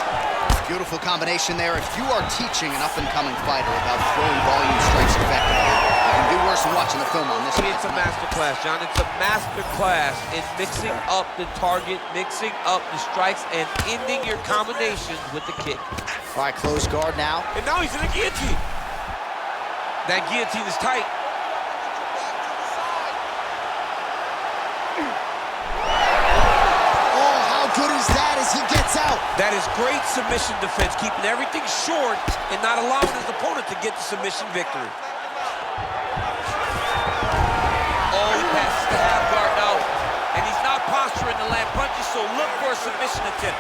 Beautiful combination there. If you are teaching an up-and-coming fighter about throwing volume strikes effectively, you can do worse than watching the film on this. It's a master class, John. It's a master class in mixing up the target, mixing up the strikes, and ending your combinations with the kick. All right, close guard now. And now he's in a guillotine. That guillotine is tight. Oh, how good is that as he gets out? That is great submission defense, keeping everything short and not allowing his opponent to get the submission victory. Oh, he passes the half guard now. And he's not posturing to land punches, so look for a submission attempt.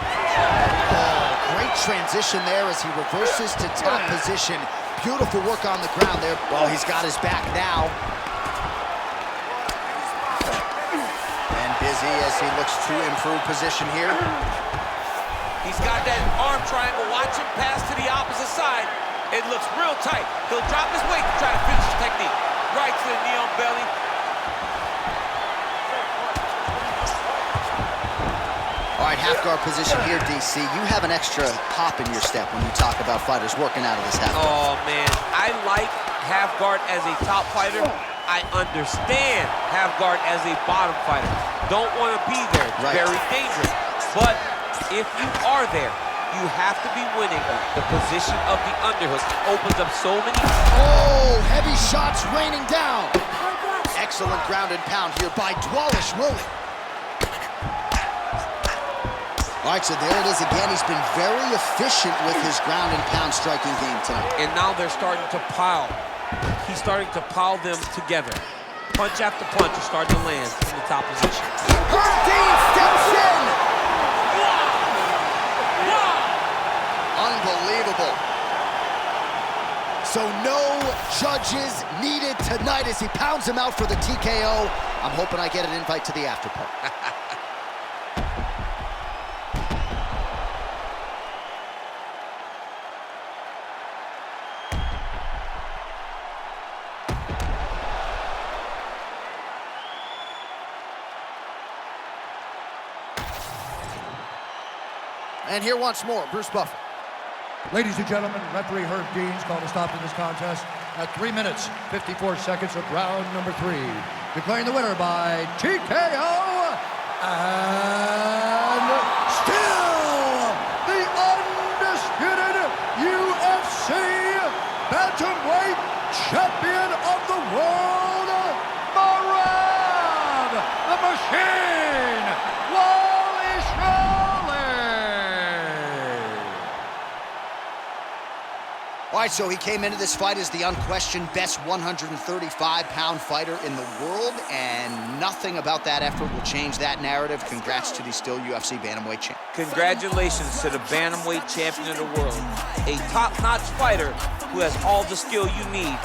Oh, great transition there as he reverses to top position. Beautiful work on the ground there. Well, he's got his back now. And busy as he looks to improve position here. He's got that arm triangle. Watch him pass to the opposite side. It looks real tight. He'll drop his weight to try to finish his technique. Right to the knee on belly. All right, half guard position here, DC. You have an extra hop in your step when you talk about fighters working out of this half guard. Oh, man. I like half guard as a top fighter. I understand half guard as a bottom fighter. Don't want to be there. It's very dangerous. But if you are there, you have to be winning. The position of the underhook opens up so many... Oh, heavy shots raining down. Excellent ground and pound here by Dwalish rolling. All right, so there it is again. He's been very efficient with his ground and pound striking game tonight. And now they're starting to pile. He's starting to pile them together. Punch after punch is starting to land in the top position. Dean steps in. Unbelievable. So no judges needed tonight as he pounds him out for the TKO. I'm hoping I get an invite to the after party. And here once more, Bruce Buffer. Ladies and gentlemen, referee Herb Dean's called a stop to this contest at 3 minutes, 54 seconds of round number 3. Declaring the winner by TKO, and still the undisputed UFC bantamweight champion of the world, Marwan the Machine Wally Shirley. All right, so he came into this fight as the unquestioned best 135-pound fighter in the world, and nothing about that effort will change that narrative. Congrats to the still UFC bantamweight champ. Congratulations to the bantamweight champion of the world. A top-notch fighter who has all the skill you need